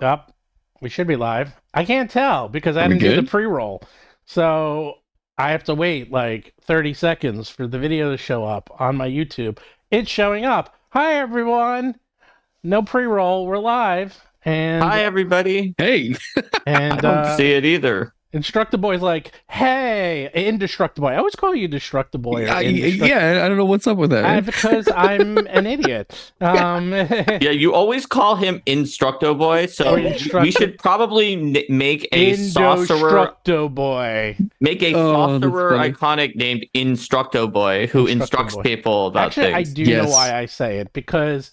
Up. We should be live. I can't tell because I Are we didn't do the good? pre-roll. So I have to wait like 30 seconds for the video to show up on my YouTube. It's showing up. Hi, everyone. No pre-roll. We're live. And, Hi, everybody. Hey, I and, don't see it either. Instructaboy's like, hey, Indestructoboy. I always call you Destructoboy or Indestruct. yeah, I don't know what's up with that. Man. Because I'm an idiot. Yeah, you always call him Instructoboy, so Or we should probably make a sorcerer, Indestructoboy. make a Oh, that's sorcerer funny. iconic named Instructoboy who instructs Instructoboy. people about Actually, I things. do know Yes. why I say it because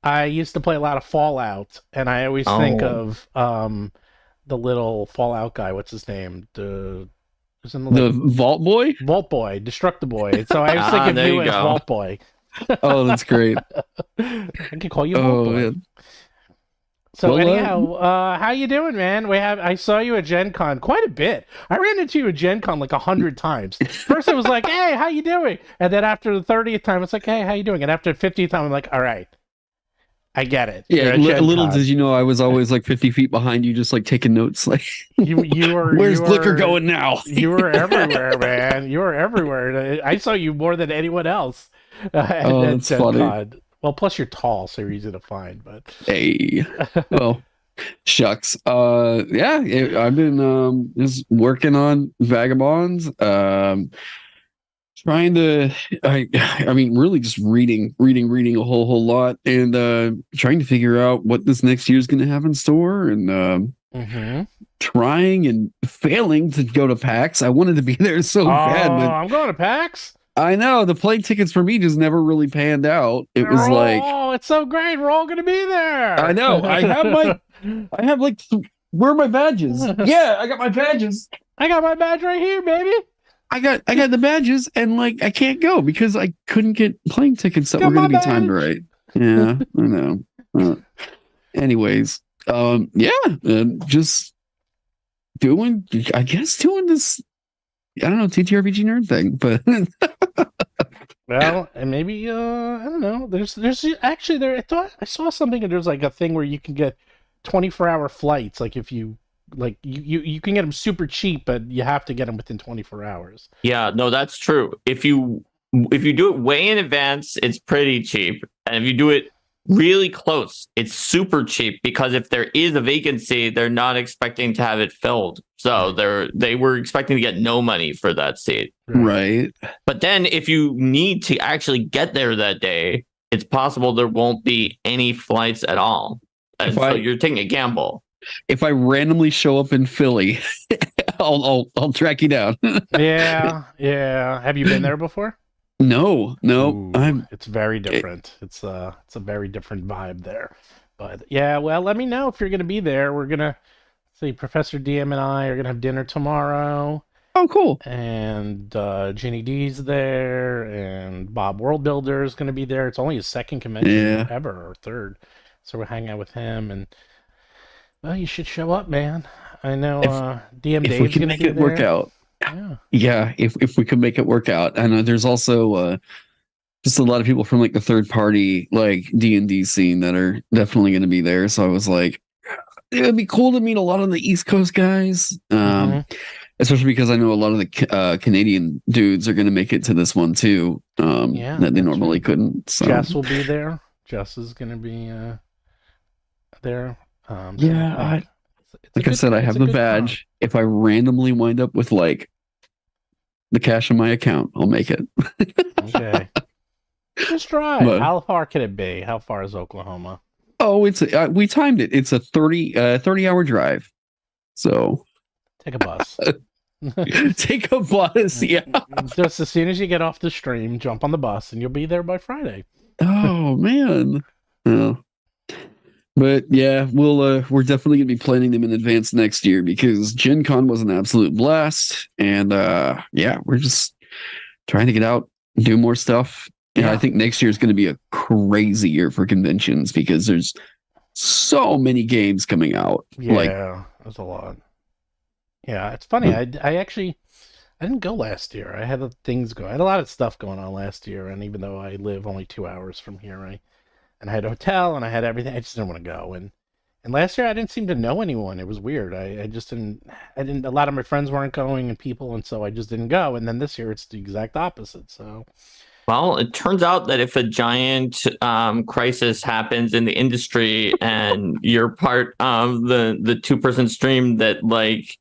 I used to play a lot of Fallout, and I always think Oh. of the little Fallout guy. What's his name? Isn't it The like Vault Boy? Vault Boy, Destructoboy. So I was thinking there you you as go. Vault Boy. Oh, that's great. I can call you Vault Oh, Boy. man. So Well, anyhow, how you doing, man? I saw you at Gen Con quite a bit. I ran into you at Gen Con like 100 times. First it was like, hey, how you doing? And then after the 30th time, it's like, hey, how you doing? And after the 50th time, I'm like, all right, I get it. Yeah, You're at Gen little Con. did you know I was always like 50 feet behind you, just like taking notes. Like, You were where's you Glicker were- going now? You were everywhere, man. You were everywhere. I saw you more than anyone else at, Oh, at that's Gen funny. Con. Well, plus you're tall, so you're easy to find. But Hey, well, shucks. Yeah, I've been just working on Vagabonds. Trying to, I mean, really just reading a whole lot, and trying to figure out what this next year's going to have in store, and mm-hmm. trying and failing to go to PAX. I wanted to be there so bad, but I'm going to PAX. I know the plane tickets for me just never really panned out. It was like, oh, it's so great. We're all going to be there. I know. I have like, where are my badges? Yeah, I got my badges. I got my badge right here, baby. I got the badges, and like I can't go because I couldn't get plane tickets that Got were going to my be timed badge. right. Yeah, I know. Anyways, yeah, just doing, I guess, doing this. I don't know, TTRPG nerd thing, but Well, and maybe I don't know. There's actually there. I thought I saw something, and there's like a thing where you can get 24-hour flights. Like if you you can get them super cheap, but you have to get them within 24 hours. Yeah, no, that's true. If you do it way in advance, it's pretty cheap, and if you do it really close, it's super cheap because if there is a vacancy, they're not expecting to have it filled, so they were expecting to get no money for that seat. right. But then if you need to actually get there that day, it's possible there won't be any flights at all, and so you're taking a gamble. If I randomly show up in Philly, I'll track you down. Yeah. Have you been there before? No, Ooh, I'm. it's very different. It's a very different vibe there. But yeah, well, let me know if you're gonna be there. We're gonna see Professor DM and I are gonna have dinner tomorrow, Oh, cool. and Ginny D's there, and Bob World Builder is gonna be there. It's only his second convention Yeah. ever, or third, so we're hanging out with him. And well, you should show up, man. I know DM If we Dave's can gonna make be it work there. out. Yeah. Yeah, if we can make it work out. I know there's also just a lot of people from like the third party like D&D scene that are definitely going to be there. So I was like, it would be cool to meet a lot of the East Coast guys, especially because I know a lot of the Canadian dudes are going to make it to this one too. Yeah, that they that's normally right. couldn't. So Jess will be there. Jess is gonna be there. yeah, it's a like I good- said, I it's have a the good badge. If I randomly wind up with like the cash in my account, I'll make it. con. Okay. Just drive. But- How far can it be? How far is Oklahoma? Oh, it's we timed it. It's a 30-hour drive. So Take a bus. take a bus. Yeah. Just as soon as you get off the stream, jump on the bus, and you'll be there by Friday. Oh man. Oh. But yeah, we're definitely gonna be planning them in advance next year because Gen Con was an absolute blast. And yeah, we're just trying to get out, do more stuff. And Yeah. I think next year is going to be a crazy year for conventions because there's so many games coming out. Yeah, Like, that's a lot. Yeah, it's funny. I didn't go last year. I had things go. I had a lot of stuff going on last year, and even though I live only 2 hours from here, I had a hotel and I had everything. I just didn't want to go. And And last year I didn't seem to know anyone. It was weird. I just didn't. A lot of my friends weren't going and people, and so I just didn't go. And then this year it's the exact opposite. So. Well, it turns out that if a giant crisis happens in the industry and you're part of the 2-person stream that like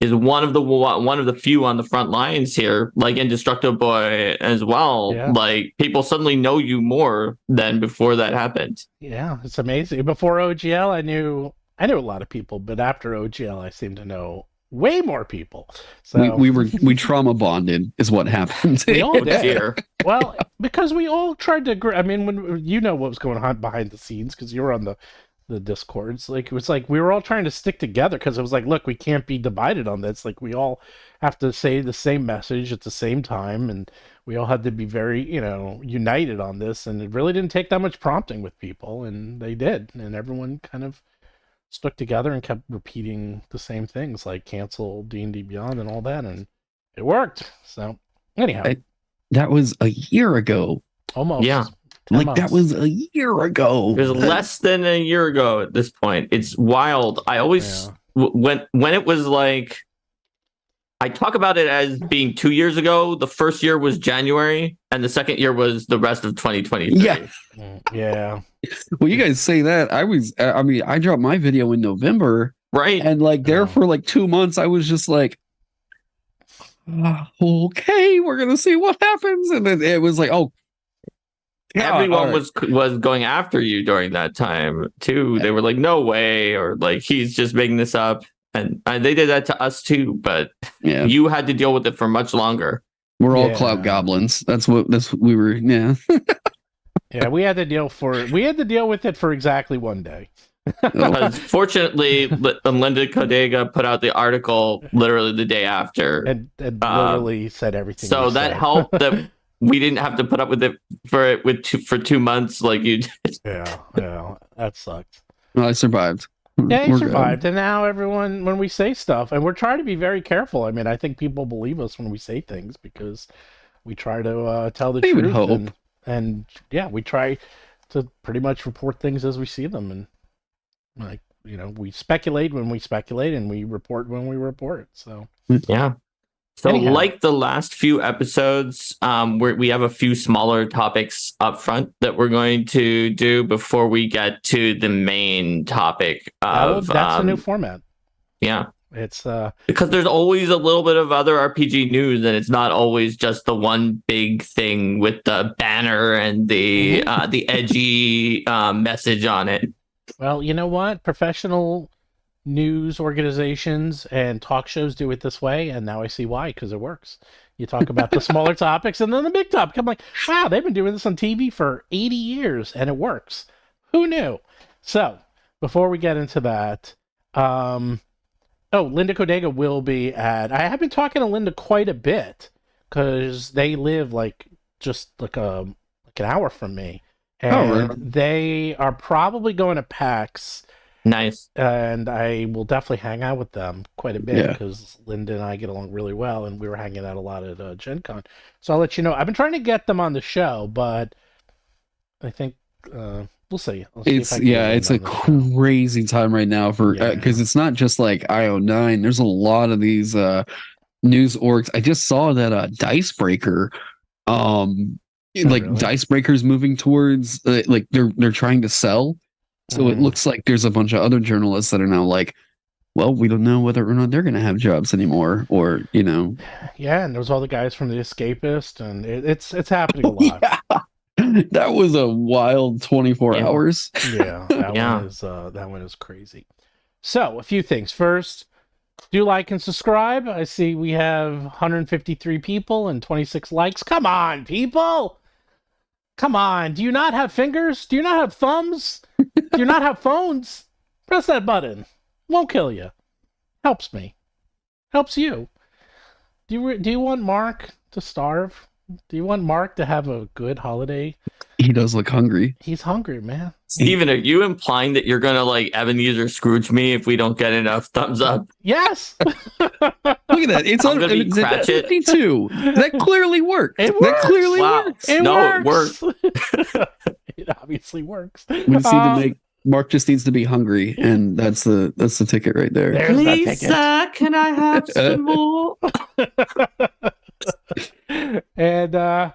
is one of the few on the front lines here, like Indestructoboy as well, like people suddenly know you more than before that happened. Yeah, it's amazing. Before OGL, I knew a lot of people, but after OGL, I seem to know way more people. So we trauma bonded is what happened. We all did. Well, because we all tried to. I mean, when you know what was going on behind the scenes, because you were on the Discords. Like it was like we were all trying to stick together because it was like, look, we can't be divided on this. Like we all have to say the same message at the same time, and we all had to be very, united on this. And it really didn't take that much prompting with people, and they did, and everyone kind of stuck together and kept repeating the same things, like cancel D&D Beyond and all that, and it worked. So anyhow, that was a year ago. Almost. Yeah. Like that was a year ago. It was less than a year ago at this point. It's wild. I always when it was like, I talk about it as being 2 years ago. The first year was January, and the second year was the rest of 2023. Yeah. Yeah. Well, you guys say that. I dropped my video in November. Right. And like there for like 2 months, I was just like, okay, we're going to see what happens. And then it was like, oh, everyone was going after you during that time too. They were like, no way, or like he's just making this up, and they did that to us too, but you had to deal with it for much longer. We're all clout goblins. That's what we were. Yeah. Yeah, we had to deal with it for exactly one day. Because fortunately, Linda Codega put out the article literally the day after, and literally said everything. So that helped that we didn't have to put up with it for 2 months like you did. Yeah, that sucked. Well, I survived. Yeah, you survived. Good. And now everyone, when we say stuff, and we're trying to be very careful. I mean, I think people believe us when we say things because we try to tell the truth. Would hope. And we try to pretty much report things as we see them. And like, we speculate when we speculate and we report when we report. So, yeah. So like the last few episodes, we have a few smaller topics up front that we're going to do before we get to the main topic of... That's a new format. Yeah. It's because there's always a little bit of other RPG news, and it's not always just the one big thing with the banner and the edgy message on it. Well, you know what? Professional news organizations and talk shows do it this way, and now I see why, because it works. You talk about the smaller topics and then the big topic. I'm like, wow, they've been doing this on TV for 80 years and it works. Who knew? So before we get into that, Linda Codega will be at... I have been talking to Linda quite a bit because they live just an hour from me, and they are probably going to PAX. Nice. And I will definitely hang out with them quite a bit because Linda and I get along really well, and we were hanging out a lot at Gen Con. So I'll let you know. I've been trying to get them on the show, but I think we'll see. It's a crazy time right now for because it's not just like IO9. There's a lot of these news orgs. I just saw that Dicebreaker, Dicebreaker's moving towards they're trying to sell. So it looks like there's a bunch of other journalists that are now like, well, we don't know whether or not they're going to have jobs anymore, or Yeah, and there's all the guys from The Escapist, and it's happening a lot. Yeah. That was a wild 24 hours. Yeah, that one is crazy. So, a few things. First, do like and subscribe. I see we have 153 people and 26 likes. Come on, people! Come on. Do you not have fingers? Do you not have thumbs? Do you not have phones? Press that button. Won't kill you. Helps me. Helps you. Do you want Mark to starve? Do you want Mark to have a good holiday? He does look hungry. He's hungry, man. Steven, are you implying that you're going to Ebenezer Scrooge me if we don't get enough thumbs up? Yes. Look at that. It's on 52. That clearly worked. That clearly works. It works. It obviously works. We just need to make Mark just needs to be hungry, and that's the ticket right there. There's the Please, ticket. sir, can I have some more? And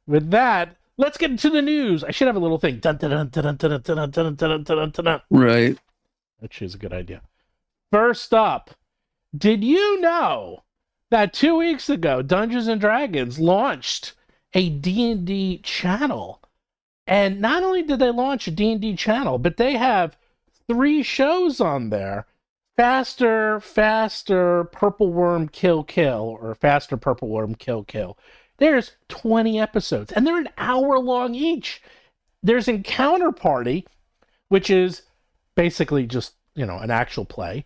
with that, let's get into the news. I should have a little thing. Dun, dun, dun, dun, dun, dun, dun, dun, dun, dun, dun, dun. Right. That is a good idea. First up, did you know that 2 weeks ago, Dungeons and Dragons launched a D&D channel? And not only did they launch a D&D channel, but they have 3 shows on there. Faster, Purple Worm, Kill, or Faster Purple Worm, Kill. There's 20 episodes, and they're an hour long each. There's Encounter Party, which is basically just, an actual play.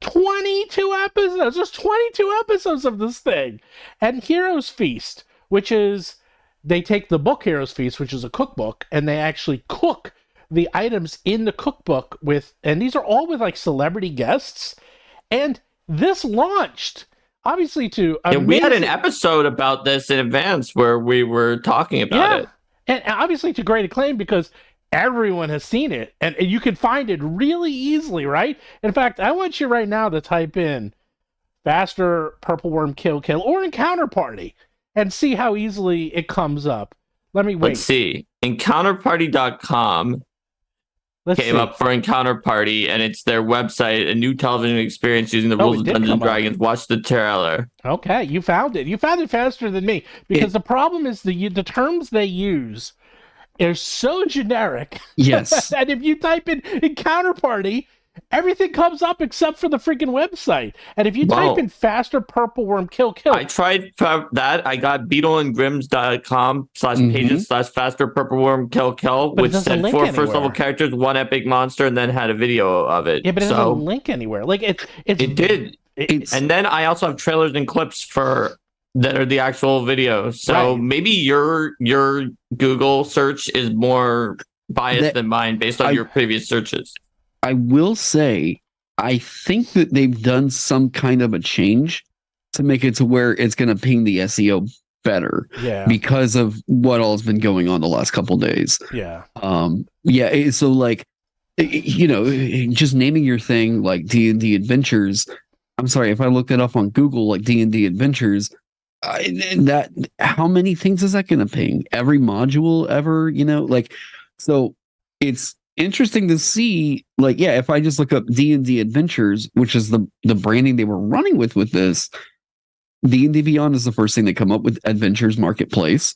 22 episodes! There's 22 episodes of this thing! And Heroes Feast, which is, they take the book Heroes Feast, which is a cookbook, and they actually cook the items in the cookbook and these are all with like celebrity guests. And this launched, obviously, to Yeah, we had an episode about this in advance where we were talking about it. And obviously to great acclaim because everyone has seen it, and you can find it really easily, right? In fact, I want you right now to type in Faster Purple Worm Kill or Encounter Party and see how easily it comes up. Let's see. Encounterparty.com came up for Encounter Party, and it's their website, a new television experience using the rules of Dungeons and Dragons. Watch the trailer. Okay, you found it. You found it faster than me, because the problem is the terms they use are so generic. Yes. And if you type in Encounter Party, everything comes up except for the freaking website. And if you type in Faster Purple Worm Kill. I tried that. I got beetleandgrims.com/pages/Faster Purple Worm Kill, which said 4 first level characters, 1 epic monster, and then had a video of it. Yeah, but it doesn't link anywhere. Like it did. And then I also have trailers and clips that are the actual videos. So maybe your Google search is more biased than mine based on your previous searches. I will say, I think that they've done some kind of a change to make it to where it's going to ping the SEO better. Yeah. Because of what all has been going on the last couple days. Yeah. So like, just naming your thing like D&D Adventures. I'm sorry, if I looked it up on Google, like D&D Adventures, how many things is that going to ping? Every module ever, so it's interesting to see, if I just look up D&D Adventures, which is the branding they were running with this, D&D Beyond is the first thing they come up with. Adventures Marketplace,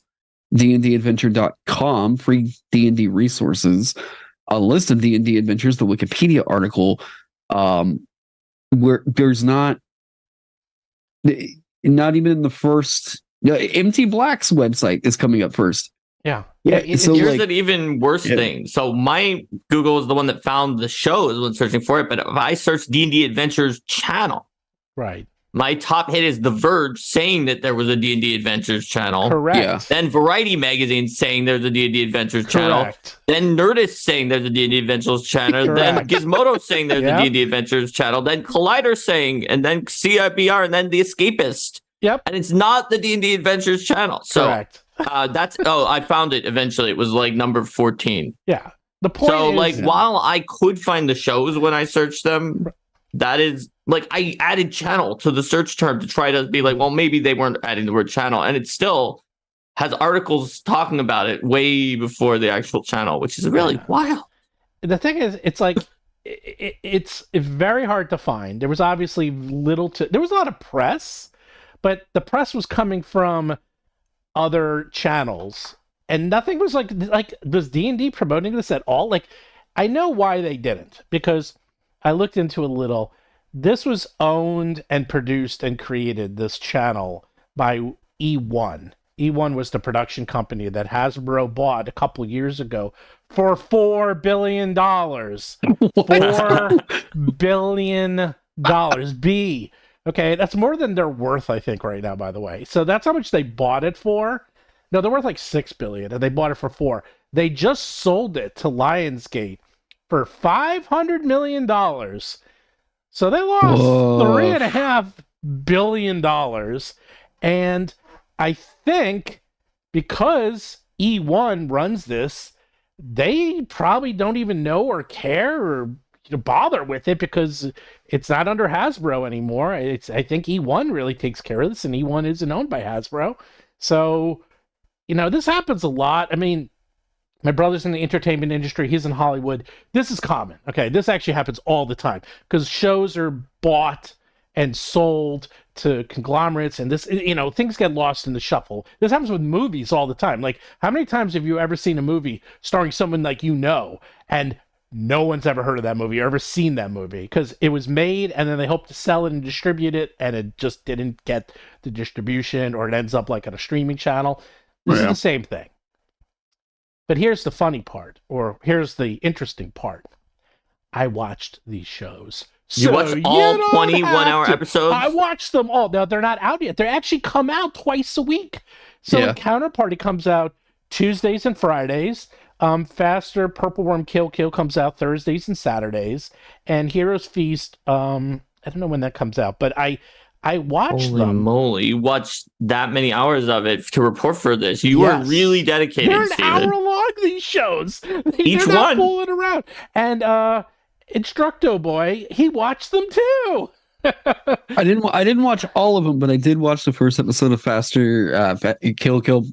dndadventure.com, free D&D resources, a list of D&D adventures, the Wikipedia article, where there's not even in the first, MT Black's website is coming up first. Yeah. So here's an even worse thing. So my Google is the one that found the shows when searching for it. But if I search D&D Adventures channel, right, my top hit is The Verge saying that there was a D&D Adventures channel. Correct. Yeah. Then Variety Magazine saying there's a D&D Adventures channel. Then Nerdist saying there's a D&D Adventures channel. Then Gizmodo saying there's a D&D Adventures channel. Then Collider saying, and then CIBR, and then The Escapist. Yep. And it's not the D&D Adventures channel. So correct. I found it eventually. It was like number 14. Yeah. The point is, while I could find the shows when I searched them, that is I added channel to the search term to try to be like, well, maybe they weren't adding the word channel, and it still has articles talking about it way before the actual channel, which is really wild. The thing is, it's like it's very hard to find. There was obviously there was a lot of press, but the press was coming from other channels, and nothing was like was D&D promoting this at all? I know why they didn't, because I looked into it a little. This was owned and produced and created, this channel, by E1. E1 was the production company that Hasbro bought a couple years ago for $4 billion. $4 billion. Okay, that's more than they're worth, I think, right now, by the way. So that's how much they bought it for. No, they're worth like $6 billion, and they bought it for $4 billion. They just sold it to Lionsgate for $500 million. So they lost $3.5 billion. And I think because E1 runs this, they probably don't even know or care or bother with it because it's not under Hasbro anymore. I think E1 really takes care of this, and E1 isn't owned by Hasbro. So, this happens a lot. I mean, my brother's in the entertainment industry. He's in Hollywood. This is common. Okay, this actually happens all the time because shows are bought and sold to conglomerates, and this, things get lost in the shuffle. This happens with movies all the time. Like, how many times have you ever seen a movie starring someone like and no one's ever heard of that movie or ever seen that movie because it was made and then they hope to sell it and distribute it, and it just didn't get the distribution, or it ends up like on a streaming channel. This is the same thing. But here's the funny part, or here's the interesting part. I watched these shows. You watched all 21-hour episodes? I watched them all. Now, they're not out yet. They actually come out twice a week. So Counterparty comes out Tuesdays and Fridays. Faster Purple Worm Kill comes out Thursdays and Saturdays. And Heroes Feast, I don't know when that comes out, but I watched Holy them. moly, you watched that many hours of it to report for this. You were really dedicated, They're an Steven. hour long, these shows. Each They're not one. fooling around. And Indestructoboy, he watched them too. I didn't watch all of them, but I did watch the first episode of Faster Kill.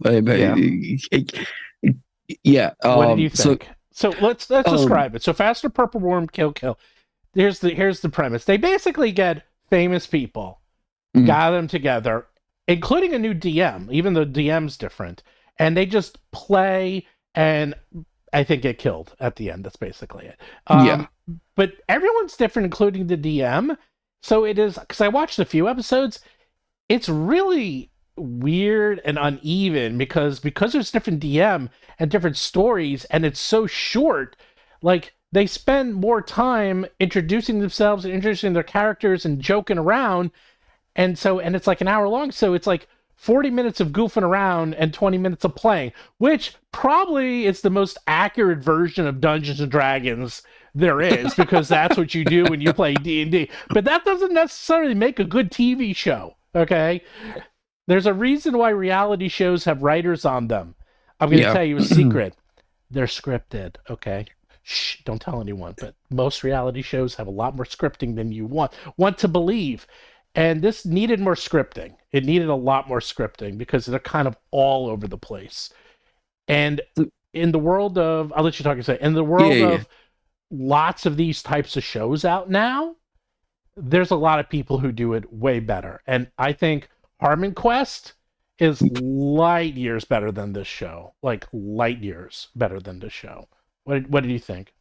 Yeah. What did you think? So let's describe it. So Faster Purple Worm Kill. Here's the premise. They basically get famous people, gather them together, including a new DM, even though DM's different, and they just play and I think get killed at the end. That's basically it. But everyone's different, including the DM. So it is, because I watched a few episodes, it's really weird and uneven because there's different DM and different stories, and it's so short. Like, they spend more time introducing themselves and introducing their characters and joking around, and it's like an hour long, so it's like 40 minutes of goofing around and 20 minutes of playing, which probably is the most accurate version of Dungeons and Dragons there is, because that's what you do when you play D&D. But that doesn't necessarily make a good TV show, okay? There's a reason why reality shows have writers on them. I'm going to tell you a secret. They're scripted, okay? Shh, don't tell anyone. But most reality shows have a lot more scripting than you want to believe. And this needed more scripting. It needed a lot more scripting because they're kind of all over the place. And in the world of, I'll let you talk and say, in the world of lots of these types of shows out now, there's a lot of people who do it way better. And I think HarmonQuest is light years better than this show. Like, light years better than this show. What did you think?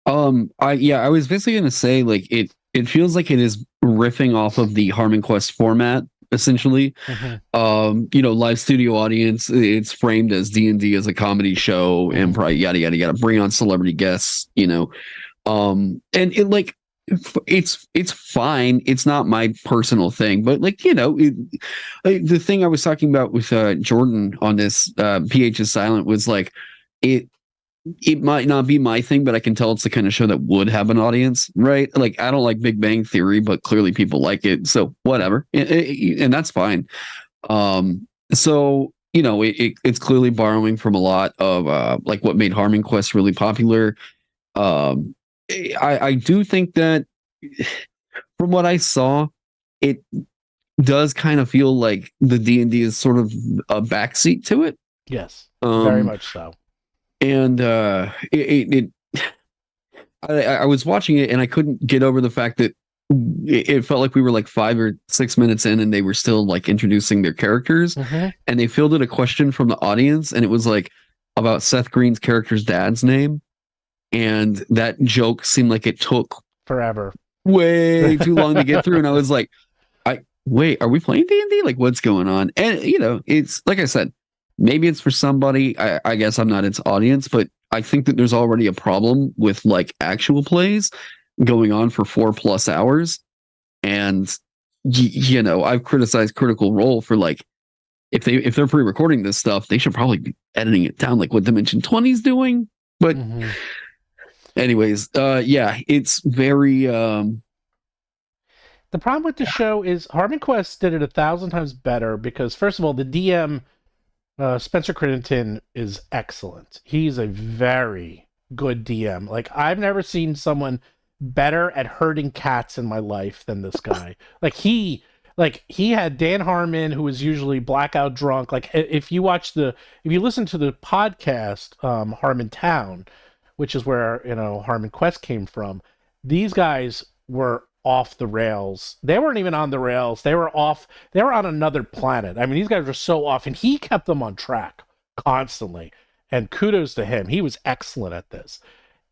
I was basically going to say, like, it feels like it is riffing off of the HarmonQuest format, essentially. Live studio audience, it's framed as D&D as a comedy show, and probably yada yada yada, bring on celebrity guests, and it, like, it's fine. It's not my personal thing, but, like, the thing I was talking about with Jordan on this PH is Silent was, like, it might not be my thing, but I can tell it's the kind of show that would have an audience, right? Like, I don't like Big Bang Theory, but clearly people like it, so whatever, and that's fine. So it's clearly borrowing from a lot of like what made HarmonQuest really popular. I do think that from what I saw, it does kind of feel like the D&D is sort of a backseat to it. Yes, very much so. And I was watching it and I couldn't get over the fact that it felt like we were like 5 or 6 minutes in and they were still like introducing their characters, and they fielded a question from the audience, and it was like about Seth Green's character's dad's name, and that joke seemed like it took forever, way too long to get through, and I was like, wait, are we playing D&D? Like, what's going on? And it's like I said, maybe it's for somebody. I guess I'm not its audience, but I think that there's already a problem with like actual plays going on for 4+ hours. And I've criticized Critical Role for, like, if they're pre-recording this stuff, they should probably be editing it down, like what Dimension 20 is doing. But anyways, it's very the problem with the show is HarmonQuest did it 1,000 times better because, first of all, the DM Spencer Crittenden is excellent. He's a very good DM. Like, I've never seen someone better at herding cats in my life than this guy. He had Dan Harmon, who was usually blackout drunk. Like, if you listen to the podcast, Harmon Town, which is where, HarmonQuest came from, these guys were off the rails. They weren't even on the rails. They were on another planet. I mean, these guys were so off, and he kept them on track constantly. And kudos to him. He was excellent at this.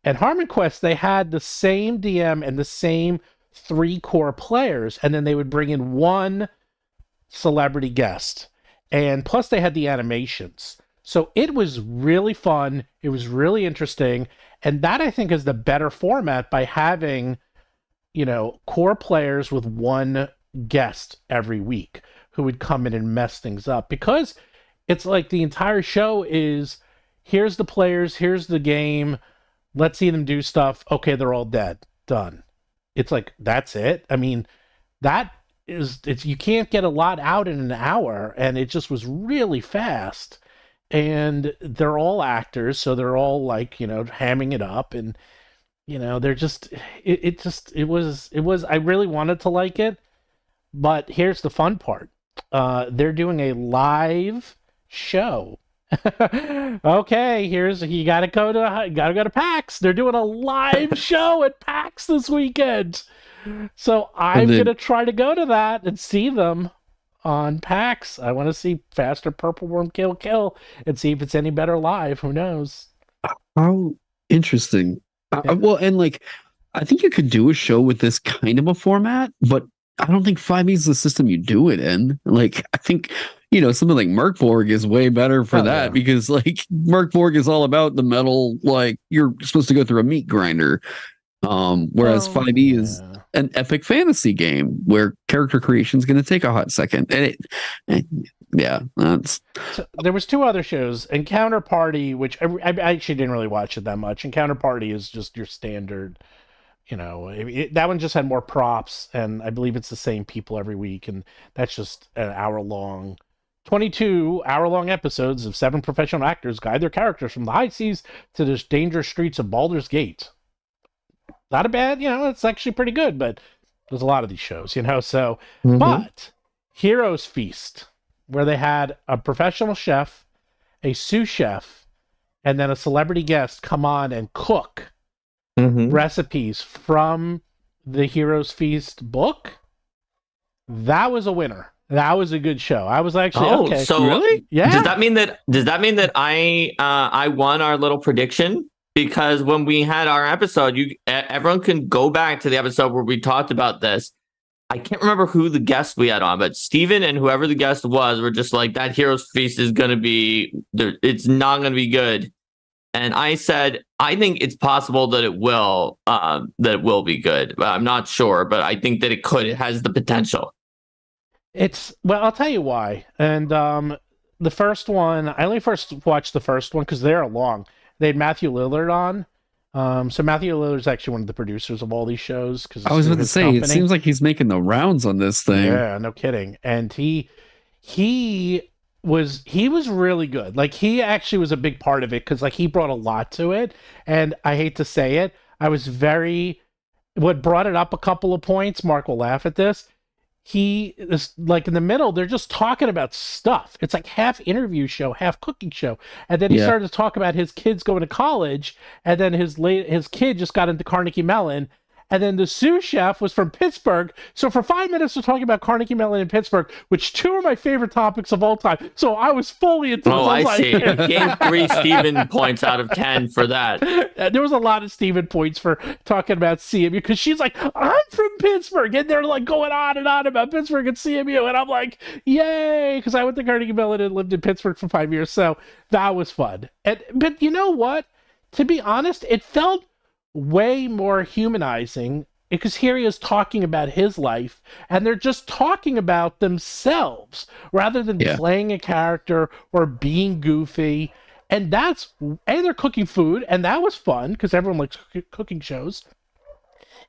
At HarmonQuest, they had the same DM and the same 3 core players, and then they would bring in 1 celebrity guest. And plus they had the animations. So it was really fun. It was really interesting. And that, I think, is the better format, by having, core players with 1 guest every week who would come in and mess things up. Because it's like the entire show is, here's the players, here's the game, let's see them do stuff. Okay, they're all dead. Done. It's like, that's it. I mean, you can't get a lot out in an hour, and it just was really fast. And they're all actors, so they're all like, hamming it up, and they're just, it was, I really wanted to like it, but here's the fun part. They're doing a live show. Okay, you gotta go to PAX. They're doing a live show at PAX this weekend. So I'm gonna try to go to that and see them on PAX. I want to see Faster Purple Worm Kill and see if it's any better live. Who knows? How interesting. Yeah. Well, and I think you could do a show with this kind of a format, but I don't think 5e is the system you do it in. Like, I think, something like Merkborg is way better for that, because Merkborg is all about the metal, like you're supposed to go through a meat grinder. Whereas 5e is an epic fantasy game where character creation is going to take a hot second. And that's. So there was 2 other shows. Encounter Party, which I actually didn't really watch it that much. Encounter Party is just your standard. That one just had more props, and I believe it's the same people every week, and that's just an hour-long, 22-hour-long episodes of 7 professional actors guide their characters from the high seas to the dangerous streets of Baldur's Gate. Not a bad, it's actually pretty good, but there's a lot of these shows, so. Mm-hmm. But Heroes Feast, where they had a professional chef, a sous chef, and then a celebrity guest come on and cook recipes from the Heroes Feast book. That was a winner. That was a good show. I was actually okay. So really? Yeah. Does that mean that I won our little prediction? Because when we had our episode, everyone can go back to the episode where we talked about this. I can't remember who the guest we had on, but Steven and whoever the guest was were just like, that Heroes Feast is going to be, it's not going to be good. And I said, I think it's possible that it will be good. But I'm not sure, but I think that it has the potential. I'll tell you why. And the first one, I only first watched the first one because they're long. They had Matthew Lillard on. So Matthew Lillard is actually one of the producers of all these shows. I was about to say, it seems like he's making the rounds on this thing. Yeah, no kidding. And he was really good. Like, he actually was a big part of it, because he brought a lot to it. And I hate to say it, what brought it up a couple of points, Mark will laugh at this, he is like in the middle, they're just talking about stuff. It's like half interview show, half cooking show. And then he started to talk about his kids going to college, and then his kid just got into Carnegie Mellon. And then the sous chef was from Pittsburgh. So for 5 minutes, we're talking about Carnegie Mellon in Pittsburgh, which 2 are my favorite topics of all time. So I was fully into this. Oh, I see. Gave 3 Steven points out of 10 for that. There was a lot of Steven points for talking about CMU, because she's like, I'm from Pittsburgh. And they're like going on and on about Pittsburgh and CMU. And I'm like, yay, because I went to Carnegie Mellon and lived in Pittsburgh for 5 years. So that was fun. But you know what? To be honest, it felt way more humanizing, because here he is talking about his life, and they're just talking about themselves rather than playing a character or being goofy. And they're cooking food, and that was fun because everyone likes cooking shows.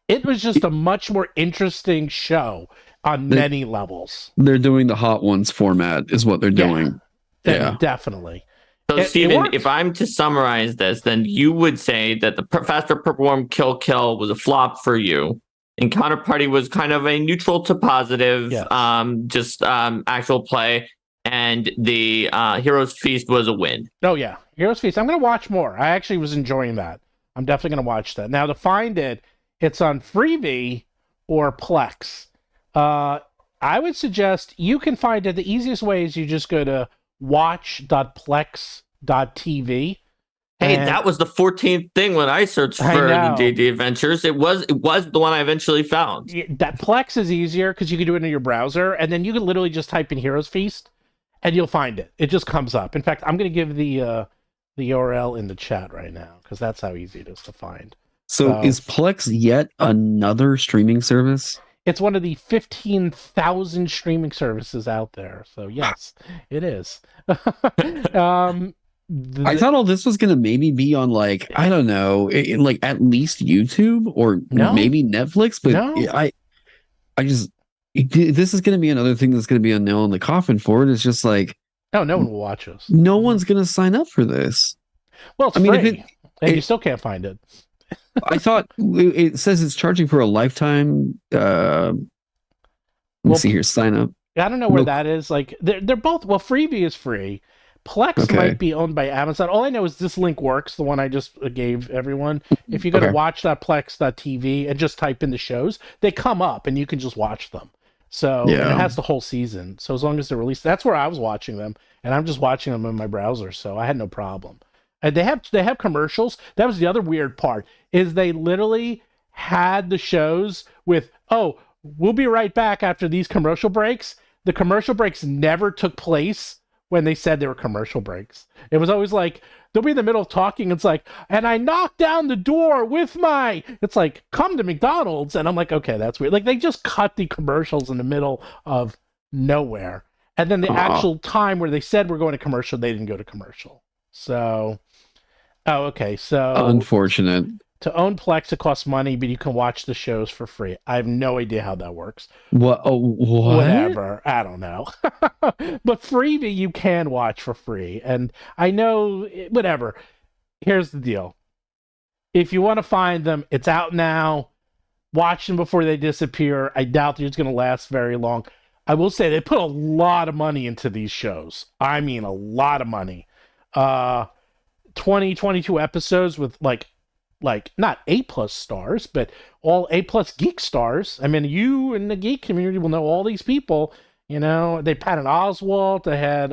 It was just a much more interesting show on many levels. They're doing the Hot Ones format is what they're doing. Yeah. Definitely. So, Steven, if I'm to summarize this, then you would say that the faster perform kill was a flop for you. And Counterparty was kind of a neutral to positive, Yes. Actual play. And the Heroes Feast was a win. Oh, yeah. Heroes Feast. I'm going to watch more. I actually was enjoying that. I'm definitely going to watch that. Now, to find it, it's on Freevee or Plex. I would suggest you can find it. The easiest way is you just go to watch.plex.tv. Hey, that was the 14th thing when I searched for the D&D Adventures. It was the one I eventually found. That Plex is easier because you can do it in your browser, and then you can literally just type in Heroes Feast, and you'll find it. It just comes up. In fact, I'm going to give the URL in the chat right now because that's how easy it is to find. So is Plex yet another streaming service? It's one of the 15,000 streaming services out there. So yes, it is. I thought all this was going to maybe be on like, I don't know, like at least YouTube or maybe Netflix. But this is going to be another thing that's going to be a nail in the coffin for it. It's just like, no one will watch us. No one's going to sign up for this. Well, it's free, and you still can't find it. I thought it says it's charging for a lifetime. Let me see here. Sign up. I don't know where that is. Like they're both. Well, Freevee is free. Plex might be owned by Amazon. All I know is this link works. The one I just gave everyone. If you go to watch.plex.tv and just type in the shows, they come up and you can just watch them. So and it has the whole season. So as long as they're released, that's where I was watching them, and I'm just watching them in my browser. So I had no problem. And they have commercials. That was the other weird part, is they literally had the shows with, we'll be right back after these commercial breaks. The commercial breaks never took place when they said they were commercial breaks. It was always like, they'll be in the middle of talking. It's like, and I knocked down the door with it's like, come to McDonald's. And I'm like, okay, that's weird. Like they just cut the commercials in the middle of nowhere. And then the actual time where they said we're going to commercial, they didn't go to commercial. So... Oh, okay. So unfortunate. To own Plex, it costs money, but you can watch the shows for free. I have no idea how that works. What? What? Whatever. I don't know. But Freevee, you can watch for free. And I know, whatever. Here's the deal. If you want to find them, it's out now. Watch them before they disappear. I doubt they're just going to last very long. I will say they put a lot of money into these shows. I mean, a lot of money. 22 episodes with like not A+ stars, but all A+ geek stars. I mean, you in the geek community will know all these people. You know, they Patton Oswalt. They had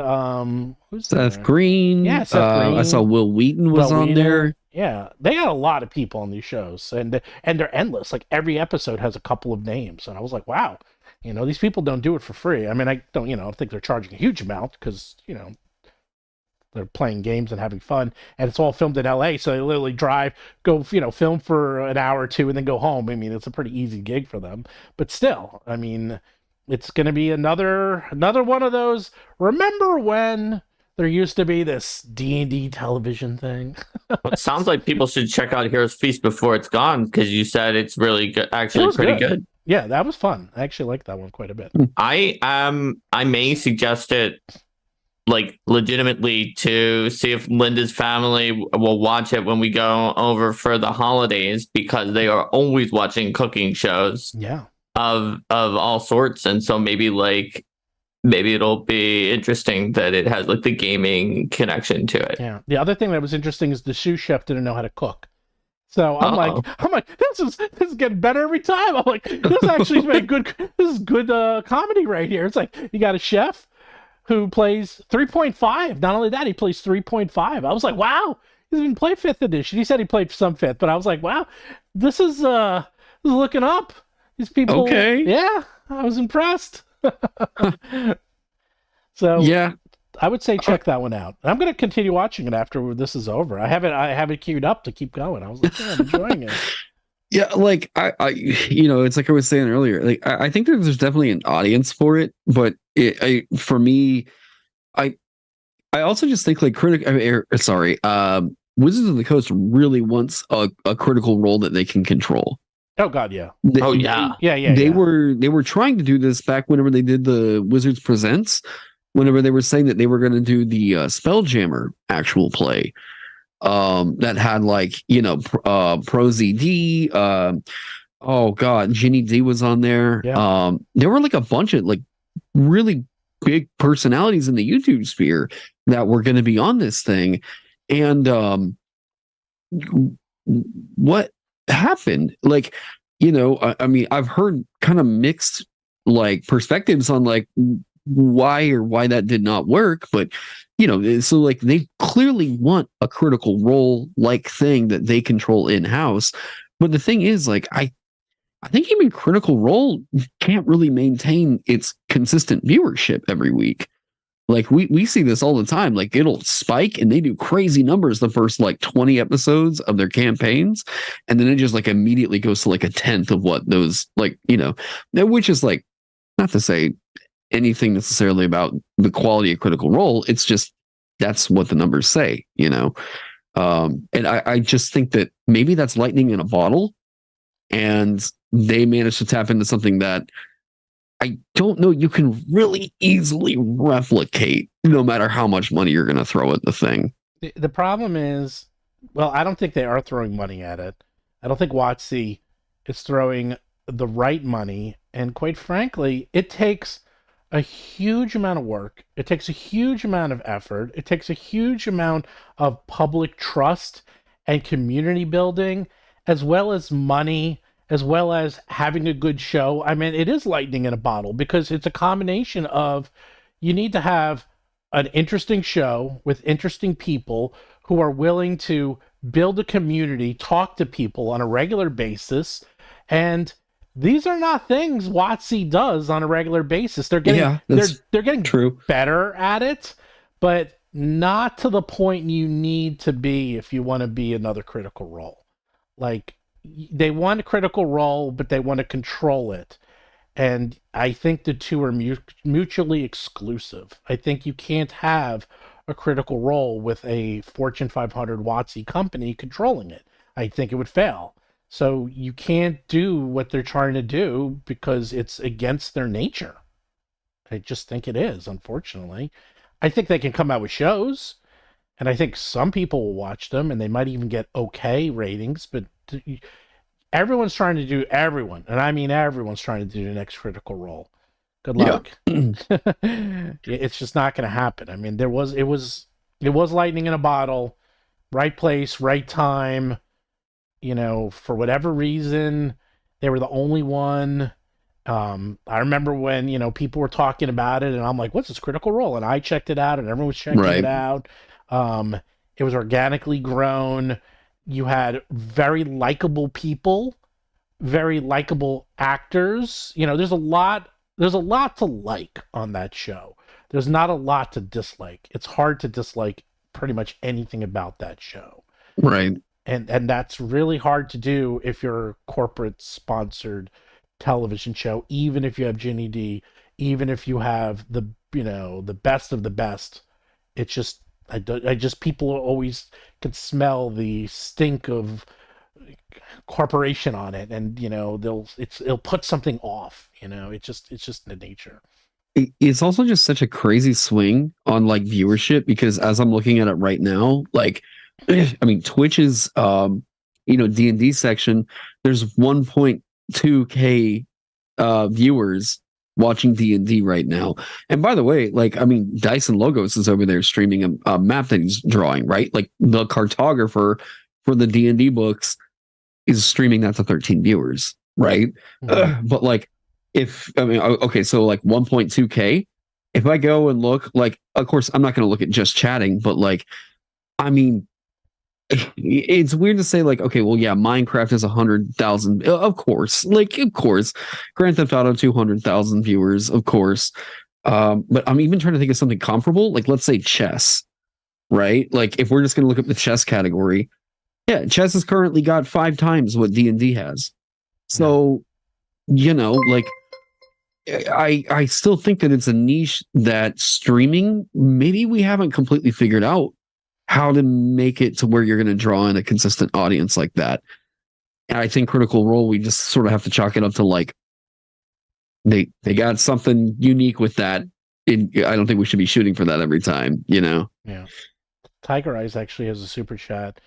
Seth Green. Yeah, Seth Green. I saw Will Wheaton was on there. Yeah, they got a lot of people on these shows, and they're endless. Like every episode has a couple of names, and I was like, wow, you know, these people don't do it for free. I mean, I don't think they're charging a huge amount because they're playing games and having fun, and it's all filmed in LA. So they literally go film for an hour or two and then go home. I mean, it's a pretty easy gig for them, but still, I mean, it's going to be another one of those. Remember when there used to be this D&D television thing? Well, it sounds like people should check out Heroes Feast before it's gone, because you said it's really good. Actually, pretty good. Yeah, that was fun. I actually liked that one quite a bit. I may suggest it, like, legitimately, to see if Linda's family will watch it when we go over for the holidays, because they are always watching cooking shows of all sorts. And so maybe it'll be interesting that it has like the gaming connection to it. Yeah. The other thing that was interesting is the sous chef didn't know how to cook. So I'm like, this is getting better every time. I'm like, this actually is good comedy right here. It's like, you got a chef who plays 3.5. Not only that, he plays 3.5. I was like, wow, he didn't play 5th edition. He said he played some 5th, but I was like, wow, this is looking up. These people, okay. Yeah, I was impressed. So yeah, I would say check that one out. I'm going to continue watching it after this is over. I have it queued up to keep going. I was like, I'm enjoying it. Yeah, like I it's like I was saying earlier. Like I think there's definitely an audience for it, but for me, I also just think like Wizards of the Coast really wants a critical role that they can control. Oh God, yeah. They were trying to do this back whenever they did the Wizards Presents, whenever they were saying that they were going to do the Spelljammer actual play, that had like, Pro ZD, oh god, Ginny D was on there. Yeah. There were like a bunch of like really big personalities in the YouTube sphere that were going to be on this thing. And what happened? Like, I mean, I've heard kind of mixed like perspectives on like why that did not work, but so like they clearly want a Critical Role like thing that they control in-house. But the thing is, like, I think even Critical Role can't really maintain its consistent viewership every week. Like we see this all the time. Like it'll spike and they do crazy numbers the first like 20 episodes of their campaigns, and then it just like immediately goes to like a tenth of what those like, which is like not to say anything necessarily about the quality of Critical Role. It's just that's what the numbers say, and I just think that maybe that's lightning in a bottle, and they managed to tap into something that I don't know you can really easily replicate, no matter how much money you're going to throw at the thing. The problem is, well, I don't think they are throwing money at it. I don't think WotC is throwing the right money, and quite frankly, it takes a huge amount of work. It takes a huge amount of effort. It takes a huge amount of public trust and community building, as well as money, as well as having a good show. I mean, it is lightning in a bottle because it's a combination of you need to have an interesting show with interesting people who are willing to build a community, talk to people on a regular basis, and these are not things WotC does on a regular basis. They're getting they're getting true. better at it, but not to the point you need to be if you want to be another Critical Role. Like, they want a Critical Role, but they want to control it. And I think the two are mutually exclusive. I think you can't have a Critical Role with a Fortune 500 WotC company controlling it. I think it would fail. So you can't do what they're trying to do because it's against their nature. I just think it is, unfortunately. I think they can come out with shows, and I think some people will watch them, and they might even get okay ratings, but everyone's trying to do everyone, and I mean everyone's trying to do the next Critical Role. Good luck. Yeah. It's just not going to happen. I mean, it was lightning in a bottle, right place, right time. For whatever reason, they were the only one. I remember when, people were talking about it, and I'm like, what's this Critical Role? And I checked it out, and everyone was checking it out. It was organically grown. You had very likable people, very likable actors. There's a lot to like on that show. There's not a lot to dislike. It's hard to dislike pretty much anything about that show. Right. And that's really hard to do if you're a corporate sponsored television show, even if you have Ginny D, even if you have the best of the best. It's just people always can smell the stink of corporation on it, and it'll put something off. It's just the nature. It's also just such a crazy swing on like viewership, because as I'm looking at it right now, like, I mean, Twitch's D&D section, there's 1.2k viewers watching D&D right now. And by the way, like, I mean, Dyson Logos is over there streaming a map that he's drawing, right? Like, the cartographer for the D&D books is streaming that to 13 viewers, right? Mm-hmm. But like, so like 1.2k, if I go and look, like, of course, I'm not going to look at just chatting, but like, I mean, it's weird to say, like, okay, well, yeah, Minecraft is 100,000, of course, Grand Theft Auto 200,000 viewers, of course, but I'm even trying to think of something comparable, like, let's say chess, right? Like, if we're just going to look at the chess category, yeah, chess has currently got 5 times what D&D has. So, like, I still think that it's a niche that streaming, maybe we haven't completely figured out how to make it to where you're going to draw in a consistent audience like that. And I think Critical Role, we just sort of have to chalk it up to, like, they got something unique with that. I don't think we should be shooting for that every time, you know? Yeah. Tiger Eyes actually has a super chat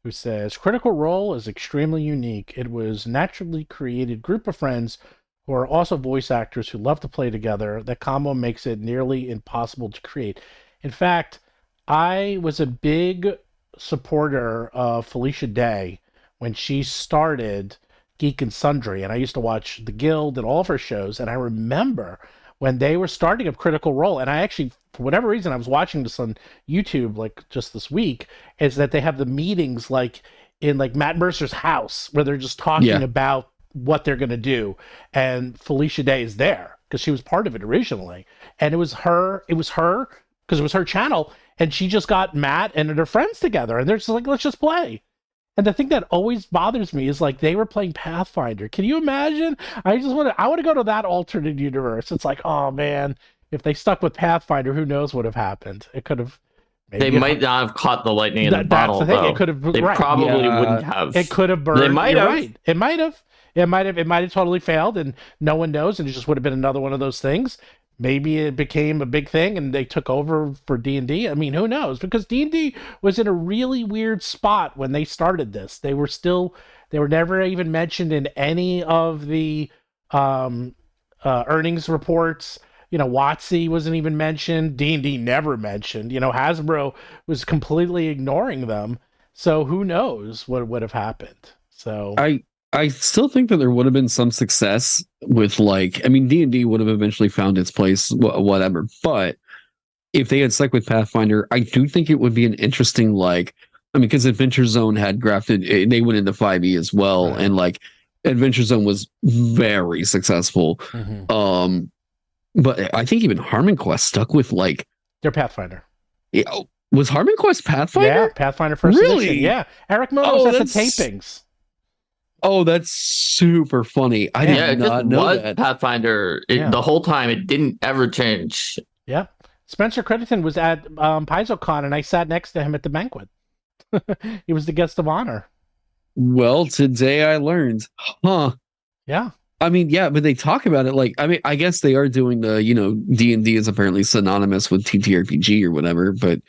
who says, Critical Role is extremely unique. It was naturally created group of friends who are also voice actors who love to play together. That combo makes it nearly impossible to create. In fact, I was a big supporter of Felicia Day when she started Geek and Sundry, and I used to watch The Guild and all of her shows, and I remember when they were starting up Critical Role, and I actually, for whatever reason, I was watching this on YouTube like just this week, is that they have the meetings like in like Matt Mercer's house where they're just talking about what they're going to do, and Felicia Day is there because she was part of it originally, and it was her because it was her channel, and she just got Matt and her friends together, and they're just like, let's just play. And the thing that always bothers me is like they were playing Pathfinder. Can you imagine? I want to go to that alternate universe. It's like, oh man, if they stuck with Pathfinder, who knows what would have happened? It could have. They might not have caught the lightning in the bottle. That's the thing. Though. It could have. They probably wouldn't have. It could have burned. They might have. Right. It might have. It might have totally failed, and no one knows, and it just would have been another one of those things. Maybe it became a big thing and they took over for D&D. I mean, who knows? Because D&D was in a really weird spot when they started this. They were never even mentioned in any of the earnings reports. You know, WotC wasn't even mentioned. D&D never mentioned. You know, Hasbro was completely ignoring them. So who knows what would have happened? So I still think that there would have been some success with D&D would have eventually found its place, whatever. But if they had stuck with Pathfinder, I do think it would be an interesting, because Adventure Zone had grafted, they went into 5e as well. Right. And Adventure Zone was very successful. Mm-hmm. But I think even HarmonQuest stuck with their Pathfinder. Yeah. Was HarmonQuest Pathfinder? Yeah, Pathfinder first edition. Yeah. Eric Miller was at the tapings. Oh, that's super funny. I did not know that. Pathfinder the whole time. It didn't ever change. Yeah. Spencer Crediton was at PaizoCon, and I sat next to him at the banquet. He was the guest of honor. Well, today I learned. Huh. Yeah. I mean, yeah, but they talk about it I guess they are doing the, D&D is apparently synonymous with TTRPG or whatever, but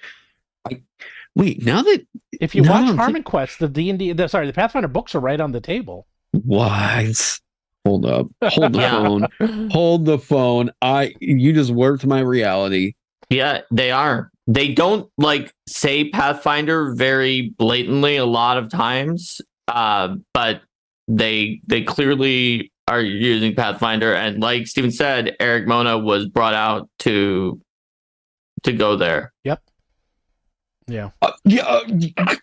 wait, now that if you watch HarmonQuest, the Pathfinder books are right on the table. What? Hold up. Hold the phone. Hold the phone. You just warped my reality. Yeah, they are. They don't say Pathfinder very blatantly a lot of times, but they clearly are using Pathfinder, and like Steven said, Eric Mona was brought out to go there. Yep. Yeah.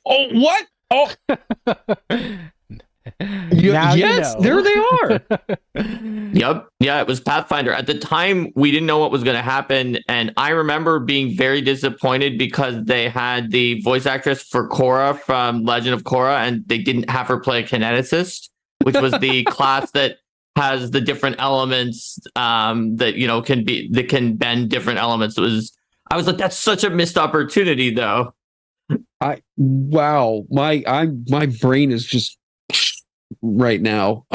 Oh, what? Oh. Yes, there they are. Yep. Yeah, it was Pathfinder. At the time, we didn't know what was going to happen. And I remember being very disappointed because they had the voice actress for Korra from Legend of Korra, and they didn't have her play a kineticist, which was the class that has the different elements that can bend different elements. I was like, that's such a missed opportunity, though. My brain is just right now.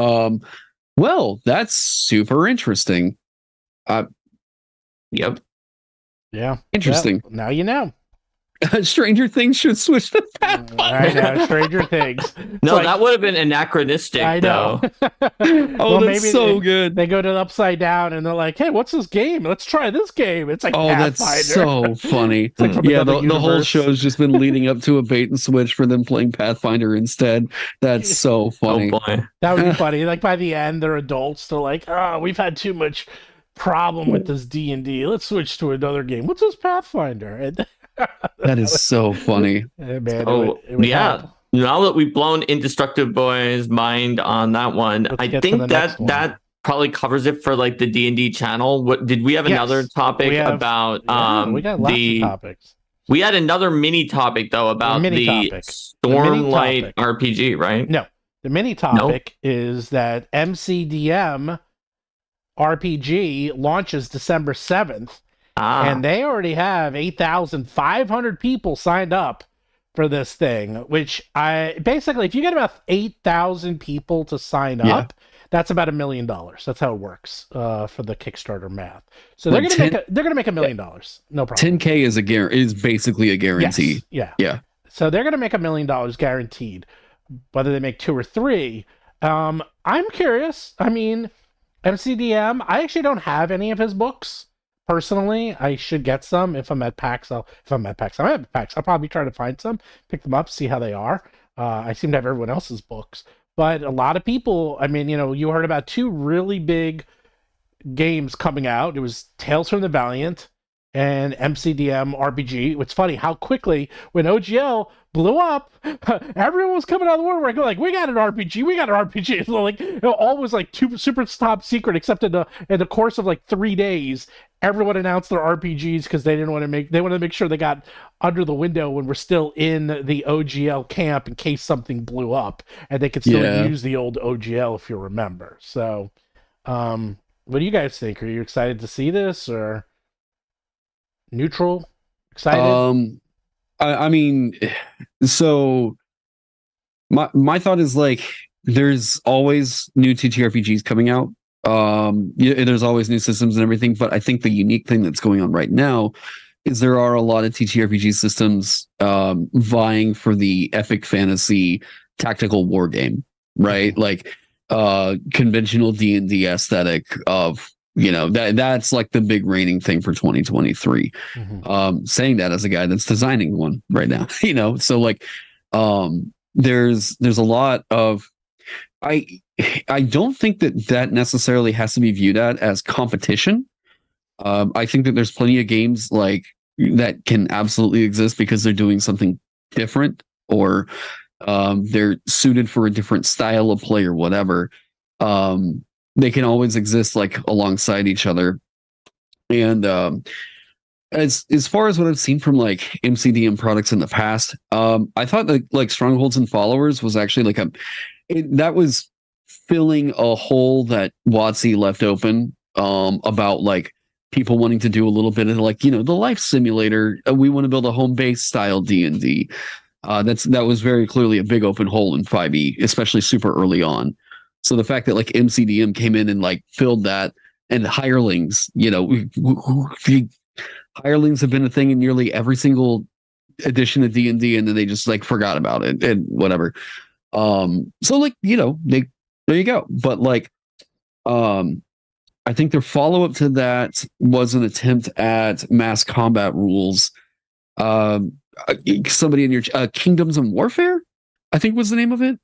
Well, that's super interesting. Yep. Yeah. Interesting. Well, now you know. Stranger Things should switch to Pathfinder. I know, Stranger Things. No, that would have been anachronistic. I know. That's so good. They go to the Upside Down and they're like, "Hey, what's this game? Let's try this game." It's like, that's so funny. The whole show's just been leading up to a bait and switch for them playing Pathfinder instead. That's so funny. Oh boy, that would be funny. By the end, they're adults. They're like, "Oh, we've had too much problem with this D&D. Let's switch to another game. What's this Pathfinder?" And that is so funny. Man, it would help. Now that we've blown Indestructoboy's mind on that one, I think that probably covers it for the D&D channel. What did we have another topic about? We got lots of topics. We had another mini topic though about the Stormlight RPG, right? No, the mini topic is that MCDM RPG launches December 7th. And they already have 8,500 people signed up for this thing, which basically, if you get about 8,000 people to sign up, That's about $1 million. That's how it works for the Kickstarter math. So they're Like gonna make $1 million. No problem. 10K is basically a guarantee. Yes. Yeah. Yeah. So they're gonna make $1 million guaranteed. Whether they make 2 or 3, I'm curious. I mean, MCDM. I actually don't have any of his books personally. I should get some if I'm at PAX. I'm at PAX. I'll probably try to find some, pick them up, see how they are. I seem to have everyone else's books, but a lot of people. I mean, you heard about 2 really big games coming out. It was Tales from the Valiant and MCDM RPG. It's funny how quickly when OGL blew up, everyone was coming out of the woodwork like, we got an RPG. So like, all was like super top secret, except in the course of like 3 days, everyone announced their RPGs because they wanted to make sure they got under the window when we're still in the OGL camp in case something blew up, and they could still use the old OGL if you remember. So, what do you guys think? Are you excited to see this, or neutral? Excited? I mean, so my thought is like, there's always new TTRPGs coming out. There's always new systems and everything, but I think the unique thing that's going on right now is there are a lot of TTRPG systems vying for the epic fantasy tactical war game, right? Like conventional D&D aesthetic of, that's like the big reigning thing for 2023. Saying that as a guy that's designing one right now, so like there's a lot of, I don't think that necessarily has to be viewed as competition. I think that there's plenty of games like that can absolutely exist because they're doing something different, or they're suited for a different style of play or whatever. They can always exist like alongside each other. And as far as what I've seen from like MCDM products in the past, I thought that like Strongholds and Followers was actually like that was filling a hole that WotC left open, about like people wanting to do a little bit of like, the life simulator. We want to build a home base style D&D. That was very clearly a big open hole in 5e, especially super early on. So the fact that like MCDM came in and like filled that, and hirelings, hirelings have been a thing in nearly every single edition of D&D, and then they just like forgot about it and whatever. So like, there you go. But like, I think their follow-up to that was an attempt at mass combat rules. Somebody in your Kingdoms and Warfare, I think was the name of it.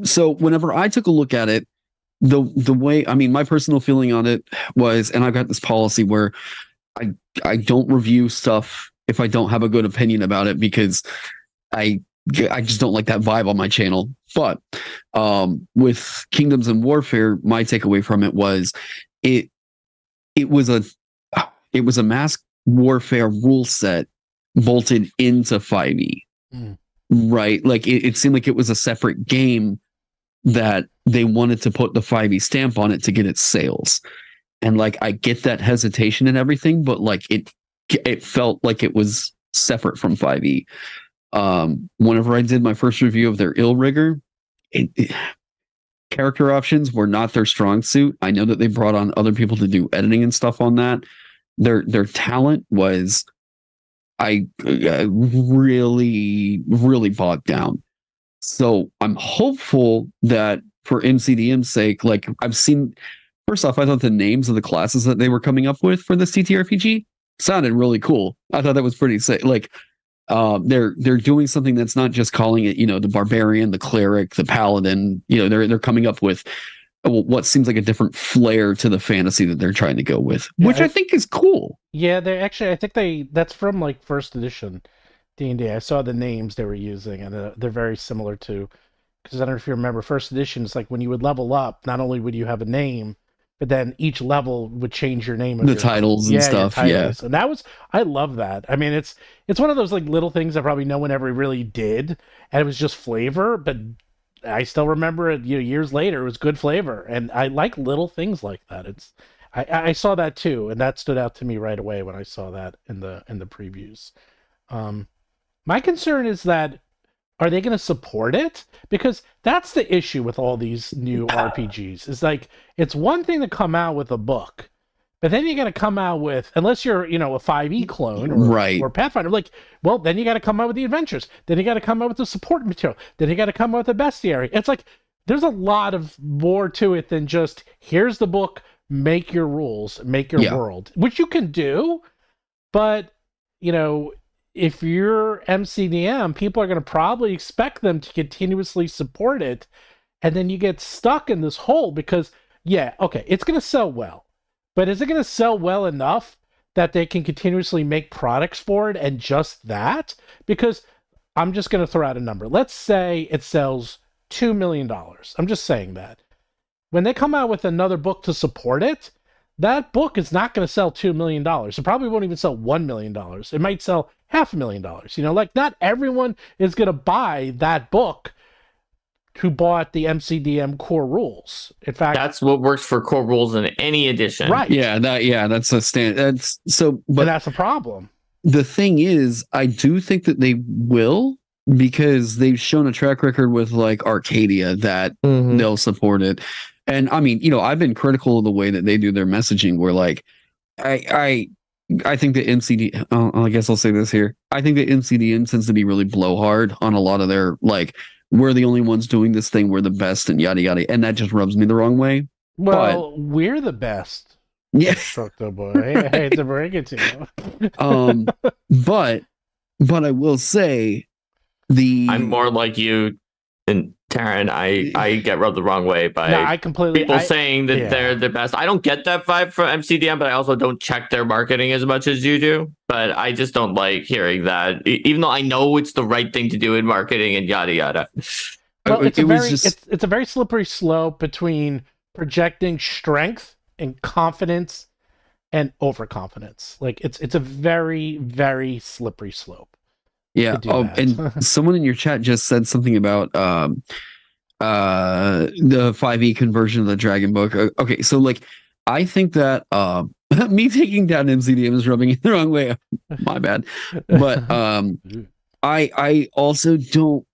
So whenever I took a look at it, the way, I mean, my personal feeling on it was, and I've got this policy where I don't review stuff if I don't have a good opinion about it, because I just don't like that vibe on my channel. But with Kingdoms and Warfare, my takeaway from it was it was a mass warfare rule set bolted into 5e. Right? Like it seemed like it was a separate game that they wanted to put the 5e stamp on it to get its sales. And like, I get that hesitation and everything, but like it felt like it was separate from 5e. Whenever I did my first review of their Ill Rigor, character options were not their strong suit. I know that they brought on other people to do editing and stuff on that. Their talent was, I really, really bogged down. So I'm hopeful that for MCDM's sake, like I've seen, first off, I thought the names of the classes that they were coming up with for this TTRPG sounded really cool. I thought that was pretty sick. Like, they're doing something that's not just calling it, the barbarian, the cleric, the paladin. They're coming up with what seems like a different flair to the fantasy that they're trying to go with, which I think is cool. Yeah, they actually, I think that's from like first edition D&D. I saw the names they were using, and they're very similar to, because I don't know if you remember, first edition is like when you would level up, not only would you have a name, but then each level would change your name. The titles and stuff. Titles. And that was, I love that. I mean, it's one of those like little things that probably no one ever really did. And it was just flavor, but I still remember it, years later, it was good flavor. And I like little things like that. I saw that too. And that stood out to me right away when I saw that in the previews. My concern is that are they going to support it? Because that's the issue with all these new RPGs. It's like, it's one thing to come out with a book, but then you got to come out with, unless you're, a 5e clone or Pathfinder, like, well, then you got to come out with the adventures. Then you got to come out with the support material. Then you got to come out with the bestiary. It's like, there's a lot of more to it than just, here's the book, make your rules, make your world, which you can do. But, if you're MCDM, people are going to probably expect them to continuously support it. And then you get stuck in this hole because, it's going to sell well. But is it going to sell well enough that they can continuously make products for it and just that? Because I'm just going to throw out a number. Let's say it sells $2 million. I'm just saying that. When they come out with another book to support it, that book is not going to sell $2 million. It probably won't even sell $1 million. It might sell $500,000. Like, not everyone is going to buy that book who bought the MCDM core rules. In fact, that's what works for core rules in any edition. Right. That's a stand. That's so, but and that's a problem. The thing is, I do think that they will, because they've shown a track record with like Arcadia that they'll support it. And I mean, I've been critical of the way that they do their messaging, where like, I think that I guess I'll say this here. I think that MCDM tends to be really blowhard on a lot of their, like, we're the only ones doing this thing, we're the best, and yada yada, and that just rubs me the wrong way. Well, we're the best. Yeah, Indestructoboy. I hate to break it to you. But I will say, I'm more like you and Taryn. I get rubbed the wrong way by people saying that they're the best. I don't get that vibe from MCDM, but I also don't check their marketing as much as you do. But I just don't like hearing that, even though I know it's the right thing to do in marketing and yada yada. Well, it's a very slippery slope between projecting strength and confidence and overconfidence. Like, it's a very, very slippery slope. Yeah. And someone in your chat just said something about the 5e conversion of the Dragon Book. Okay, so like, I think that me taking down MCDM is rubbing it the wrong way. My bad. But I also don't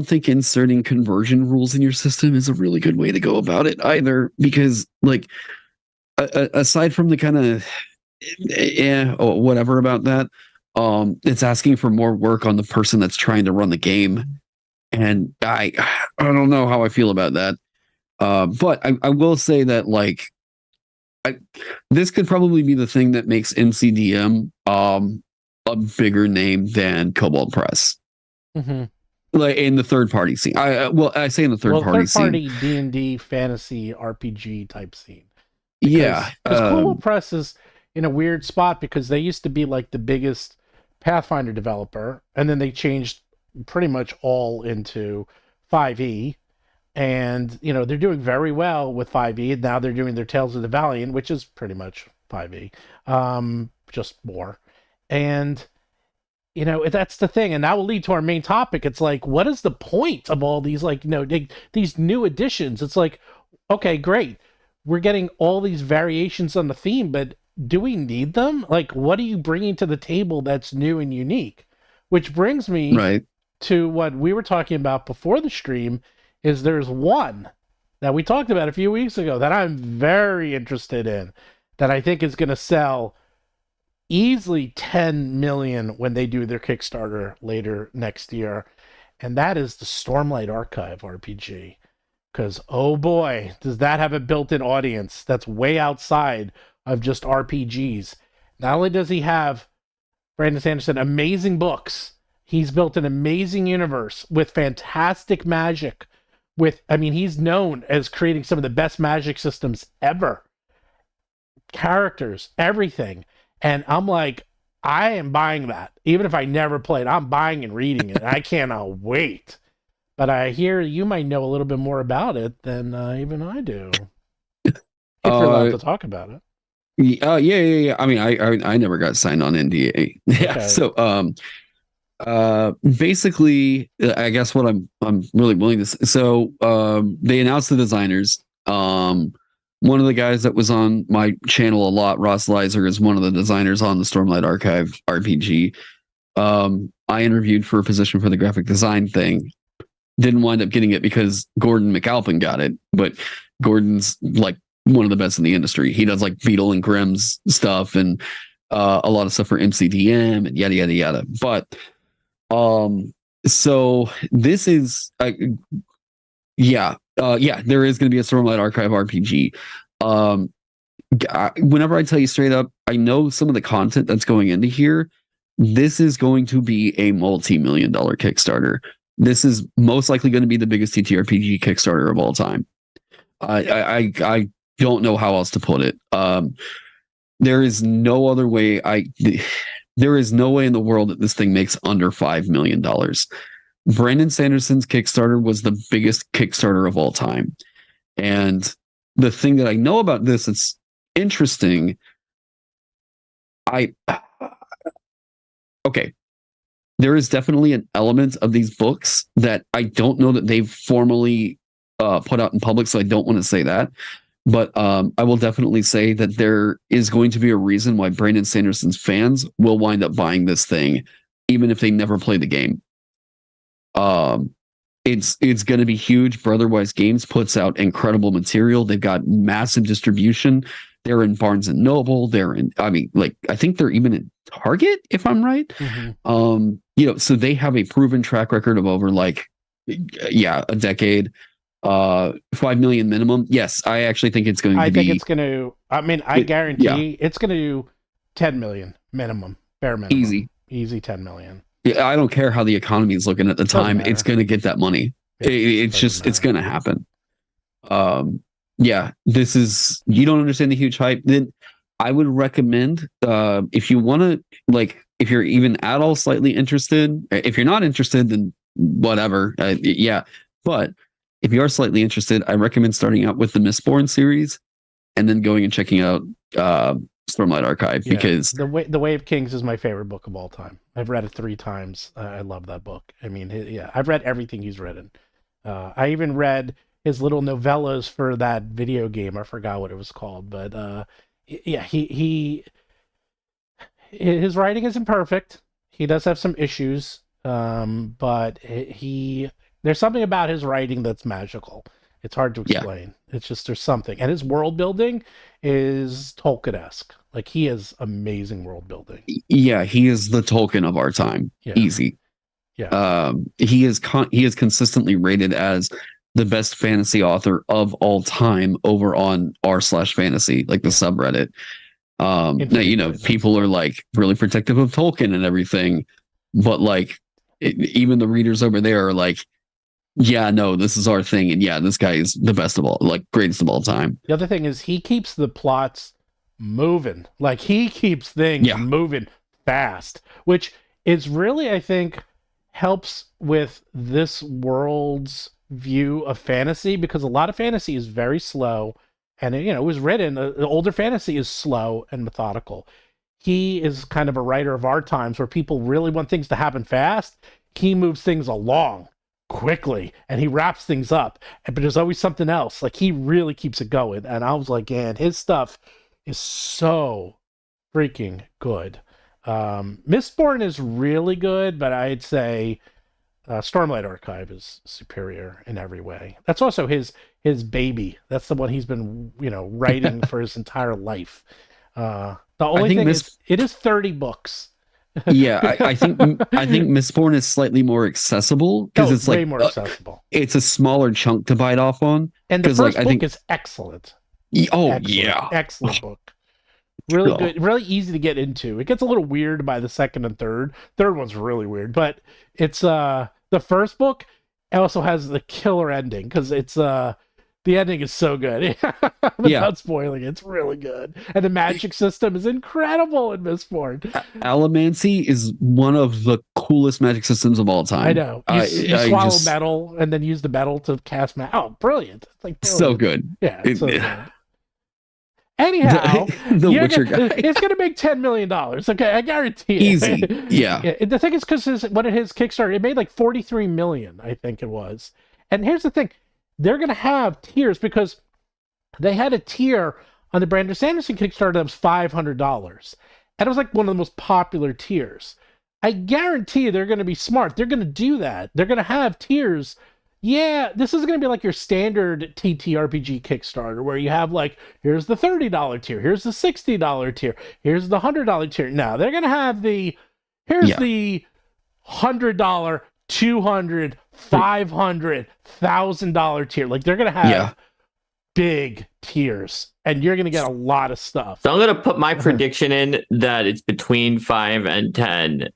think inserting conversion rules in your system is a really good way to go about it either, because like, aside from the kind of whatever about that, it's asking for more work on the person that's trying to run the game, and I don't know how I feel about that. But I will say that, like, this could probably be the thing that makes MCDM a bigger name than Cobalt Press, like in the third party scene. I say in the third party D&D fantasy RPG type scene. Because Cobalt Press is in a weird spot because they used to be like the biggest Pathfinder developer, and then they changed pretty much all into 5e, and they're doing very well with 5e, and now they're doing their Tales of the Valiant, which is pretty much 5e, just more. And that's the thing, and that will lead to our main topic. It's like, what is the point of all these, like, these new additions? It's like, okay, great, we're getting all these variations on the theme, but do we need them? Like, what are you bringing to the table that's new and unique? Which brings me to what we were talking about before the stream, is there's one that we talked about a few weeks ago that I'm very interested in, that I think is going to sell easily 10 million when they do their Kickstarter later next year. And that is the Stormlight Archive RPG. Because, oh boy, does that have a built-in audience that's way outside of just RPGs. Not only does he have, Brandon Sanderson, amazing books, he's built an amazing universe with fantastic magic. He's known as creating some of the best magic systems ever. Characters, everything. And I'm like, I am buying that. Even if I never played, I'm buying and reading it. I cannot wait. But I hear you might know a little bit more about it than even I do. If you're allowed to talk about it. Yeah. I mean, I never got signed on NDA. Yeah. Okay. So, basically, I guess what I'm really willing to say. So, they announced the designers. One of the guys that was on my channel a lot, Ross Leiser, is one of the designers on the Stormlight Archive RPG. I interviewed for a position for the graphic design thing. Didn't wind up getting it because Gordon McAlpin got it, but Gordon's like one of the best in the industry. He does like Beetle and Grimm's stuff and a lot of stuff for MCDM and yada yada yada. But so this is there is going to be a Stormlight Archive RPG. Whenever I tell you straight up, I know some of the content that's going into here. This is going to be a multi-million-dollar Kickstarter. This is most likely going to be the biggest TTRPG Kickstarter of all time. I don't know how else to put it. There is no other way. There is no way in the world that this thing makes under $5 million. Brandon Sanderson's Kickstarter was the biggest Kickstarter of all time. And the thing that I know about this, it's interesting. Okay. There is definitely an element of these books that I don't know that they've formally put out in public, so I don't want to say that. But I will definitely say that there is going to be a reason why Brandon Sanderson's fans will wind up buying this thing, even if they never play the game. It's going to be huge. Brotherwise Games puts out incredible material. They've got massive distribution. They're in Barnes and Noble. I think they're even in Target, if I'm right. Mm-hmm. So they have a proven track record of over a decade. 5 million minimum. Yes, I actually think it's going to be. I guarantee it's going to do 10 million minimum, bare minimum. Easy 10 million. Yeah, I don't care how the economy is looking at the time. It's going to get that money. It's going to happen. This is, you don't understand the huge hype. Then I would recommend, if you want to, if you're even at all slightly interested, if you're not interested, then whatever. But if you are slightly interested, I recommend starting out with the Mistborn series and then going and checking out Stormlight Archive, because the Way of Kings is my favorite book of all time. I've read it 3 times. I love that book. I mean, I've read everything he's written. I even read his little novellas for that video game. I forgot what it was called, but his writing isn't perfect. He does have some issues, but there's something about his writing that's magical. It's hard to explain. Yeah. It's just, there's something. And his world building is Tolkien-esque. He has amazing world building. Yeah, he is the Tolkien of our time. Yeah. Easy. Yeah. He is consistently rated as the best fantasy author of all time over on r/fantasy, the subreddit. Now, people are really protective of Tolkien and everything, but even the readers over there are yeah, no, this is our thing. And yeah, this guy is the best of all, greatest of all time. The other thing is he keeps the plots moving. He keeps things moving fast, which is really, I think, helps with this world's view of fantasy, because a lot of fantasy is very slow. And it was written, the older fantasy is slow and methodical. He is kind of a writer of our times where people really want things to happen fast. He moves things along quickly and he wraps things up, but there's always something else. He really keeps it going. And I was like, man, his stuff is so freaking good. Mistborn is really good, but I'd say Stormlight Archive is superior in every way. That's also his baby. That's the one he's been writing for his entire life. The only thing is it is 30 books. Yeah, I think Mistborn is slightly more accessible, because it's way more accessible. It's a smaller chunk to bite off on. And the first book is excellent. Excellent book. Really good, really easy to get into. It gets a little weird by the second and third. Third one's really weird, but it's the first book also has the killer ending, because it's the ending is so good. Without spoiling, it's really good. And the magic system is incredible in Mistborn. Allomancy is one of the coolest magic systems of all time. I know. You swallow metal and then use the metal to cast magic. Oh, brilliant. It's brilliant. So good. Yeah, it's so good. Anyhow, the Witcher guy. It's going to make $10 million. Okay, I guarantee it. Easy. Yeah. The thing is, because his Kickstarter, it made $43 million, I think it was. And here's the thing. They're going to have tiers, because they had a tier on the Brandon Sanderson Kickstarter that was $500. And it was one of the most popular tiers. I guarantee they're going to be smart. They're going to do that. They're going to have tiers. Yeah, this is going to be like your standard TTRPG Kickstarter, where you have like, here's the $30 tier, here's the $60 tier, here's the $100 tier. No, they're going to have the $100, $200, $500, $1,000 tier. Like they're going to have big tiers, and you're going to get a lot of stuff. So I'm going to put my prediction in that it's between 5 and 10.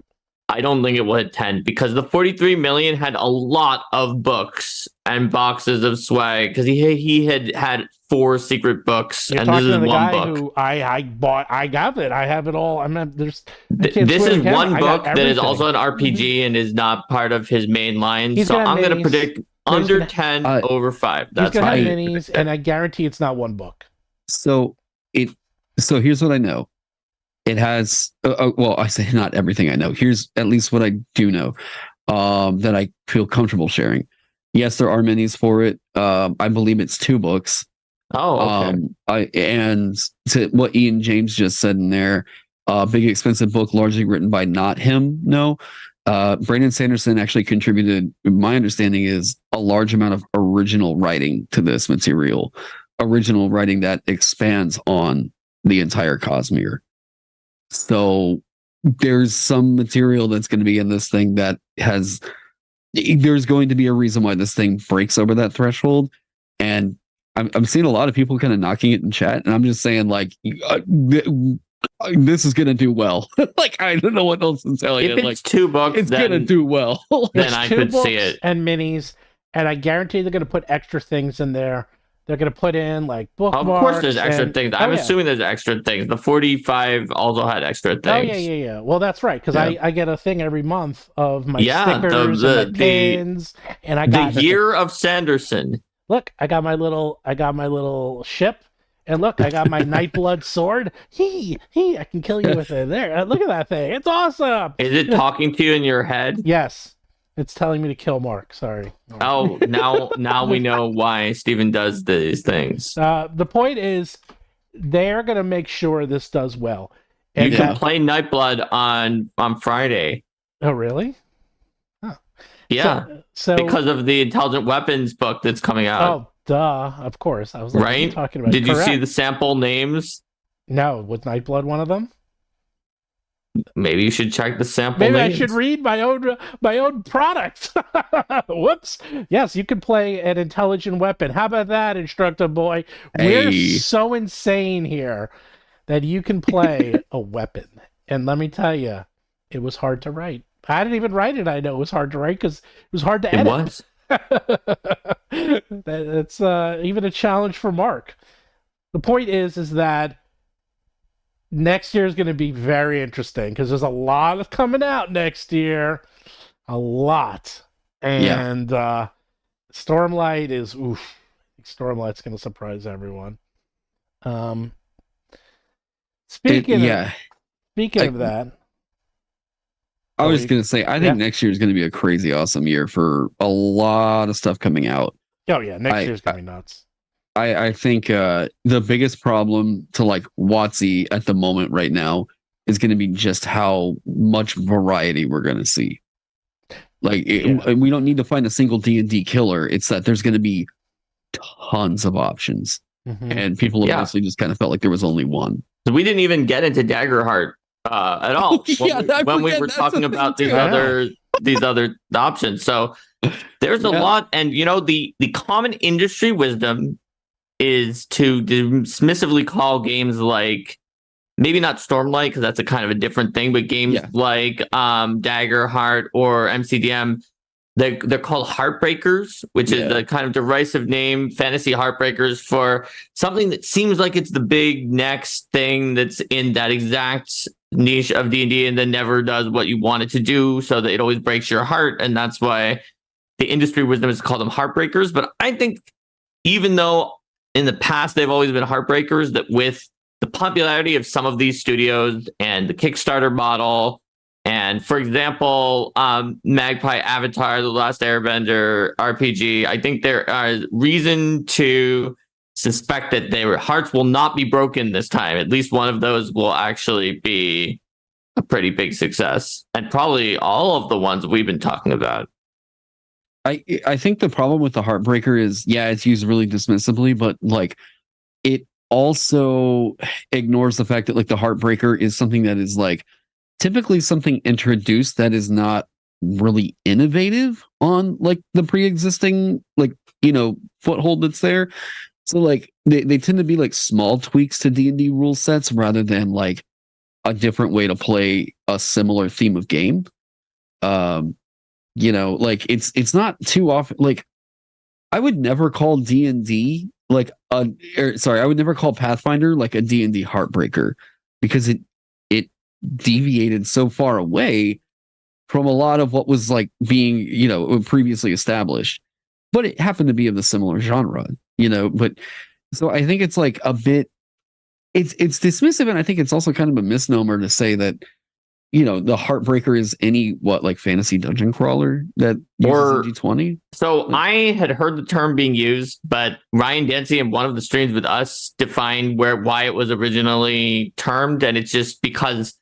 I don't think it will hit 10 because the 43 million had a lot of books and boxes of swag because he had 4 secret books. You're and talking this is to the one guy book. who I bought. I got it. I have it all. I'm not. This is one book that is also an RPG and is not part of his main line. So I'm going to predict under 10 over 5. That's he's gonna have fine. minis, and I guarantee it's not one book. So here's what I know. It has well, I say not everything I know. Here's at least what I do know that I feel comfortable sharing. Yes, there are minis for it. I believe it's 2 books. Oh, okay. And to what Ian James just said in there, big expensive book largely written by not him. No, Brandon Sanderson actually contributed. My understanding is a large amount of original writing to this material, original writing that expands on the entire cosmere. So there's some material that's going to be in this thing that there's going to be a reason why this thing breaks over that threshold. And I'm seeing a lot of people kind of knocking it in chat. And I'm just saying like, this is going to do well. Like, I don't know what else to tell you. If it's like 2 books, it's going to do well. Then I could see it. And minis. And I guarantee they're going to put extra things in there. They're going to put in like bookmarks. Of course, there's extra things. I'm assuming there's extra things. The 45 also had extra things. Oh yeah. Well, that's right, because I get a thing every month of my stickers and my pins, and I got the year of Sanderson. Look, I got my little ship, and look, I got my Nightblood sword. I can kill you with it. There, look at that thing. It's awesome. Is it talking to you in your head? Yes. It's telling me to kill Mark. Sorry. Oh, now we know why Steven does these things. The point is, they're going to make sure this does well. And you can play Nightblood on Friday. Oh, really? Huh. Yeah. So because of the Intelligent Weapons book that's coming out. Oh, duh. Of course. I was like, right? What are you talking about? Did you see the sample names? No. Was Nightblood one of them? Maybe you should check the sample. Maybe names. I should read my own product. Whoops. Yes, you can play an intelligent weapon. How about that, Indestructoboy? We're so insane here that you can play a weapon. And let me tell you, it was hard to write. I didn't even write it. I know it was hard to write because it was hard to edit. It was. That's even a challenge for Mark. The point is that next year is going to be very interesting because there's a lot of coming out next year. A lot. And Stormlight is, Stormlight's going to surprise everyone. Speaking of that. I was going to say, I think next year is going to be a crazy awesome year for a lot of stuff coming out. Oh, yeah. Next year's going to be nuts. I think the biggest problem to like WotC at the moment right now is going to be just how much variety we're going to see. Like we don't need to find a single D&D killer. It's that there's going to be tons of options, and people have honestly just kind of felt like there was only one. So we didn't even get into Daggerheart at all when we were talking about these other options. So there's a lot, and the common industry wisdom is to dismissively call games like, maybe not Stormlight because that's a kind of a different thing, but games like Daggerheart or MCDM, they're called Heartbreakers, which is a kind of derisive name, fantasy Heartbreakers, for something that seems like it's the big next thing that's in that exact niche of D&D and then never does what you want it to do, so that it always breaks your heart, and that's why the industry wisdom is to call them Heartbreakers. But I think even though in the past they've always been Heartbreakers, that with the popularity of some of these studios and the Kickstarter model, and for example, Magpie Avatar, The Last Airbender RPG, I think there is reason to suspect that their hearts will not be broken this time. At least one of those will actually be a pretty big success, and probably all of the ones we've been talking about. I think the problem with the Heartbreaker is, yeah, it's used really dismissively, but like it also ignores the fact that like the Heartbreaker is something that is like typically something introduced that is not really innovative on like the pre-existing like, you know, foothold that's there. So like they tend to be like small tweaks to D&D rule sets rather than like a different way to play a similar theme of game. You know, like it's not too often, like I would never call D&D like I would never call Pathfinder like a D&D Heartbreaker, because it deviated so far away from a lot of what was like being, you know, previously established, but it happened to be of the similar genre, you know. But so I think it's like a bit, it's dismissive, and I think it's also kind of a misnomer to say that, you know, the Heartbreaker is any like fantasy dungeon crawler that uses D20. So I had heard the term being used, but Ryan Dancy in one of the streams with us defined why it was originally termed, and it's just because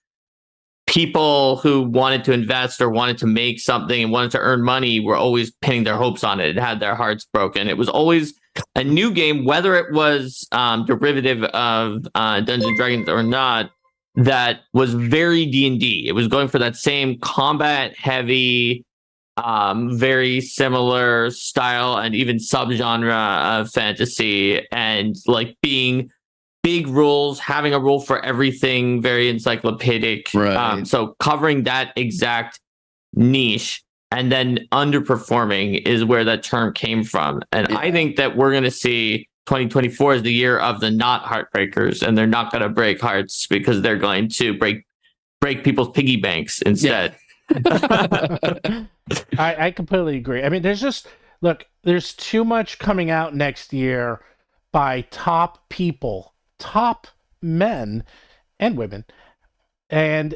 people who wanted to invest or wanted to make something and wanted to earn money were always pinning their hopes on it. It had their hearts broken. It was always a new game, whether it was derivative of Dungeons and Dragons or not, that was very D&D. It was going for that same combat heavy, very similar style and even subgenre of fantasy, and like being big rules, having a rule for everything, very encyclopedic. Right. So covering that exact niche and then underperforming is where that term came from. And I think that we're going to see 2024 is the year of the not Heartbreakers, and they're not going to break hearts because they're going to break people's piggy banks instead. Yeah. I completely agree. I mean, there's too much coming out next year by top people, top men and women, and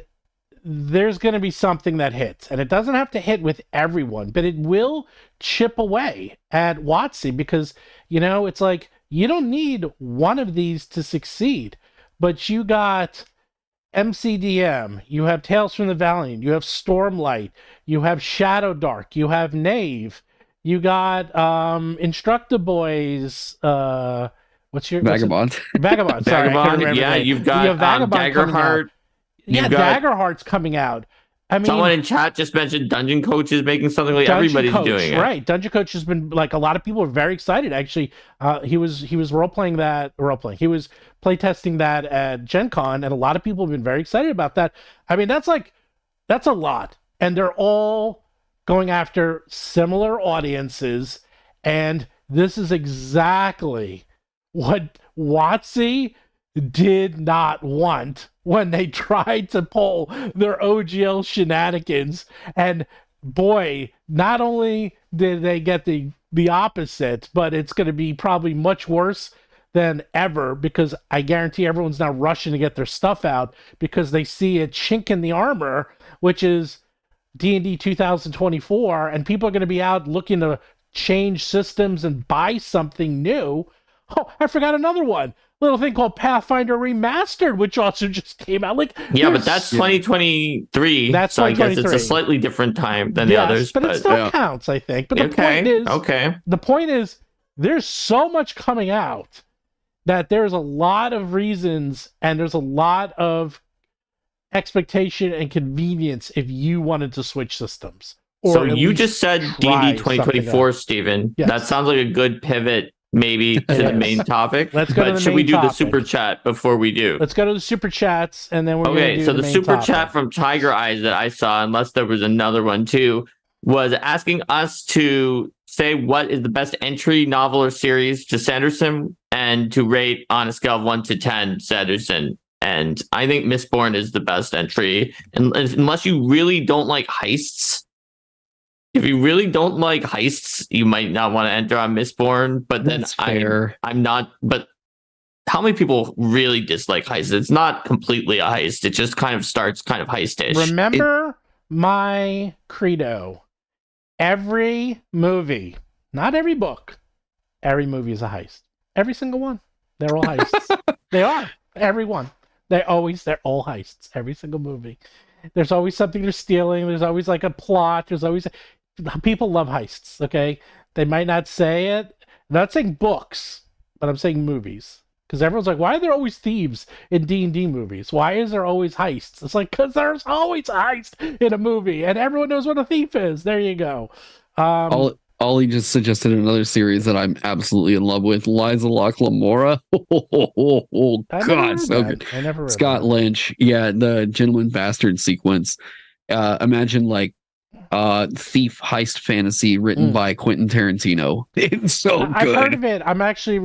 there's going to be something that hits, and it doesn't have to hit with everyone, but it will chip away at WotC, because, you know, it's like, you don't need one of these to succeed, but you got MCDM, you have Tales from the Valiant, you have Stormlight, you have Shadow Dark, you have Knave, you got Indestructoboy's what's Vagabond. Vagabond, sorry, I can't Vagabond, remember yeah, the name. you've got Daggerheart. Yeah, Daggerheart's coming out. I mean, someone in chat just mentioned Dungeon Coach is making something. Like everybody's doing it. Right. Dungeon Coach has been, like, a lot of people are very excited. Actually, he was He was playtesting that at Gen Con, and a lot of people have been very excited about that. I mean, that's a lot. And they're all going after similar audiences, and this is exactly what WotC did not want when they tried to pull their OGL shenanigans. And boy, not only did they get the opposite, but it's going to be probably much worse than ever, because I guarantee everyone's now rushing to get their stuff out because they see a chink in the armor, which is D&D 2024, and people are going to be out looking to change systems and buy something new. Oh, I forgot another one. Little thing called Pathfinder Remastered, which also just came out. Like, yeah, but that's 2023. That's so 2023. I guess it's a slightly different time than the others. But it still counts, I think. But the point is, there's so much coming out that there's a lot of reasons, and there's a lot of expectation and convenience if you wanted to switch systems. So you just said D&D 2024, Steven. Yes. That sounds like a good pivot, maybe, to the main topic. Let's go to the main should we do topic. the super chat before we do? Let's go to the super chats, and then we're going to do so the the main super topic. chat from Tiger Eyes that I saw, unless there was another one too, was asking us to say what is the best entry novel or series to Sanderson, and to rate on a scale of 1 to 10 Sanderson. And I think Mistborn is the best entry, unless you really don't like heists. If you really don't like heists, you might not want to enter on Mistborn. But then I'm not. But how many people really dislike heists? It's not completely a heist. It just kind of starts kind of heistish. Remember my credo. Every movie, not every book, every movie is a heist. Every single one. They're all heists. They are. Every one. They're all heists. Every single movie. There's always something they're stealing. There's always like a plot. There's always people love heists. Okay, they might not say it. I'm not saying books, but I'm saying movies. Because everyone's like, why are there always thieves in D&D movies? Why is there always heists? It's like, because there's always heist in a movie, and everyone knows what a thief is. There you go. Ollie just suggested another series that I'm absolutely in love with, Liza Locke Lamora. Oh, God, so good. I never read Scott that. Lynch. Yeah, the Gentleman Bastard sequence. Imagine like thief heist fantasy written by Quentin Tarantino. It's so good. I've heard of it. I'm actually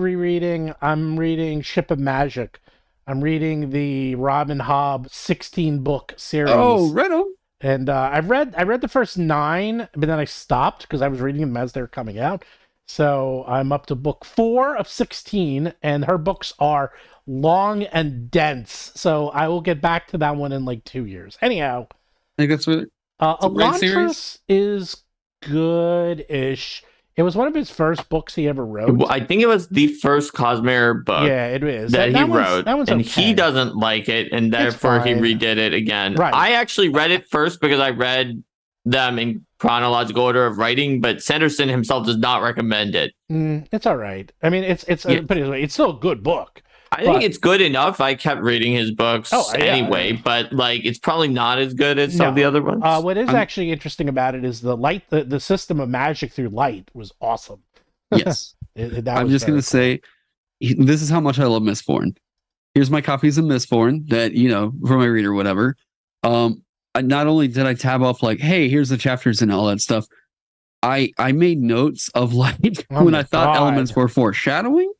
I'm reading Ship of Magic. I'm reading the Robin Hobb 16-book series. Oh, right on. And I read the first 9, but then I stopped because I was reading them as they're coming out. So I'm up to book 4 of 16, and her books are long and dense. So I will get back to that one in like 2 years. Anyhow, I think that's what. Elantris is good-ish. It was one of his first books he ever wrote. I think it was the first Cosmere book. Yeah, it is. That he wrote, and okay. he doesn't like it, and therefore he redid it again. Right. I actually read it first because I read them in chronological order of writing, but Sanderson himself does not recommend it. It's all right. I mean, put it this way, it's still a good book. I think it's good enough. I kept reading his books anyway, but like it's probably not as good as some of the other ones. What is actually interesting about it is the system of magic through light was awesome. Yes. I'm just going to say, this is how much I love Mistborn. Here's my copies of Mistborn that, for my reader, whatever. Not only did I tab off like, hey, here's the chapters and all that stuff. I made notes of like when I thought elements were foreshadowing.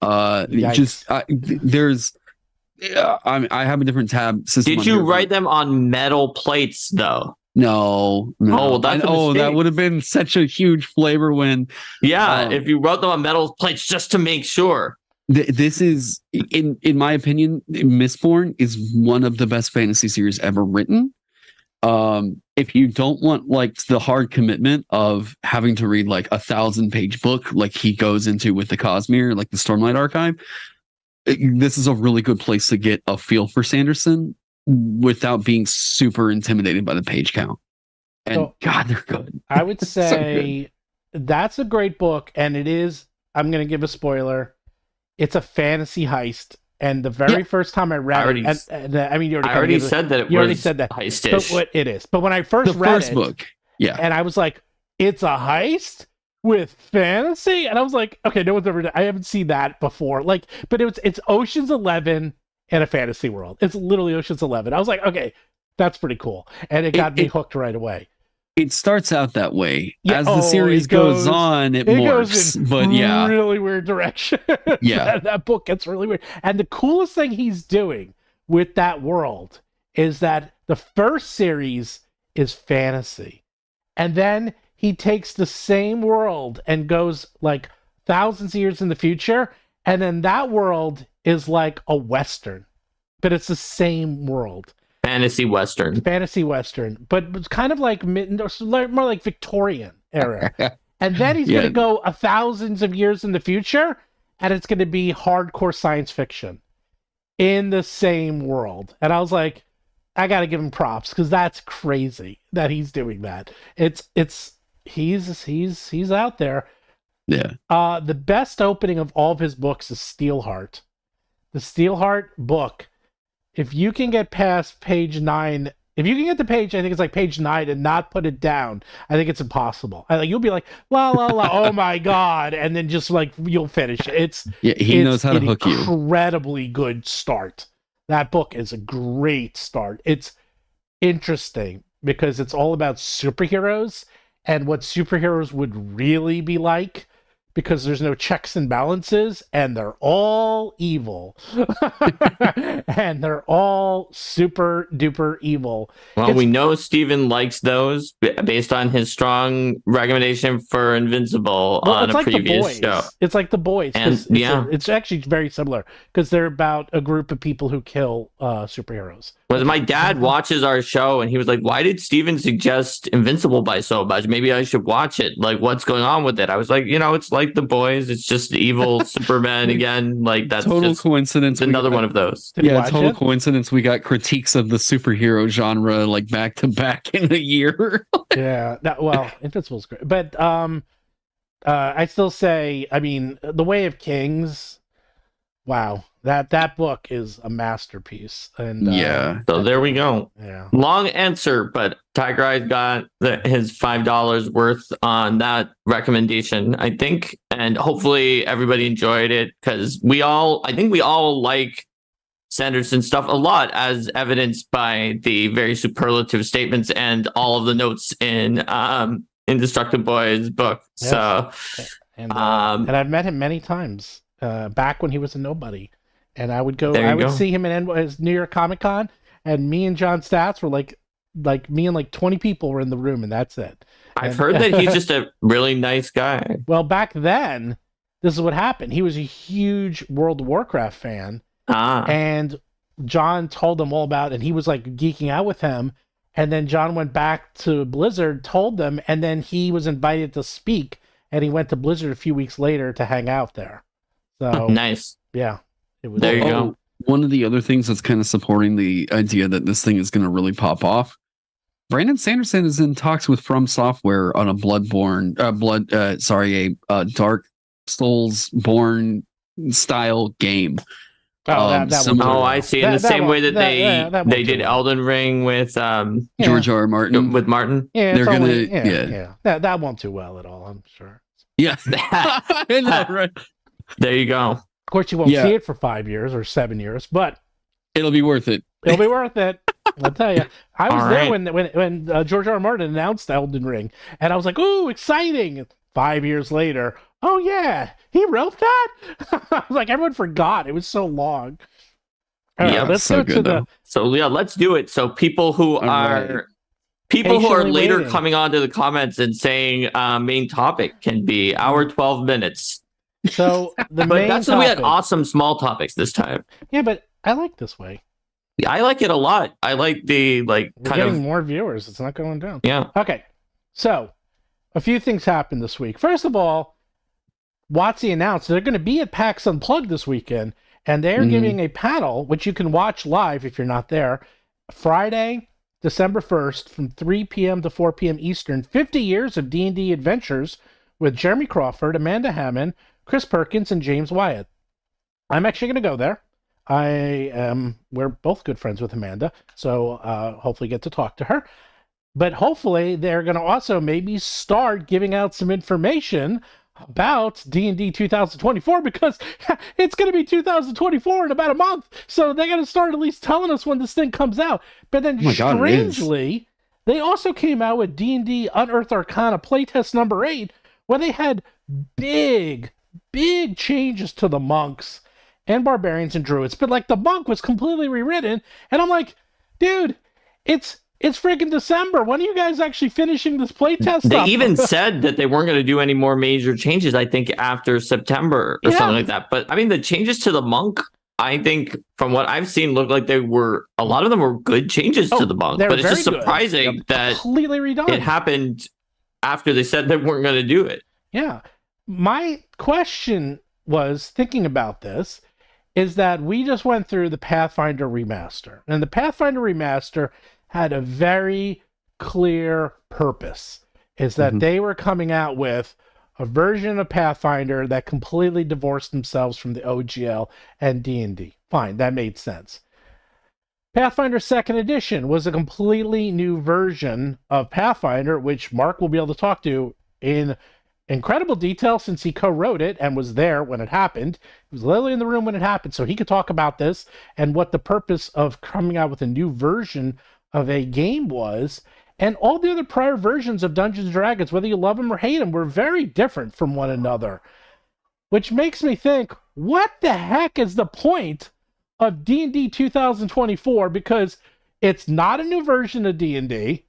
Yikes. I have a different tab system. Did you write them on metal plates though? No. Oh, that would have been such a huge flavor when. Yeah, if you wrote them on metal plates just to make sure. This is, in my opinion, Mistborn is one of the best fantasy series ever written. If you don't want like the hard commitment of having to read like 1,000-page book like he goes into with the Cosmere, like the Stormlight Archive, this is a really good place to get a feel for Sanderson without being super intimidated by the page count. And so, God, they're good. I would say that's a great book, and it is. I'm going to give a spoiler. It's a fantasy heist. And the very first time I read it, I mean, you already said that it was heistish. But it is. But when I first read it, book, and I was like, it's a heist with fantasy, and I was like, okay, no one's ever. I haven't seen that before. Like, but it's Ocean's 11 in a fantasy world. It's literally Ocean's 11. I was like, okay, that's pretty cool, and it got me hooked right away. It starts out that way. As the series goes on, it morphs. But really weird direction. Yeah. that book gets really weird. And the coolest thing he's doing with that world is that the first series is fantasy. And then he takes the same world and goes like thousands of years in the future. And then that world is like a Western. But it's the same world. Fantasy Western, but it's kind of like more like Victorian era. And then he's going to go thousands of years in the future, and it's going to be hardcore science fiction in the same world. And I was like, I got to give him props because that's crazy that he's doing that. He's out there. Yeah. The best opening of all of his books is Steelheart. The Steelheart book. If you can get past page 9, if you can get to page, I think it's like page 9 and not put it down, I think it's impossible. You'll be like, la la la, oh my God, and then just like you'll finish it. He knows how to hook you. Incredibly good start. That book is a great start. It's interesting because it's all about superheroes and what superheroes would really be like. Because there's no checks and balances, and they're all evil. And they're all super duper evil. Well, we know Steven likes those based on his strong recommendation for Invincible on a previous show. It's like The Boys. And it's actually very similar because they're about a group of people who kill superheroes. Well, my dad watches our show and he was like, why did Steven suggest Invincible by so much? Maybe I should watch it. Like, what's going on with it? I was like, it's like The Boys. It's just evil Superman again. Like, that's total just coincidence. another one of those. Total coincidence. We got critiques of the superhero genre like back to back in a year. Yeah. Invincible's great. But I still say, I mean, The Way of Kings, wow. That book is a masterpiece. And so there we go. Yeah. Long answer, but Tiger Eyes got his $5 worth on that recommendation, I think, and hopefully everybody enjoyed it because I think we all like Sanderson stuff a lot, as evidenced by the very superlative statements and all of the notes in Indestructoboy's book. Yes. So, and I've met him many times back when he was a nobody. And I would see him in his New York Comic Con, and me and John Stats were like me and like 20 people were in the room, and that's it. I've heard that he's just a really nice guy. Well, back then, this is what happened. He was a huge World of Warcraft fan, and John told him all about it, and he was like geeking out with him. And then John went back to Blizzard, told them, and then he was invited to speak, and he went to Blizzard a few weeks later to hang out there. So nice. Yeah. There you go. One of the other things that's kind of supporting the idea that this thing is going to really pop off. Brandon Sanderson is in talks with From Software on a Dark Souls Born style game. I see. In the same way that they did Elden Ring with George R. R. Martin. With Martin. Yeah, they're gonna. That won't do well at all, I'm sure. Yeah. I know, right? There you go. Of course, you won't see it for 5 years or 7 years, but it'll be worth it. It'll be worth it. I'll tell you. I was there when George R. R. Martin announced Elden Ring, and I was like, "Ooh, exciting!" 5 years later, oh yeah, he wrote that. I was like, everyone forgot. It was so long. Let's go to the. So let's do it. So people who are later waiting. Coming onto the comments and saying main topic can be our 12 minutes. So we had awesome small topics this time. Yeah, but I like this way. Yeah, I like it a lot. I like the We're getting more viewers. It's not going down. Yeah. Okay. So a few things happened this week. First of all, WotC announced they're going to be at PAX Unplugged this weekend, and they're giving a panel, which you can watch live if you're not there, Friday, December 1st from 3 p.m. to 4 p.m. Eastern, 50 years of D&D adventures with Jeremy Crawford, Amanda Hammond, Chris Perkins, and James Wyatt. I'm actually going to go there. We're both good friends with Amanda, so hopefully get to talk to her. But hopefully they're going to also maybe start giving out some information about D&D 2024, because it's going to be 2024 in about a month. So they're going to start at least telling us when this thing comes out. But then strangely, they also came out with D&D Unearthed Arcana playtest number 8, where they had big changes to the monks and barbarians and druids, but like the monk was completely rewritten, and I'm like, dude, it's freaking December. When are you guys actually finishing this playtest? They even said that they weren't going to do any more major changes, I think, after September or something like that. But I mean, the changes to the monk, I think, from what I've seen, look like a lot of them were good changes to the monk. But it's just surprising that completely redone. It happened after they said they weren't going to do it. Yeah. My question was, thinking about this, is that we just went through the Pathfinder remaster. And the Pathfinder remaster had a very clear purpose, is that they were coming out with a version of Pathfinder that completely divorced themselves from the OGL and D&D. Fine, that made sense. Pathfinder 2nd Edition was a completely new version of Pathfinder, which Mark will be able to talk to in incredible detail since he co-wrote it and was there when it happened. He was literally in the room when it happened, so he could talk about this and what the purpose of coming out with a new version of a game was. And all the other prior versions of Dungeons & Dragons, whether you love them or hate them, were very different from one another. Which makes me think, what the heck is the point of D&D 2024? Because it's not a new version of D&D.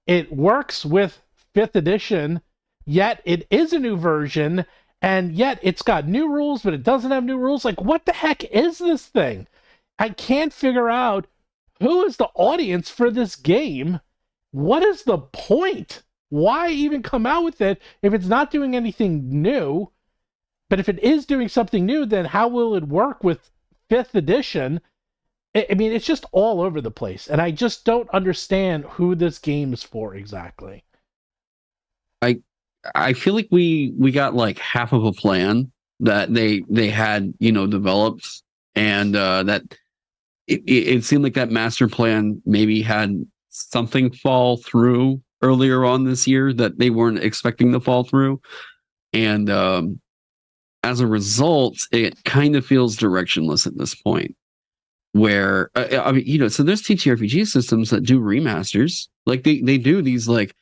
It works with 5th edition, yet it is a new version, and yet it's got new rules, but it doesn't have new rules. Like, what the heck is this thing? I can't figure out who is the audience for this game? What is the point? Why even come out with it if it's not doing anything new? But if it is doing something new, then how will it work with 5th edition? I mean, it's just all over the place. And I just don't understand who this game is for exactly. I feel like we got like half of a plan that they had, developed, and that it seemed like that master plan maybe had something fall through earlier on this year that they weren't expecting to fall through. And as a result, it kind of feels directionless at this point. Where I mean, so there's TTRPG systems that do remasters, like they do these like,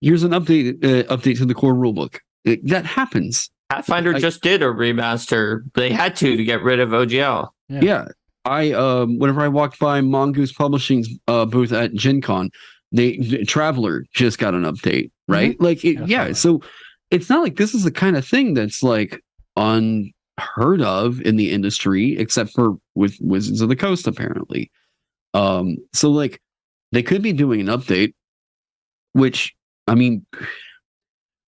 here's an update to the core rulebook. That happens. Pathfinder just did a remaster. They had to get rid of OGL. Yeah. I whenever I walked by Mongoose Publishing's booth at Gen Con, Traveler just got an update, right? Mm-hmm. So it's not like this is the kind of thing that's like unheard of in the industry, except for with Wizards of the Coast, apparently. So like they could be doing an update, which, I mean,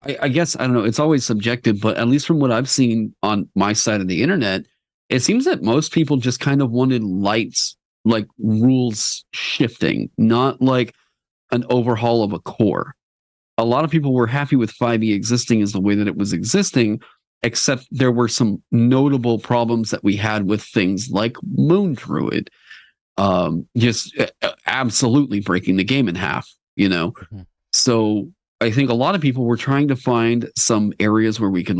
I guess, I don't know, it's always subjective, but at least from what I've seen on my side of the internet, it seems that most people just kind of wanted like rules shifting, not like an overhaul of a core. A lot of people were happy with 5e existing as the way that it was existing, except there were some notable problems that we had with things like Moon Druid, just absolutely breaking the game in half, Mm-hmm. So I think a lot of people were trying to find some areas where we could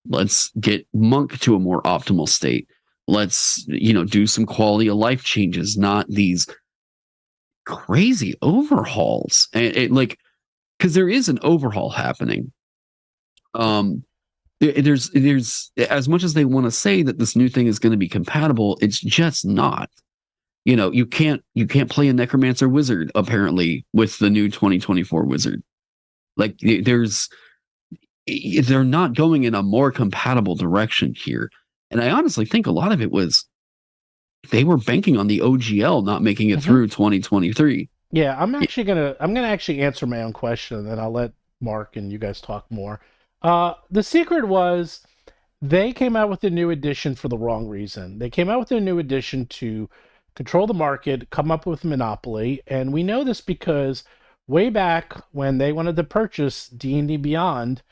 let's get Monk to a more optimal state. Let's, do some quality of life changes, not these crazy overhauls. And because there is an overhaul happening. There's as much as they want to say that this new thing is going to be compatible, it's just not. You can't play a Necromancer Wizard apparently with the new 2024 Wizard. Like they're not going in a more compatible direction here. And I honestly think a lot of it was they were banking on the OGL not making it through 2023. Yeah, I'm gonna actually answer my own question, and then I'll let Mark and you guys talk more. The secret was they came out with a new edition for the wrong reason. They came out with a new edition to control the market, come up with monopoly, and we know this because way back when they wanted to purchase D&D Beyond,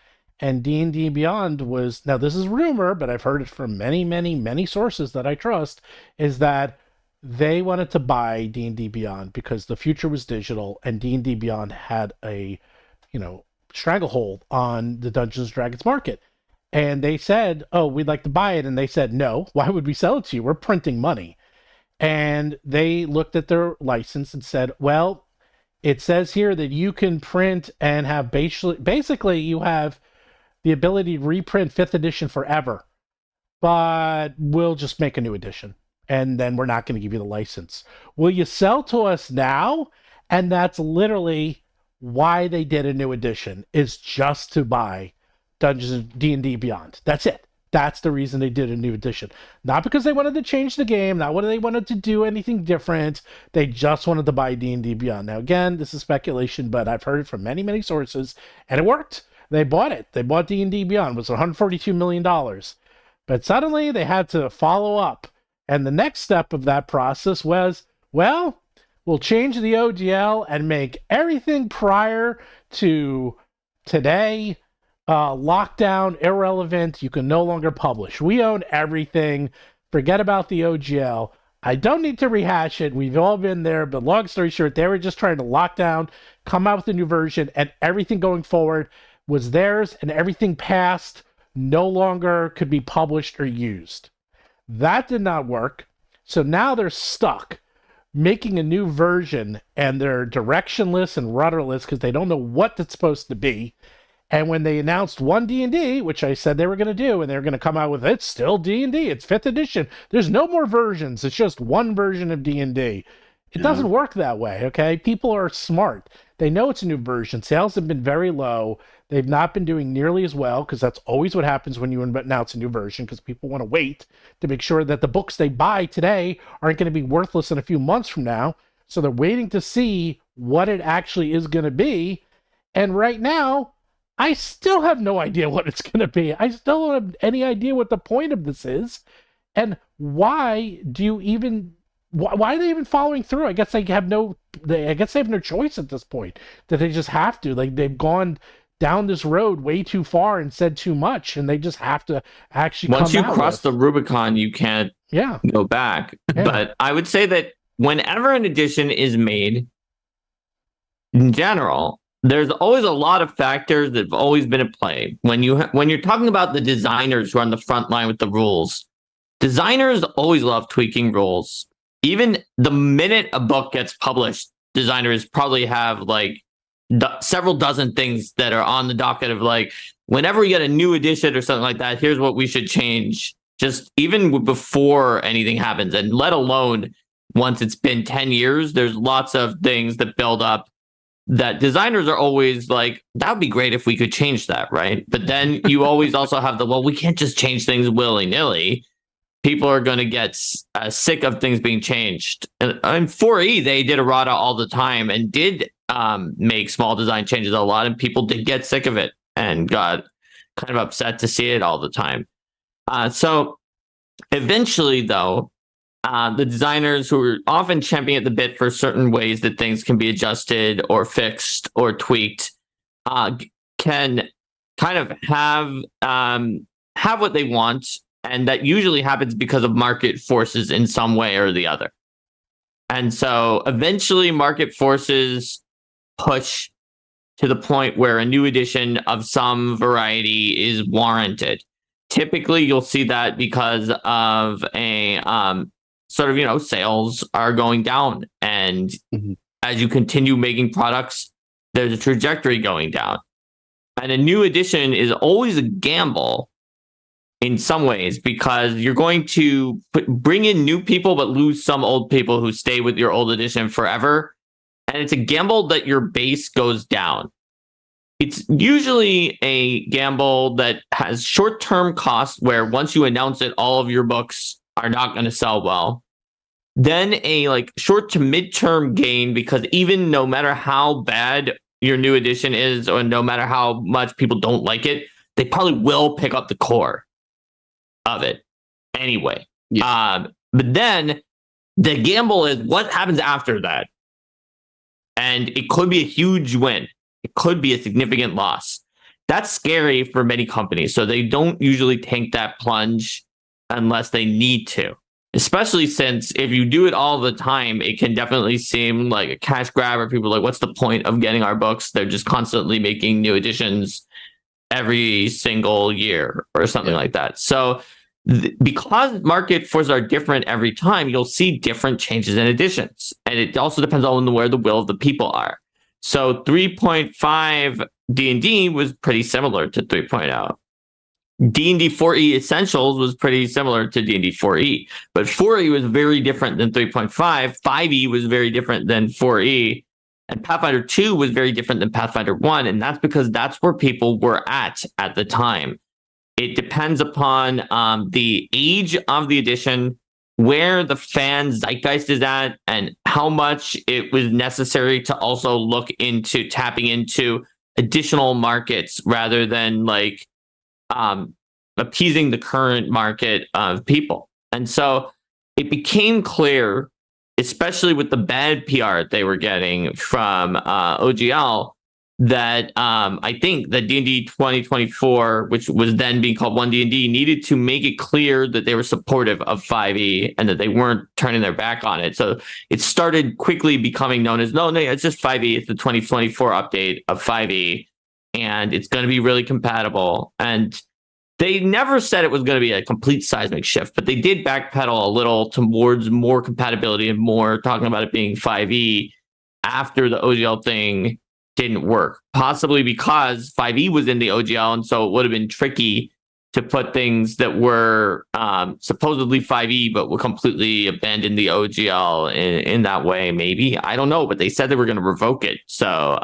and D&D Beyond was, now this is rumor, but I've heard it from many, many, many sources that I trust, is that they wanted to buy D&D Beyond because the future was digital, and D&D Beyond had a, stranglehold on the Dungeons & Dragons market. And they said, oh, we'd like to buy it. And they said, no, why would we sell it to you? We're printing money. And they looked at their license and said, well, it says here that you can print and have basically you have the ability to reprint 5th edition forever, but we'll just make a new edition. And then we're not going to give you the license. Will you sell to us now? And that's literally why they did a new edition, is just to buy Dungeons D&D Beyond. That's it. That's the reason they did a new edition. Not because they wanted to change the game, not what they wanted to do anything different. They just wanted to buy D&D Beyond. Now, again, this is speculation, but I've heard it from many, many sources, and it worked. They bought it. They bought D&D Beyond. It was $142 million. But suddenly they had to follow up. And the next step of that process was, well, we'll change the OGL and make everything prior to today lockdown, irrelevant. You can no longer publish. We own everything. Forget about the OGL. I don't need to rehash it. We've all been there. But long story short, they were just trying to lock down, come out with a new version, and everything going forward was theirs, and everything past no longer could be published or used. That did not work. So now they're stuck making a new version, and they're directionless and rudderless because they don't know what it's supposed to be. And when they announced One D&D, which I said they were going to do, and they're going to come out with, it's still D&D, it's 5th edition. There's no more versions. It's just one version of D&D. It doesn't work that way, okay? People are smart. They know it's a new version. Sales have been very low. They've not been doing nearly as well, because that's always what happens when you announce a new version, because people want to wait to make sure that the books they buy today aren't going to be worthless in a few months from now. So they're waiting to see what it actually is going to be. And right now, I still have no idea what it's going to be. I still don't have any idea what the point of this is. And why do you even... Why are they even following through? I guess they have no choice at this point. That they just have to. Like, they've gone down this road way too far and said too much, and they just have to actually once you cross the Rubicon, you can't go back. Yeah. But I would say that whenever an edition is made, in general, there's always a lot of factors that have always been at play. When you're talking about the designers who are on the front line with the rules, designers always love tweaking rules. Even the minute a book gets published, designers probably have like several dozen things that are on the docket of like, whenever we get a new edition or something like that, here's what we should change. Just even before anything happens, and let alone once it's been 10 years, there's lots of things that build up that designers are always like, that would be great if we could change that, right? But then you always also have well, we can't just change things willy-nilly. People are going to get sick of things being changed. And in 4E, they did errata all the time and did make small design changes a lot, and people did get sick of it and got kind of upset to see it all the time. So eventually, though, the designers who are often champing at the bit for certain ways that things can be adjusted or fixed or tweaked can kind of have what they want. And that usually happens because of market forces in some way or the other. And so eventually market forces push to the point where a new edition of some variety is warranted. Typically, you'll see that because of a sort of, sales are going down. And as you continue making products, there's a trajectory going down. And a new edition is always a gamble in some ways, because you're going to bring in new people, but lose some old people who stay with your old edition forever. And it's a gamble that your base goes down. It's usually a gamble that has short-term costs, where once you announce it, all of your books are not going to sell well. Then a short to mid-term gain, because even no matter how bad your new edition is, or no matter how much people don't like it, they probably will pick up the core of it anyway. Yes. But then the gamble is what happens after that. And it could be a huge win. It could be a significant loss. That's scary for many companies. So they don't usually take that plunge unless they need to. Especially since if you do it all the time, it can definitely seem like a cash grab, or people are like, what's the point of getting our books? They're just constantly making new editions every single year or something like that. So because market forces are different every time, you'll see different changes in editions. And it also depends on where the will of the people are. So 3.5 D&D was pretty similar to 3.0. D&D 4E Essentials was pretty similar to D&D 4E. But 4E was very different than 3.5. 5E was very different than 4E. And Pathfinder 2 was very different than Pathfinder 1, and that's because that's where people were at the time. It depends upon the age of the edition, where the fan zeitgeist is at, and how much it was necessary to also look into tapping into additional markets rather than appeasing the current market of people. And so it became clear, especially with the bad PR they were getting from OGL, that I think that D&D 2024, which was then being called One D&D, needed to make it clear that they were supportive of 5e and that they weren't turning their back on it. So it started quickly becoming known as, no, it's just 5e. It's the 2024 update of 5e, and it's going to be really compatible. And they never said it was going to be a complete seismic shift, but they did backpedal a little towards more compatibility and more talking about it being 5e after the OGL thing didn't work. Possibly because 5e was in the OGL, and so it would have been tricky to put things that were supposedly 5e but would completely abandon the OGL in that way. Maybe, I don't know, but they said they were going to revoke it. So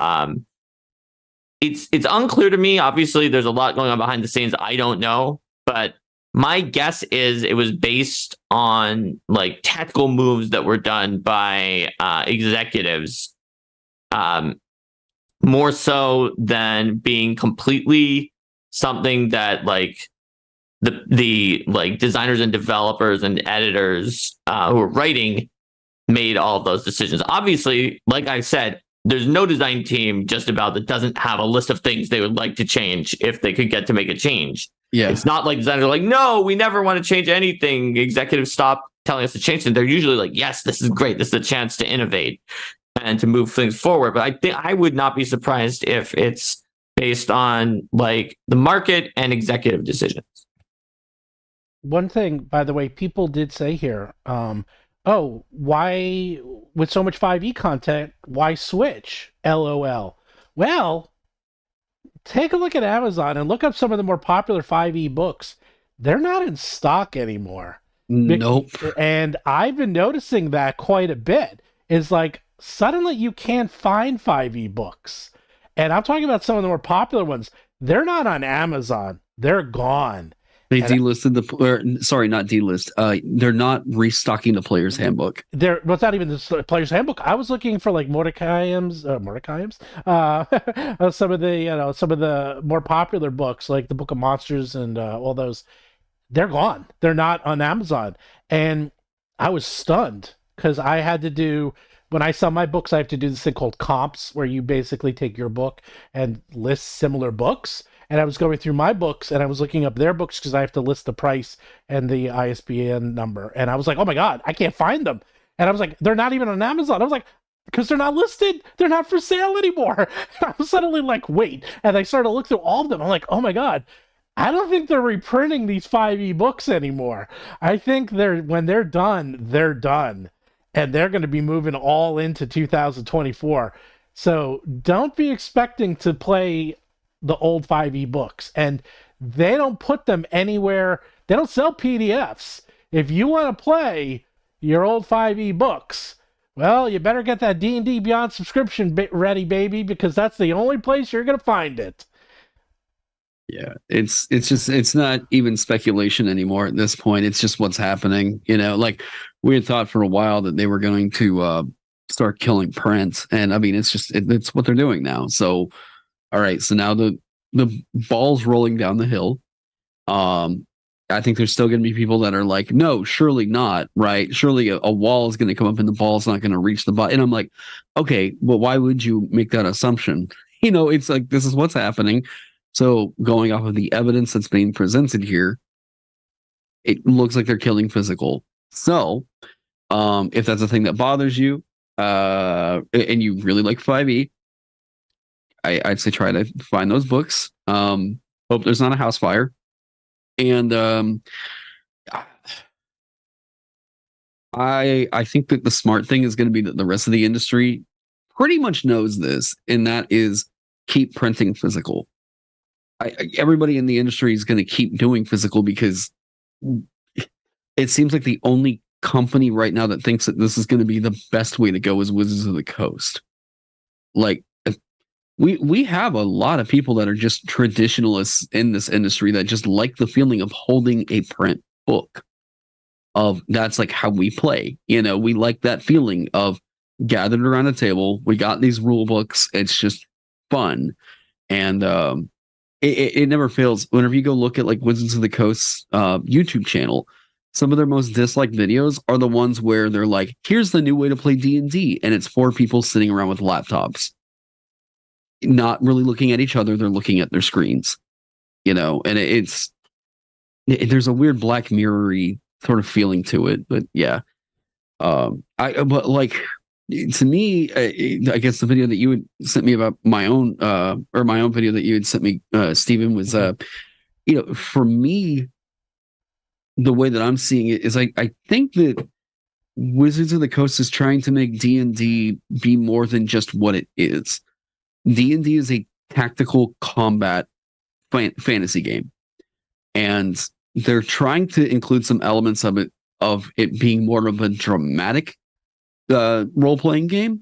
it's unclear to me. Obviously, there's a lot going on behind the scenes. I don't know, but my guess is it was based on like tactical moves that were done by executives, more so than being completely something that like the like designers and developers and editors who were writing made all of those decisions. Obviously, like I said, there's no design team just about that doesn't have a list of things they would like to change if they could get to make a change. Yeah. It's not like designers are like, no, we never want to change anything. Executives stop telling us to change things. They're usually like, yes, this is great. This is a chance to innovate and to move things forward. But I think I would not be surprised if it's based on like the market and executive decisions. One thing, by the way, people did say here, oh, why, with so much 5e content, why switch? LOL. Well, take a look at Amazon and look up some of the more popular 5e books. They're not in stock anymore. Nope. And I've been noticing that quite a bit. It's like, suddenly you can't find 5e books. And I'm talking about some of the more popular ones. They're not on Amazon. They're gone. They delisted not delist. They're not restocking the player's handbook. Well, it's not even the player's handbook. I was looking for like Mordecai's, some of the more popular books, like the Book of Monsters and all those. They're gone. They're not on Amazon, and I was stunned because I had to do. When I sell my books, I have to do this thing called comps, where you basically take your book and list similar books. And I was going through my books and I was looking up their books because I have to list the price and the ISBN number. And I was like, oh my God, I can't find them. And I was like, they're not even on Amazon. I was like, because they're not listed. They're not for sale anymore. And I was suddenly like, wait. And I started to look through all of them. I'm like, oh my God, I don't think they're reprinting these 5e books anymore. I think when they're done, they're done. And they're going to be moving all into 2024. So don't be expecting to play the old 5e books, and they don't put them anywhere. They don't sell PDFs. If you want to play your old 5e books, well, you better get that D&D Beyond subscription ready, baby, because that's the only place you're going to find it. Yeah, it's not even speculation anymore at this point. It's just what's happening. Like we had thought for a while that they were going to start killing print, and I mean, it's what they're doing now. So, all right, so now the ball's rolling down the hill. I think there's still going to be people that are like, no, surely not, right? Surely a wall is going to come up and the ball's not going to reach the ball. And I'm like, okay, well, why would you make that assumption? It's like, this is what's happening. So going off of the evidence that's being presented here, it looks like they're killing physical. So if that's a thing that bothers you, and you really like 5e, I'd say try to find those books. Hope there's not a house fire. And I think that the smart thing is going to be that the rest of the industry pretty much knows this, and that is keep printing physical. Everybody in the industry is going to keep doing physical because it seems like the only company right now that thinks that this is going to be the best way to go is Wizards of the Coast. Like, we have a lot of people that are just traditionalists in this industry that just like the feeling of holding a print book. Of that's like how we play. We like that feeling of gathered around a table. We got these rule books. It's just fun. And it never fails. Whenever you go look at like Wizards of the Coast's YouTube channel, some of their most disliked videos are the ones where they're like, here's the new way to play D&D. And it's 4 people sitting around with laptops. Not really looking at each other, they're looking at their screens, and there's a weird Black Mirror-y sort of feeling to it, but yeah. But like, to me, I guess the video that you had sent me about my own video that you had sent me, Stephen, was, for me, the way that I'm seeing it is I think that Wizards of the Coast is trying to make D&D be more than just what it is. D&D is a tactical combat fantasy game, and they're trying to include some elements of it being more of a dramatic role-playing game.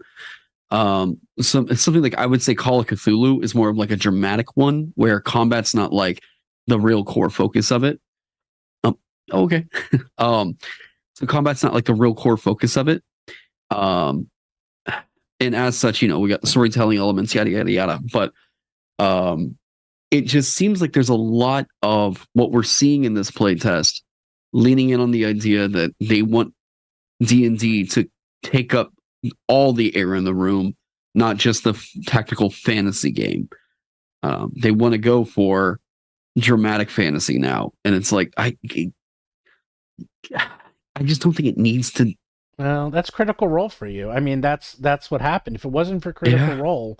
Something like I would say Call of Cthulhu is more of like a dramatic one where combat's not like the real core focus of it. Okay. So combat's not like the real core focus of it. And as such, we got the storytelling elements, yada yada yada. But it just seems like there's a lot of what we're seeing in this playtest leaning in on the idea that they want D&D to take up all the air in the room, not just the tactical fantasy game. They want to go for dramatic fantasy now, and it's like I just don't think it needs to. Well, that's Critical Role for you. I mean, that's what happened. If it wasn't for Critical Role,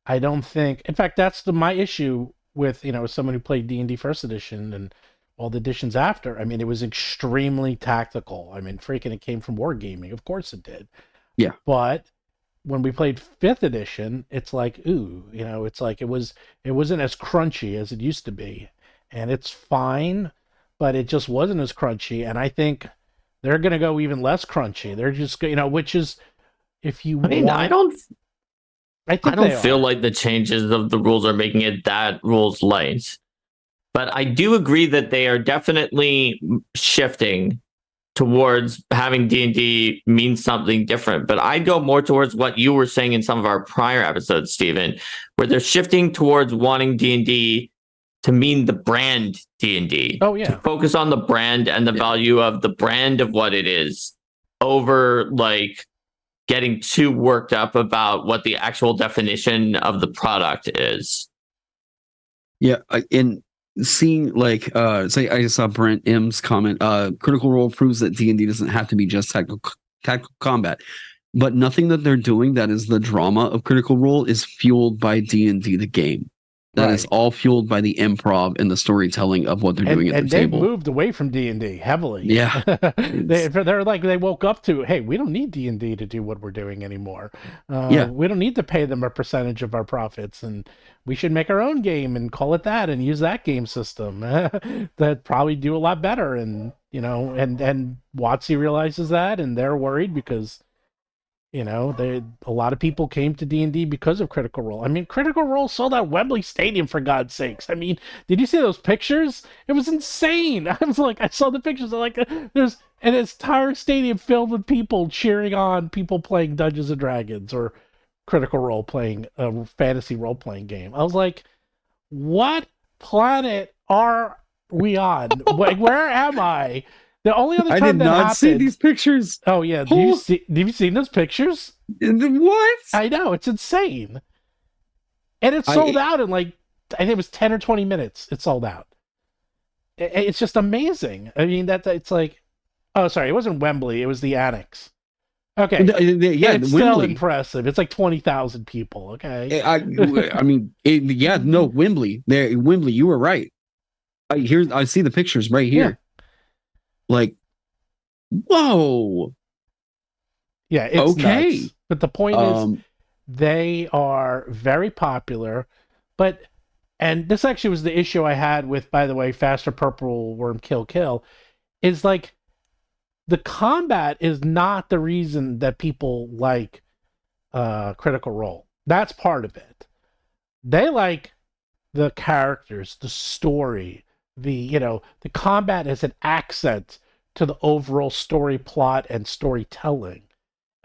I don't think. In fact, that's my issue with someone who played D&D First Edition and all the editions after. I mean, it was extremely tactical. I mean, freaking, it came from wargaming. Of course, it did. Yeah. But when we played 5th edition, it's like, it's like it wasn't as crunchy as it used to be. And it's fine, but it just wasn't as crunchy. And I think they're going to go even less crunchy. They're just, which is, if you I don't feel like the changes of the rules are making it that rules light. But I do agree that they are definitely shifting towards having D&D mean something different. But I'd go more towards what you were saying in some of our prior episodes, Stephen, where they're shifting towards wanting D&D to mean the brand D&D. Oh, yeah. To focus on the brand and the value of the brand of what it is over like getting too worked up about what the actual definition of the product is. Yeah, in seeing like say I just saw Brent M's comment, Critical Role proves that D&D doesn't have to be just tactical combat, but nothing that they're doing that is the drama of Critical Role is fueled by D&D the game. That is all fueled by the improv and the storytelling of what they're doing at the table. And they've moved away from D&D heavily. Yeah. They're like, they woke up to, hey, we don't need D&D to do what we're doing anymore. We don't need to pay them a percentage of our profits, and we should make our own game and call it that and use that game system. That probably do a lot better. And, and WotC realizes that, and they're worried because a lot of people came to D&D because of Critical Role. I mean, Critical Role sold out Wembley Stadium, for God's sakes. I mean, did you see those pictures? It was insane. I was like, I saw the pictures. I'm like, there's an entire stadium filled with people cheering on people playing Dungeons and Dragons or Critical Role playing a fantasy role-playing game. I was like, what planet are we on? Where am I? The only other time I did not see these pictures. Oh yeah, have you seen those pictures? What? I know, it's insane. And it sold out in like, I think it was 10 or 20 minutes. It sold out. It's just amazing. I mean, it's like, oh, sorry, it wasn't Wembley. It was the Annex. Okay. Yeah, it's still impressive. It's like 20,000 people. Okay. Wembley. Wembley, you were right. I see the pictures right here. Yeah. Like, whoa. Yeah, it's okay. Nuts. But the point is, they are very popular. And this actually was the issue I had with, by the way, Faster Purple Worm Kill, is like, the combat is not the reason that people like Critical Role. That's part of it. They like the characters, the story, the combat as an accent to the overall story plot and storytelling.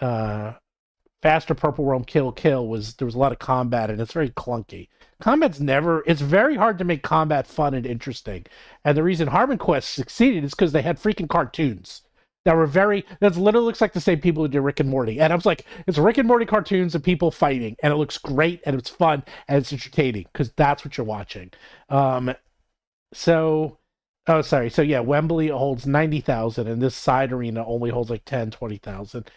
Faster Purple Worm Kill there was a lot of combat, and it's very clunky. It's very hard to make combat fun and interesting. And the reason HarmonQuest succeeded is because they had freaking cartoons that literally looks like the same people who did Rick and Morty. And I was like, it's Rick and Morty cartoons of people fighting, and it looks great, and it's fun, and it's entertaining, because that's what you're watching. So yeah, Wembley holds 90,000, and this side arena only holds like 10, 20,000.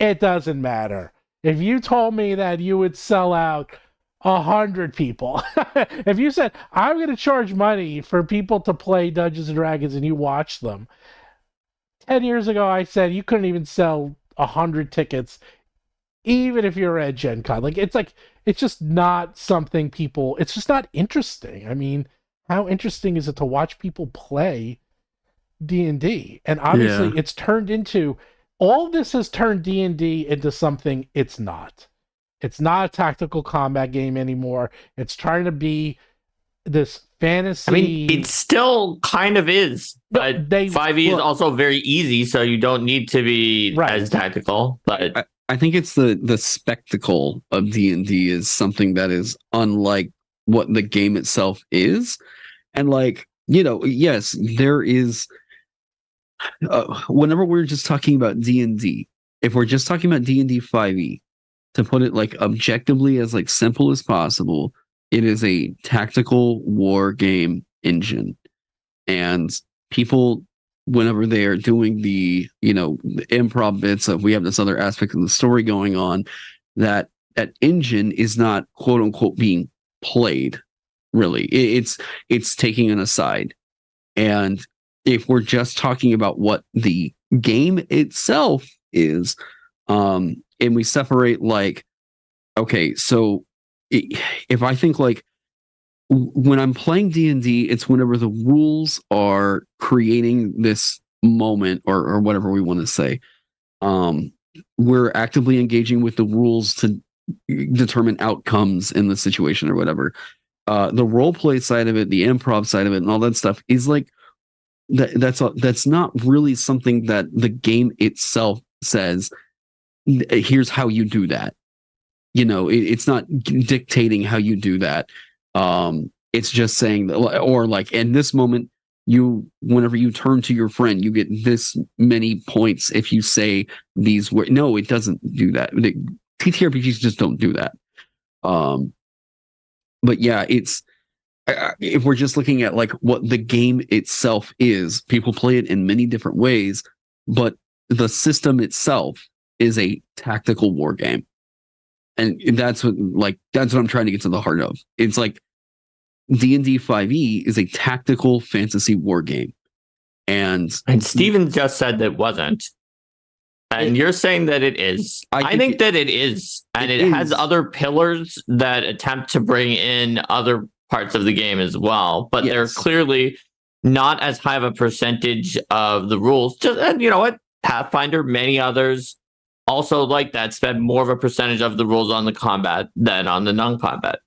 It doesn't matter. If you told me that you would sell out 100 people, if you said, I'm going to charge money for people to play Dungeons and Dragons and you watch them, 10 years ago I said you couldn't even sell 100 tickets, even if you're at Gen Con. It's just not something it's just not interesting. I mean, how interesting is it to watch people play D&D? And obviously it's turned into, all this has turned D&D into something it's not. It's not a tactical combat game anymore. It's trying to be this fantasy. I mean, it still kind of is, but 5e is also very easy, so you don't need to be as tactical. But I think it's the spectacle of D&D is something that is unlike what the game itself is. And like, you know, yes, there is whenever we're just talking about D&D, if we're just talking about D&D 5e, to put it like objectively as like simple as possible, it is a tactical war game engine. And people, whenever they are doing the, you know, the improv bits of we have this other aspect of the story going on, that engine is not quote unquote being played. Really, it's taking an aside. And if we're just talking about what the game itself is, and we separate like, okay, so if I think like when I'm playing D&D, it's whenever the rules are creating this moment or whatever we want to say. We're actively engaging with the rules to determine outcomes in the situation or whatever. The role play side of it, the improv side of it, and all that stuff is like that's not really something that the game itself says. Here's how you do that. You know, it's not dictating how you do that. It's just saying that, or like in this moment, whenever you turn to your friend, you get this many points if you say these words. No, it doesn't do that. TTRPGs just don't do that. But yeah, it's if we're just looking at like what the game itself is, people play it in many different ways, but the system itself is a tactical war game. And that's what I'm trying to get to the heart of. It's like D&D 5e is a tactical fantasy war game. And Steven just said that it wasn't. And you're saying that it is. I think that it is. And it has other pillars that attempt to bring in other parts of the game as well. But they're clearly not as high of a percentage of the rules. And you know what? Pathfinder, many others also like that, spend more of a percentage of the rules on the combat than on the non-combat.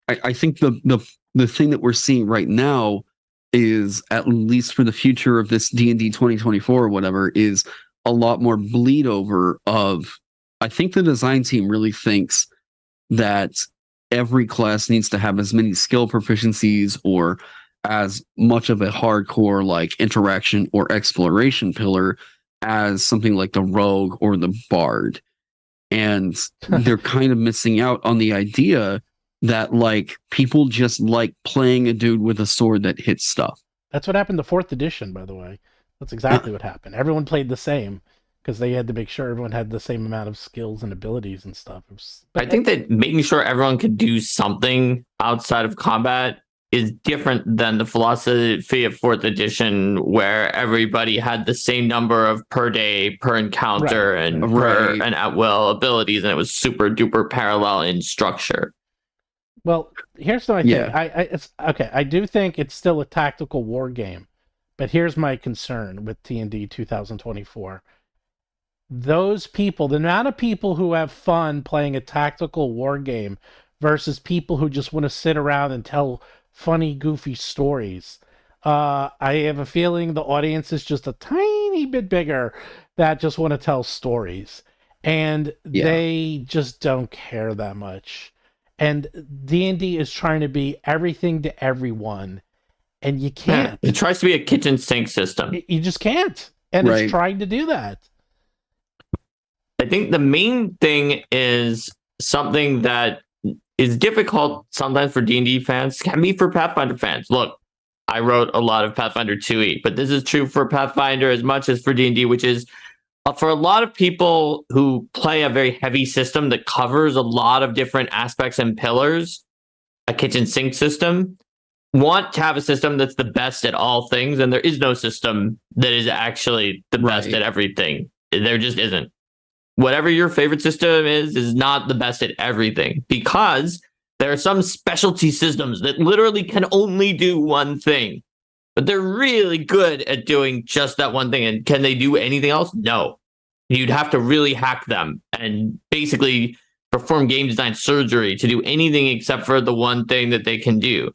I think the thing that we're seeing right now is, at least for the future of this D&D 2024 or whatever, is a lot more bleed over of, I think the design team really thinks that every class needs to have as many skill proficiencies or as much of a hardcore like interaction or exploration pillar as something like the rogue or the bard. And they're kind of missing out on the idea that like people just like playing a dude with a sword that hits stuff. That's what happened to 4th edition, by the way. That's exactly what happened. Everyone played the same because they had to make sure everyone had the same amount of skills and abilities and stuff. I think that making sure everyone could do something outside of combat is different than the philosophy of 4th edition, where everybody had the same number of per day, per encounter, and at will abilities, and it was super duper parallel in structure. Well, here's my thing. I do think it's still a tactical war game, but here's my concern with D&D 2024. Those people, the amount of people who have fun playing a tactical war game versus people who just want to sit around and tell funny, goofy stories. I have a feeling the audience is just a tiny bit bigger that just want to tell stories. And they just don't care that much. And D&D is trying to be everything to everyone. And you can't. It tries to be a kitchen sink system. You just can't. And it's trying to do that. I think the main thing is something that is difficult sometimes for D&D fans, can be for Pathfinder fans. Look, I wrote a lot of Pathfinder 2e, but this is true for Pathfinder as much as for D&D, which is for a lot of people who play a very heavy system that covers a lot of different aspects and pillars, a kitchen sink system, want to have a system that's the best at all things, and there is no system that is actually the best at everything. There just isn't. Whatever your favorite system is not the best at everything, because there are some specialty systems that literally can only do one thing, but they're really good at doing just that one thing. And can they do anything else? No. You'd have to really hack them and basically perform game design surgery to do anything except for the one thing that they can do,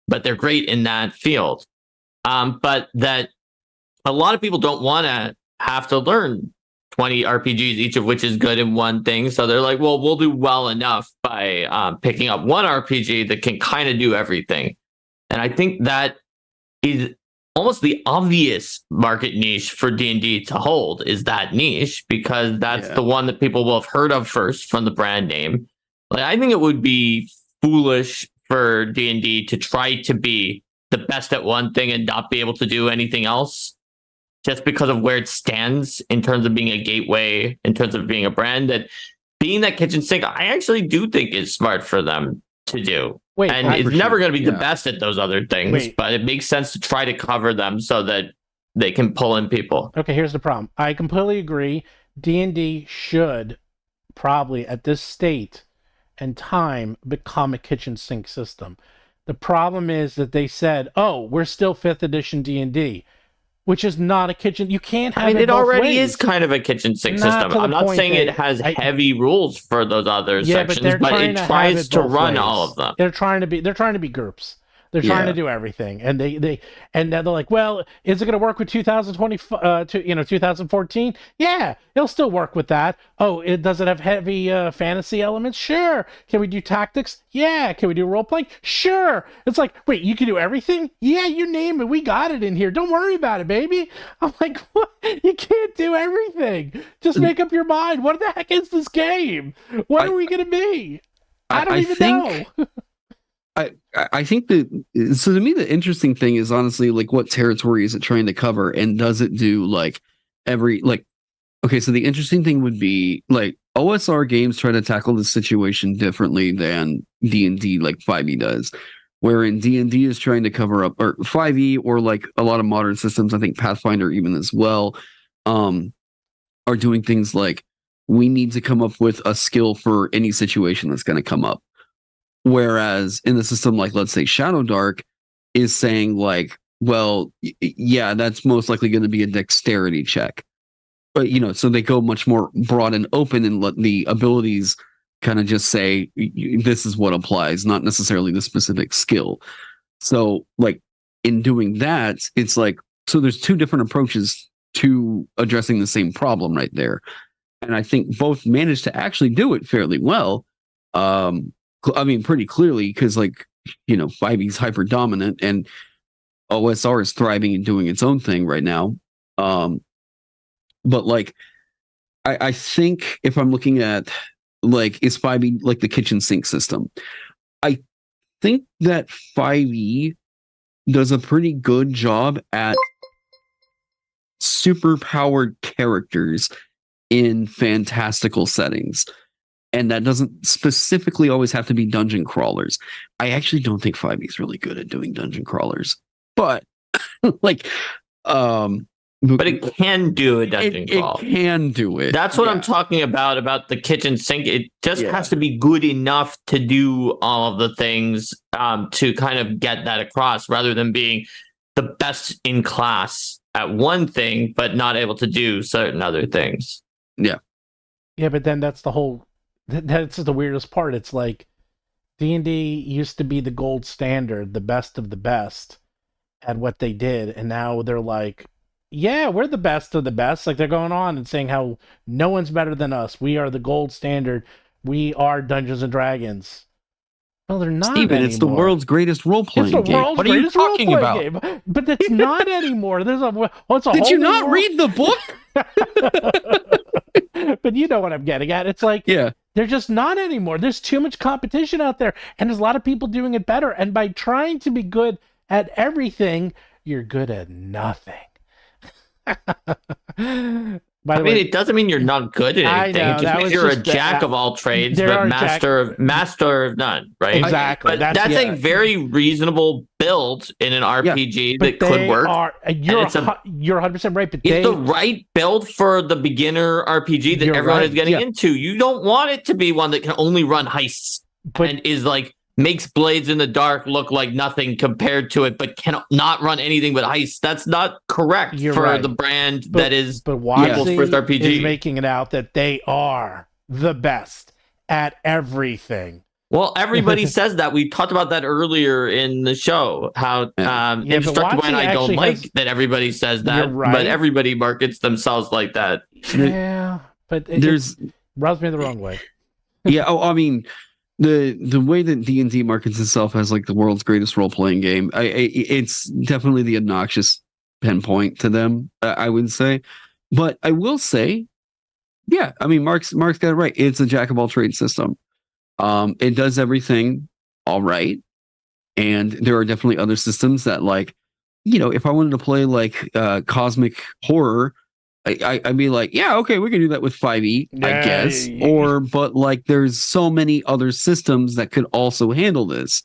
but they're great in that field. But that a lot of people don't want to have to learn 20 RPGs, each of which is good in one thing. So they're like, well, we'll do well enough by picking up one RPG that can kind of do everything. And I think that is almost the obvious market niche for D&D to hold, is that niche, because that's the one that people will have heard of first from the brand name. Like, I think it would be foolish for D&D to try to be the best at one thing and not be able to do anything else, just because of where it stands in terms of being a gateway, in terms of being a brand. That being that kitchen sink, I actually do think is smart for them to do. And it's never going to be the best at those other things, but it makes sense to try to cover them so that they can pull in people. Okay, here's the problem. I completely agree. D&D should probably, at this state and time, become a kitchen sink system. The problem is that they said, oh, we're still 5th edition D&D. Which is not a kitchen. You can't have it already is kind of a kitchen sink system. I'm not saying it has heavy rules for those other sections, but it tries to run all of them. They're trying to be GURPS. They're trying to do everything, and they're like, well, is it going to work with 2014? Yeah, it'll still work with that. Oh, does it have heavy fantasy elements? Sure. Can we do tactics? Yeah. Can we do role playing? Sure. It's like, wait, you can do everything? Yeah, you name it. We got it in here. Don't worry about it, baby. I'm like, what? You can't do everything. Just make up your mind. What the heck is this game? What are we going to be? I don't even know. I think that, so to me, the interesting thing is honestly, like, what territory is it trying to cover, and does it do like okay, so the interesting thing would be like OSR games try to tackle the situation differently than D&D, like 5e does, wherein D&D is trying to cover up, or 5e, or like a lot of modern systems, I think Pathfinder even as well, are doing things like, we need to come up with a skill for any situation that's going to come up. Whereas in the system, like, let's say Shadow Dark is saying like, well, yeah, that's most likely going to be a dexterity check. But, so they go much more broad and open and let the abilities kind of just say, this is what applies, not necessarily the specific skill. So like in doing that, it's like, so there's two different approaches to addressing the same problem right there. And I think both managed to actually do it fairly well. I mean, pretty clearly, because 5e is hyper dominant and OSR is thriving and doing its own thing right now. But like, I think if I'm looking at like, is 5e like the kitchen sink system? I think that 5e does a pretty good job at super powered characters in fantastical settings. And that doesn't specifically always have to be dungeon crawlers. I actually don't think 5e is really good at doing dungeon crawlers, but like, but it can do a dungeon crawl. It can do it. That's what I'm talking about the kitchen sink. It just has to be good enough to do all of the things to kind of get that across, rather than being the best in class at one thing, but not able to do certain other things. Yeah. Yeah, but then that's the whole... That's the weirdest part. It's like D&D used to be the gold standard, the best of the best at what they did, and now they're like, yeah, we're the best of the best. Like, they're going on and saying how no one's better than us. We are the gold standard. We are Dungeons and Dragons. Well, they're not Steven, anymore. It's the world's greatest role-playing game. What are you talking about? Game. But it's not anymore. There's Did you not read the book? But you know what I'm getting at. It's like, they're just not anymore. There's too much competition out there, and there's a lot of people doing it better. And by trying to be good at everything, you're good at nothing. By the way, it doesn't mean you're not good at anything. It just means you're a jack of all trades, but master of none, right? Exactly. But that's a very reasonable build in an RPG that could work. You're 100% right. But it's the right build for the beginner RPG that everyone is getting into. You don't want it to be one that can only run heists and is like, makes Blades in the Dark look like nothing compared to it, but cannot not run anything but heists. That's not correct for the brand that is people's first RPG. Is making it out that they are the best at everything. Well, everybody says that. We talked about that earlier in the show. How Indestructoboy and I don't like that everybody says that, but everybody markets themselves like that. Yeah, but it rubs me the wrong way. Yeah. Oh, I mean, the way that D&D markets itself as like the world's greatest role playing game, it's definitely the obnoxious pinpoint to them. I would say, but I will say, yeah. I mean, Mark's got it right. It's a jack of all trades system. It does everything all right. And there are definitely other systems that, like, you know, if I wanted to play like cosmic horror, I'd be like, yeah, okay, we can do that with 5e, I guess. But like, there's so many other systems that could also handle this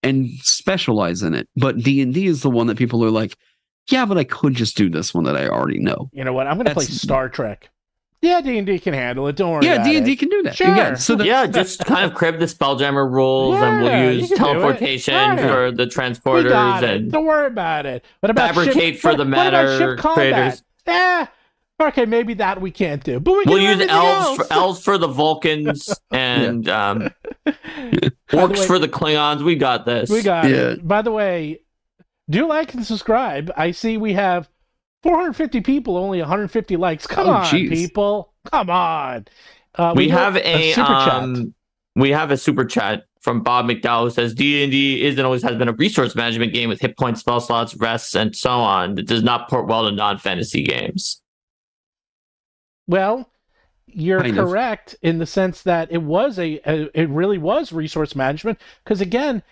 and specialize in it. But D&D is the one that people are like, yeah, but I could just do this one that I already know. You know what? I'm going to play Star Trek. Yeah, D&D can handle it. Don't worry. Yeah, D&D can do that. Sure. Yeah, just kind of crib the Spelljammer rules, and we'll use teleportation for the transporters. Don't worry about it. What about fabricate for the matter creators? Okay, maybe that we can't do, but we'll use elves for the Vulcans and orcs for the Klingons. We got this. We got it. By the way, do like and subscribe. I see we have 450 people, only 150 likes. Come on, people. Come on. We have a super chat. We have a super chat from Bob McDowell who says D&D is and always has been a resource management game with hit points, spell slots, rests, and so on. It does not port well to non-fantasy games. Well, you're correct in the sense that it was it really was resource management, because again,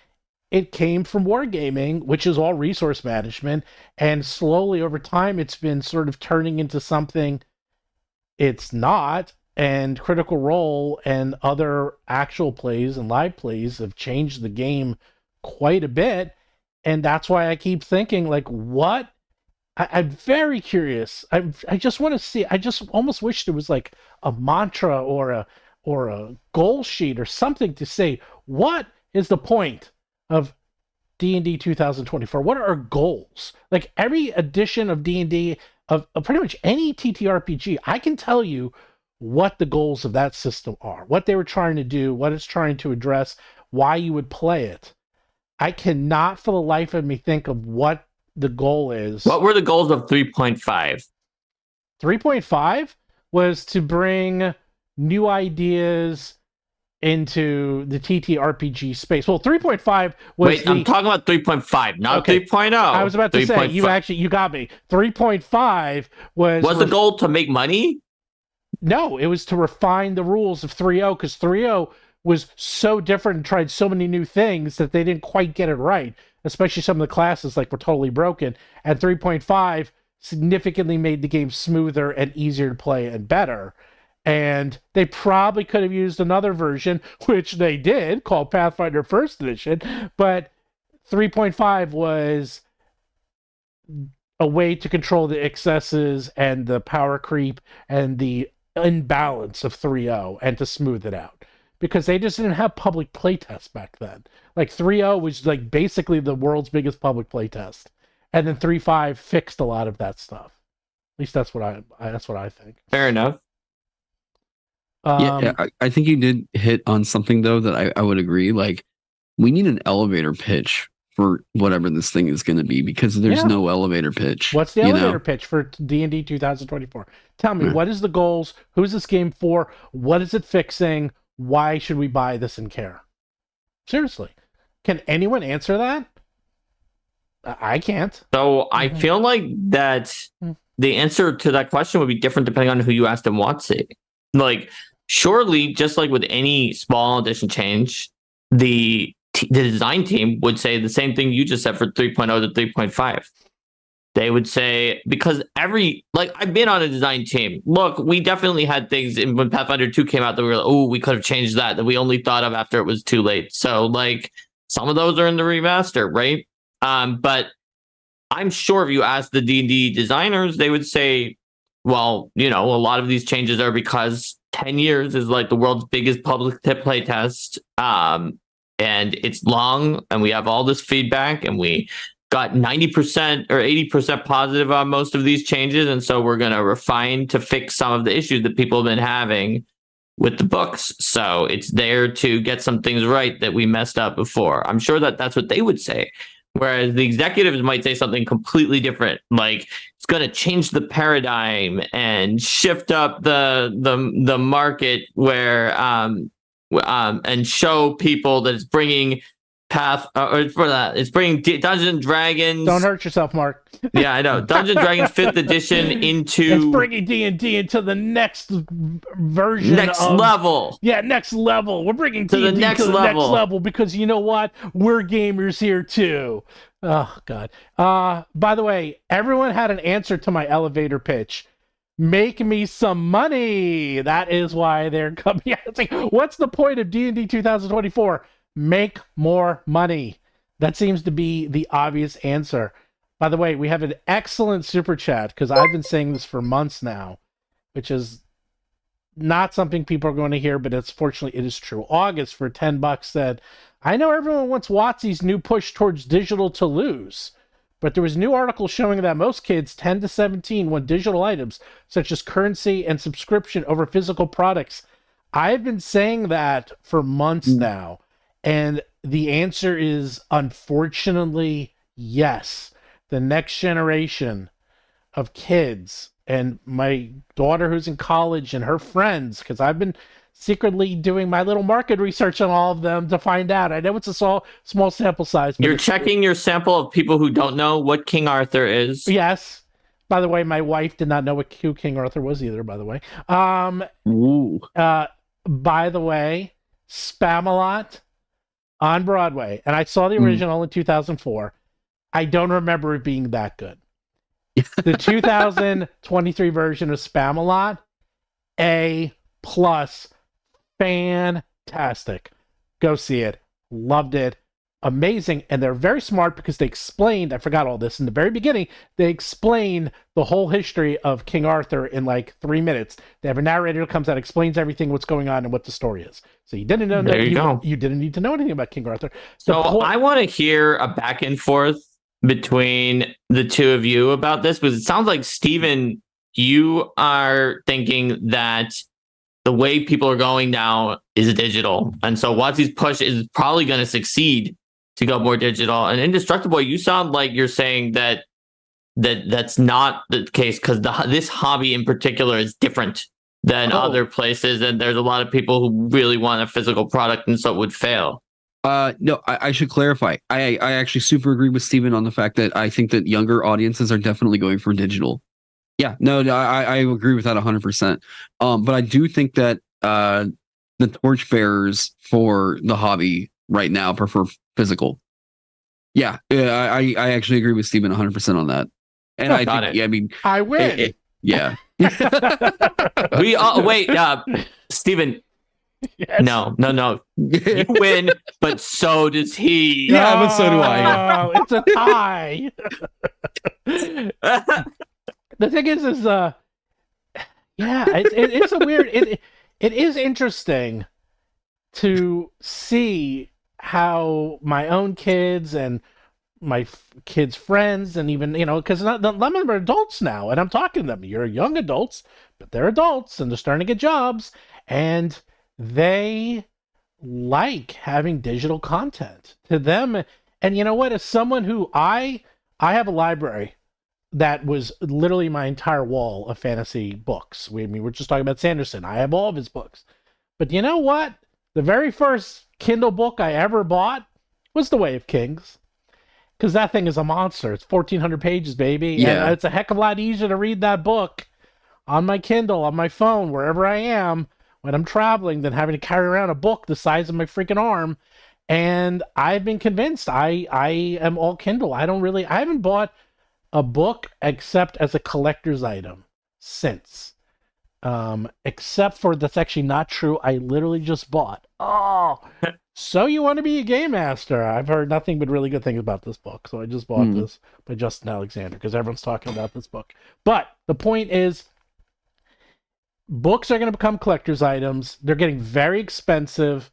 it came from wargaming, which is all resource management, and slowly over time it's been sort of turning into something it's not, and Critical Role and other actual plays and live plays have changed the game quite a bit, and that's why I keep thinking, like, what? I'm very curious. I just want to see. I just almost wish there was like a mantra or a goal sheet or something to say, what is the point of D&D 2024? What are our goals? Like every edition of D&D, of pretty much any TTRPG, I can tell you what the goals of that system are, what they were trying to do, what it's trying to address, why you would play it. I cannot for the life of me think of what the goal is. What were the goals of 3.5? 3.5 was to bring new ideas into the TTRPG space. Well, 3.5 was Wait, I'm talking about 3.5, not 3.0. I was about to say, you got me. 3.5 was the goal to make money? No, it was to refine the rules of 3.0, because 3.0 was so different and tried so many new things that they didn't quite get it right. Especially some of the classes like were totally broken. And 3.5 significantly made the game smoother and easier to play and better. And they probably could have used another version, which they did, called Pathfinder First Edition. But 3.5 was a way to control the excesses and the power creep and the imbalance of 3.0 and to smooth it out. Because they just didn't have public playtests back then. Like 3.0 was like basically the world's biggest public playtest, and then 3.5 fixed a lot of that stuff. At least that's what I think. Fair enough. I think you did hit on something though that I would agree. Like, we need an elevator pitch for whatever this thing is going to be, because there's no elevator pitch. What's the elevator pitch for D&D 2024? Tell me, what is the goals? Who is this game for? What is it fixing? Why should we buy this and care? Seriously. Can anyone answer that? I can't. So I feel like that the answer to that question would be different depending on who you asked in WotC. Like, surely, just like with any small edition change, the design team would say the same thing you just said for 3.0 to 3.5. They would say, because I've been on a design team. Look, we definitely had things when Pathfinder 2 came out that we were like, oh, we could have changed that we only thought of after it was too late. So, like, some of those are in the remaster, right? But I'm sure if you ask the D&D designers, they would say, well, you know, a lot of these changes are because 10 years is like the world's biggest public play test. And it's long, and we have all this feedback, and we got 90% or 80% positive on most of these changes. And so we're going to refine to fix some of the issues that people have been having. with the books. So it's there to get some things right that we messed up before. I'm sure that that's what they would say. Whereas the executives might say something completely different, like it's going to change the paradigm and shift up the market where and show people that it's bringing it's bringing Dungeons and Dragons. Don't hurt yourself, Mark. Yeah, I know. Dungeons and Dragons 5th edition into it's bringing D&D into the next version, next level. Yeah, next level. We're bringing D&D the next to the level. next level because you know what? We're gamers here too. Oh God. By the way, everyone had an answer to my elevator pitch. Make me some money. That is why they're coming. It's like, what's the point of D&D 2024? Make more money. That seems to be the obvious answer. By the way, we have an excellent super chat because I've been saying this for months now, which is not something people are going to hear, but it's fortunately it is true. August for $10 said, I know everyone wants WotC's new push towards digital to lose, but there was a new article showing that most kids 10 to 17 want digital items such as currency and subscription over physical products. I've been saying that for months now. And the answer is, unfortunately, yes. The next generation of kids and my daughter who's in college and her friends, because I've been secretly doing my little market research on all of them to find out. I know it's a small sample size. But you're checking your sample of people who don't know what King Arthur is. Yes. By the way, my wife did not know who King Arthur was either, by the way. By the way, Spamalot on Broadway, and I saw the original in 2004. I don't remember it being that good. The 2023 version of Spamalot, A+, fantastic. Go see it. Loved it. Amazing. And they're very smart because they explained, I forgot all this in the very beginning, they explain the whole history of King Arthur in like 3 minutes. They have a narrator who comes out, explains everything, what's going on and what the story is. So you didn't know that you didn't need to know anything about King Arthur. So I want to hear a back and forth between the two of you about this, because it sounds like, Stephen, you are thinking that the way people are going now is digital. And so WotC's push is probably going to succeed to go more digital. And Indestructoboy, you sound like you're saying that that's not the case, because this hobby in particular is different than other places, and there's a lot of people who really want a physical product, and so it would fail. No, I should clarify. I actually super agree with Steven on the fact that I think that younger audiences are definitely going for digital. Yeah, no, I agree with that 100%. But I do think that the torchbearers for the hobby right now prefer physical. Yeah, I actually agree with Steven 100% on that. And I think, yeah, I mean, I win. Yeah. We wait, Stephen. Yes. No. You win, but so does he. Yeah, but so do I. Oh, it's a tie. The thing is it's a weird. It is interesting to see how my own kids and my kids' friends, and even, because some of them are adults now, and I'm talking to them. You're young adults, but they're adults, and they're starting to get jobs, and they like having digital content to them. And you know what? As someone who I have a library that was literally my entire wall of fantasy books. We were just talking about Sanderson. I have all of his books. But you know what? The very first Kindle book I ever bought was The Way of Kings. Because that thing is a monster. It's 1,400 pages, baby. Yeah. And it's a heck of a lot easier to read that book on my Kindle, on my phone, wherever I am, when I'm traveling, than having to carry around a book the size of my freaking arm. And I've been convinced I am all Kindle. I haven't bought a book except as a collector's item since. Except for, that's actually not true, I literally just bought. Oh, So You Want to Be a Game Master. I've heard nothing but really good things about this book, so I just bought this by Justin Alexander because everyone's talking about this book. But the point is, books are going to become collector's items. They're getting very expensive.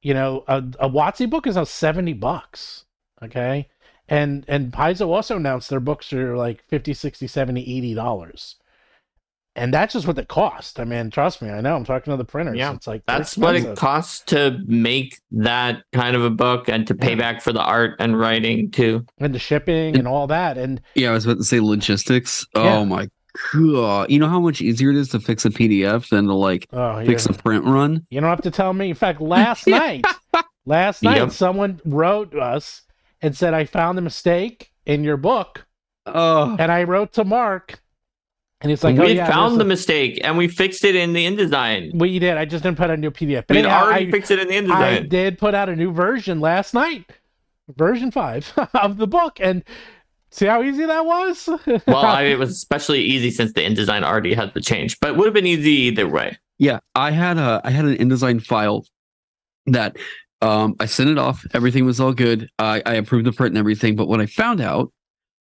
A WotC book is now $70. Okay. And Paizo also announced their books are like $50, $60, $70, $80. And that's just what it cost. I mean, trust me, I know. I'm talking to the printers. Yeah, it's like that's what it costs to make that kind of a book and to pay back for the art and writing too, and the shipping and all that. And yeah, I was about to say logistics. Yeah. Oh my god! You know how much easier it is to fix a PDF than to like fix a print run. You don't have to tell me. In fact, last night, someone wrote us and said, "I found a mistake in your book," and I wrote to Mark. And it's like, we found the mistake and we fixed it in the InDesign. We did. I just didn't put out a new PDF. But we already fixed it in the InDesign. I did put out a new version last night, version 5 of the book, and see how easy that was. Well, it was especially easy since the InDesign already had the change, but it would have been easy either way. Yeah, I had an InDesign file that I sent it off. Everything was all good. I approved the print and everything. But what I found out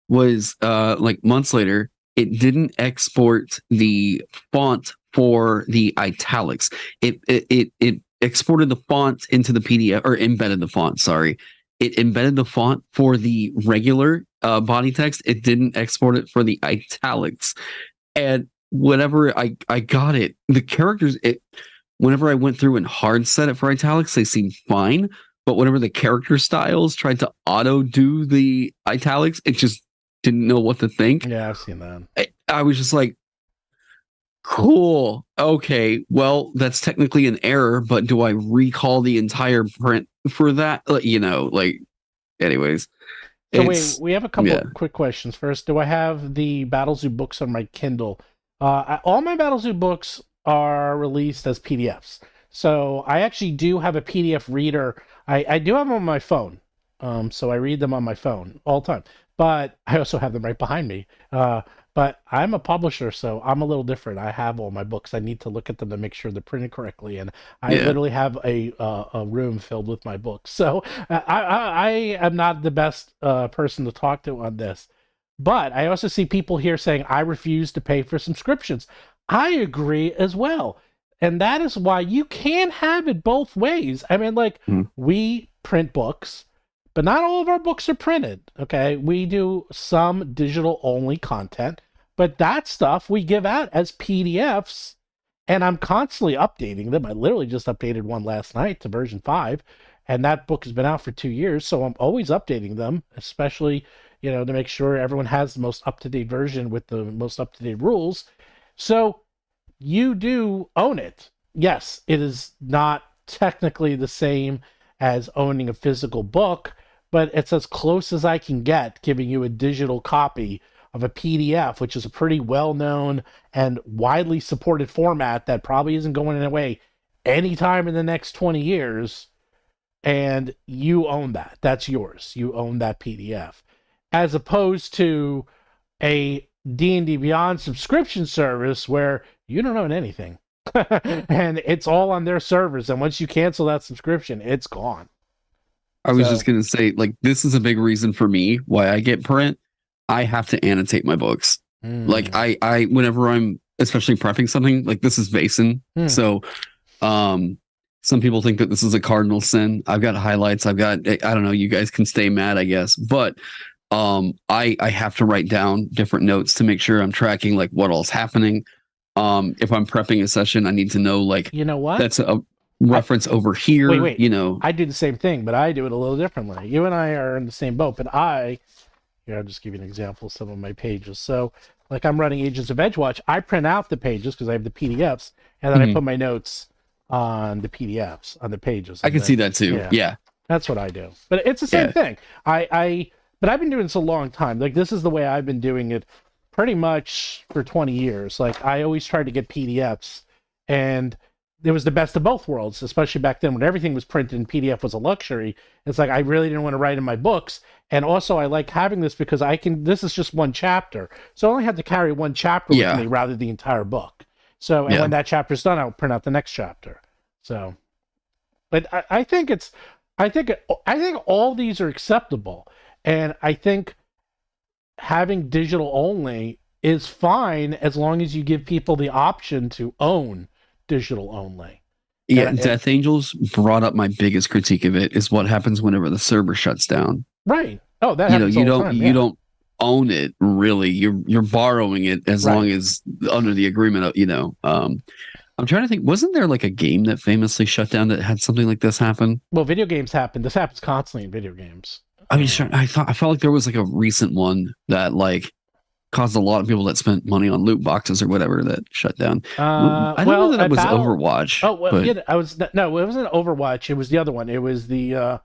was like months later, it didn't export the font for the italics. It exported the font into the PDF, or embedded the font. Sorry, it embedded the font for the regular body text. It didn't export it for the italics. And whenever I got it, the characters, whenever I went through and hard set it for italics, they seemed fine. But whenever the character styles tried to auto do the italics, it just didn't know what to think. Yeah, I've seen that. I was just like, cool. Okay, well, that's technically an error, but do I recall the entire print for that? You know, like, anyways. So wait, we have a couple of quick questions. First, do I have the Battlezoo books on my Kindle? All my Battlezoo books are released as PDFs. So I actually do have a PDF reader. I do have them on my phone. So I read them on my phone all the time. But I also have them right behind me. But I'm a publisher, so I'm a little different. I have all my books. I need to look at them to make sure they're printed correctly. And I literally have a room filled with my books. So I am not the best person to talk to on this. But I also see people here saying, I refuse to pay for subscriptions. I agree as well. And that is why you can have it both ways. I mean, like, we print books, but not all of our books are printed, okay? We do some digital-only content, but that stuff we give out as PDFs, and I'm constantly updating them. I literally just updated one last night to version 5, and that book has been out for 2 years, so I'm always updating them, especially, you know, to make sure everyone has the most up-to-date version with the most up-to-date rules. So you do own it. Yes, it is not technically the same as owning a physical book, but it's as close as I can get giving you a digital copy of a PDF, which is a pretty well-known and widely supported format that probably isn't going away anytime in the next 20 years. And you own that. That's yours. You own that PDF. As opposed to a D&D Beyond subscription service where you don't own anything. And it's all on their servers. And once you cancel that subscription, it's gone. I was just going to say, like, this is a big reason for me why I get print. I have to annotate my books. Like, I whenever I'm especially prepping something, like, this is Vaesen. So, some people think that this is a cardinal sin. I've got highlights. I don't know, you guys can stay mad, I guess. But I have to write down different notes to make sure I'm tracking, like, what all's happening. If I'm prepping a session, I need to know, like, you know what? That's a reference over here. Wait. You know, I do the same thing, but I do it a little differently. You and I are in the same boat, but I'll just give you an example of some of my pages. So, like, I'm running Agents of Edgewatch. I print out the pages because I have the PDFs, and then I put my notes on the PDFs on the pages. I can see that too. Yeah, that's what I do. But it's the same thing. But I've been doing this a long time. Like, this is the way I've been doing it pretty much for 20 years. Like, I always tried to get PDFs, and it was the best of both worlds, especially back then when everything was printed and PDF was a luxury. It's like, I really didn't want to write in my books. And also I like having this because this is just one chapter. So I only have to carry one chapter with me rather than the entire book. So, and when that chapter's done, I'll print out the next chapter. So, but I think all these are acceptable. And I think having digital only is fine as long as you give people the option to own digital only. Yeah, Death Angels brought up my biggest critique of it is what happens whenever the server shuts down. Right. Oh, that happens all the time. You don't own it, really. You're borrowing it as long as under the agreement of, I'm trying to think, wasn't there like a game that famously shut down that had something like this happen? Well, video games happen. This happens constantly in video games. I felt like there was like a recent one that like caused a lot of people that spent money on loot boxes or whatever that shut down. I don't know that it was Overwatch. Oh, well, but... yeah, no, it wasn't Overwatch. It was the other one. It was the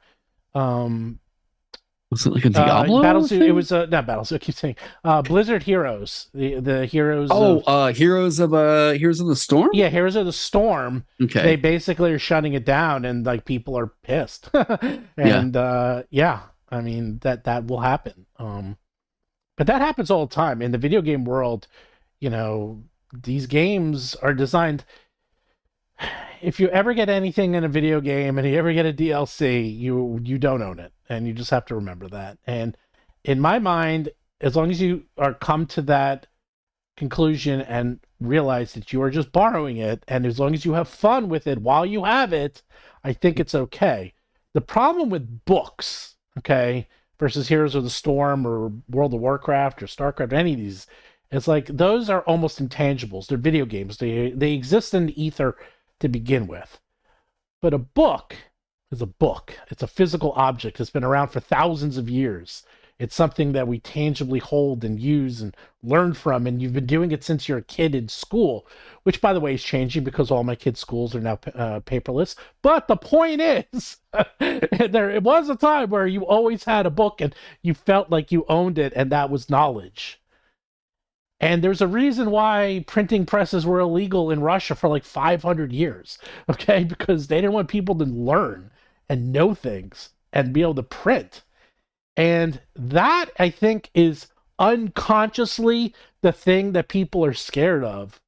was it like a Diablo? Battlesuit. It was not Battlesuit. I keep saying Blizzard Heroes. The Heroes. Heroes of the Storm. Yeah, Heroes of the Storm. Okay. They basically are shutting it down, and like people are pissed. And I mean that will happen. But that happens all the time in the video game world. These games are designed. If you ever get anything in a video game and you ever get a DLC, you don't own it, and you just have to remember that. And in my mind, as long as you are come to that conclusion and realize that you are just borrowing it, and as long as you have fun with it while you have it, I think it's okay. The problem with books, versus Heroes of the Storm or World of Warcraft or StarCraft, any of these, it's like those are almost intangibles. They're video games. They exist in the ether to begin with. But a book is a book. It's a physical object. It's been around for thousands of years. It's something that we tangibly hold and use and learn from, and you've been doing it since you're a kid in school, which, by the way, is changing because all my kids' schools are now paperless. But the point is, there was a time where you always had a book and you felt like you owned it, and that was knowledge. And there's a reason why printing presses were illegal in Russia for like 500 years, because they didn't want people to learn and know things and be able to print. And that, I think, is unconsciously the thing that people are scared of,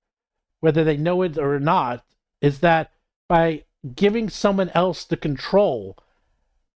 whether they know it or not, is that by giving someone else the control,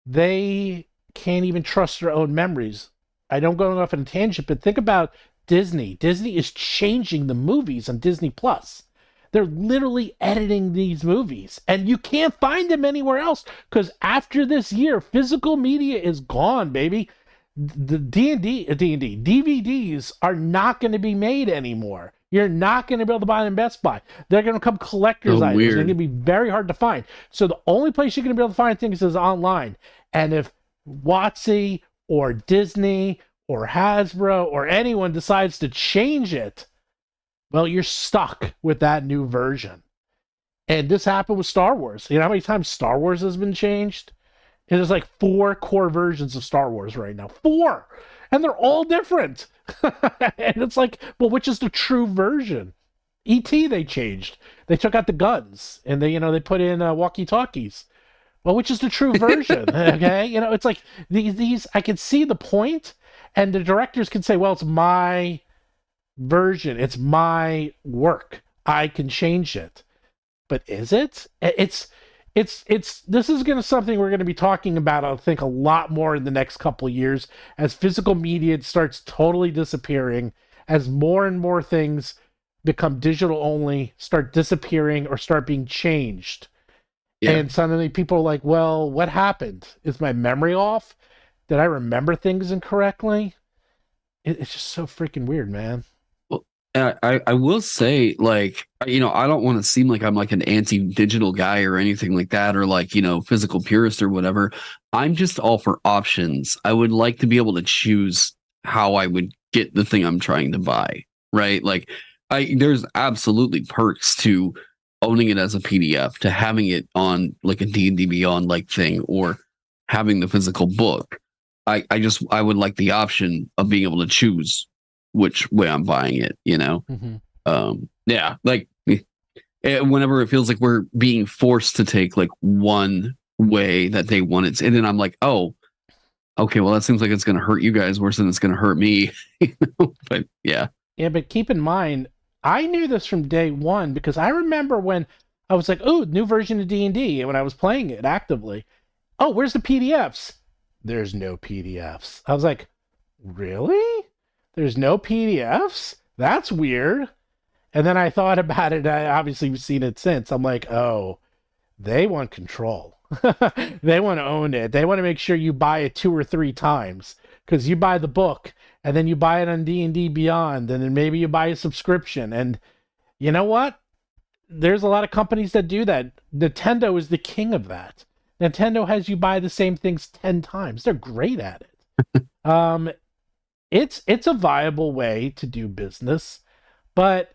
they can't even trust their own memories. I don't go off on a tangent, but think about Disney. Disney is changing the movies on Disney Plus. They're literally editing these movies, and you can't find them anywhere else because after this year, physical media is gone, baby. The D&D DVDs are not going to be made anymore. You're not going to be able to buy them in Best Buy. They're going to become collector's items. Weird. They're going to be very hard to find. So the only place you're going to be able to find things is online. And if WotC or Disney or Hasbro or anyone decides to change it, well, you're stuck with that new version. And this happened with Star Wars. You know how many times Star Wars has been changed? And there's like 4 core versions of Star Wars right now. 4! And they're all different. And it's like, well, which is the true version? E.T. they changed. They took out the guns and they put in walkie-talkies. Well, which is the true version? It's like these I can see the point, and the directors can say, well, it's my version. It's my work. I can change it. But is it? This is something we're going to be talking about, I think, a lot more in the next couple of years as physical media starts totally disappearing, as more and more things become digital only, start disappearing, or start being changed. Yeah. And suddenly people are like, well, what happened? Is my memory off? Did I remember things incorrectly? It's just so freaking weird, man. I will say, like, I don't want to seem like I'm like an anti-digital guy or anything like that, or like, physical purist or whatever. I'm just all for options. I would like to be able to choose how I would get the thing I'm trying to buy, right? Like, there's absolutely perks to owning it as a PDF, to having it on like a D&D Beyond like thing, or having the physical book. I would like the option of being able to choose which way I'm buying it, Mm-hmm. Like whenever it feels like we're being forced to take like one way that they want it, and then I'm like, oh, okay, well, that seems like it's going to hurt you guys worse than it's going to hurt me. But yeah, but keep in mind, I knew this from day one because I remember when I was like, oh, new version of D&D, and when I was playing it actively, oh, where's the PDFs? There's no PDFs. I was like, really? There's no PDFs? That's weird. And then I thought about it. I obviously have seen it since. I'm like, oh, they want control. They want to own it. They want to make sure you buy it 2 or 3 times because you buy the book and then you buy it on D&D Beyond, and then maybe you buy a subscription. And you know what? There's a lot of companies that do that. Nintendo is the king of that. Nintendo has you buy the same things 10 times. They're great at it. It's a viable way to do business, but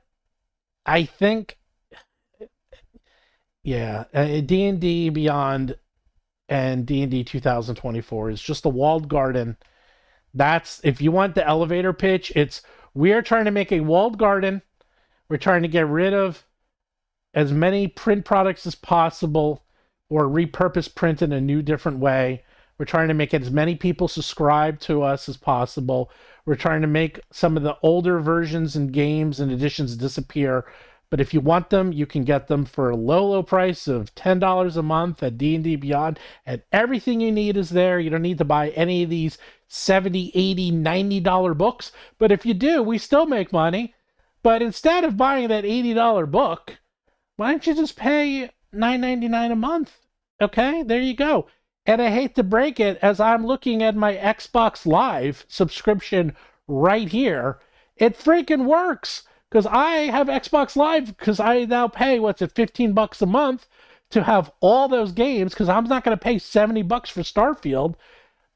I think, yeah, D&D Beyond and D&D 2024 is just a walled garden. That's, if you want the elevator pitch, we are trying to make a walled garden. We're trying to get rid of as many print products as possible, or repurpose print in a new, different way. We're trying to make as many people subscribe to us as possible. We're trying to make some of the older versions and games and editions disappear. But if you want them, you can get them for a low price of $10 a month at D&D Beyond. And everything you need is there. You don't need to buy any of these $70, $80, $90 books. But if you do, we still make money. But instead of buying that $80 book, why don't you just pay $9.99 a month? Okay, there you go. And I hate to break it, as I'm looking at my Xbox Live subscription right here, it freaking works. Because I have Xbox Live, because I now pay, $15 a month to have all those games, because I'm not going to pay $70 for Starfield,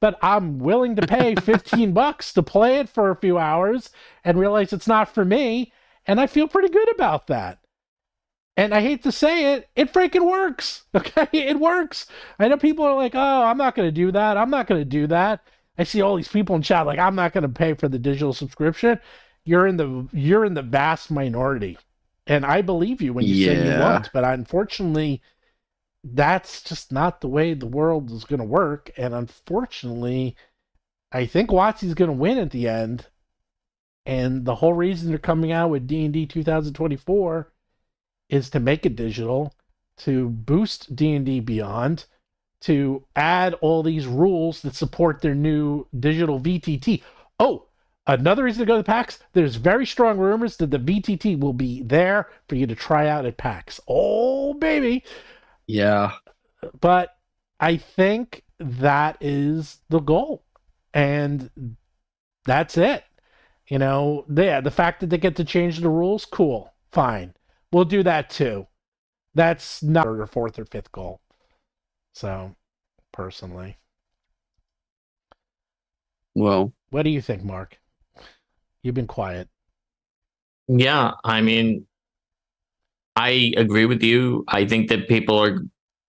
but I'm willing to pay $15 to play it for a few hours and realize it's not for me, and I feel pretty good about that. And I hate to say it, it freaking works. Okay, it works. I know people are like, oh, I'm not going to do that. I'm not going to do that. I see all these people in chat like, I'm not going to pay for the digital subscription. You're in the vast minority. And I believe you when you say you won't. But unfortunately, that's just not the way the world is going to work. And unfortunately, I think WotC's going to win at the end. And the whole reason they're coming out with D&D 2024 is to make it digital, to boost D&D Beyond, to add all these rules that support their new digital VTT. Oh, another reason to go to PAX, there's very strong rumors that the VTT will be there for you to try out at PAX. Oh, baby. Yeah. But I think that is the goal. And that's it. You know, the fact that they get to change the rules, cool, fine. We'll do that too. That's not our fourth or fifth goal. So, personally. Well, what do you think, Mark? You've been quiet. Yeah, I mean, I agree with you. I think that people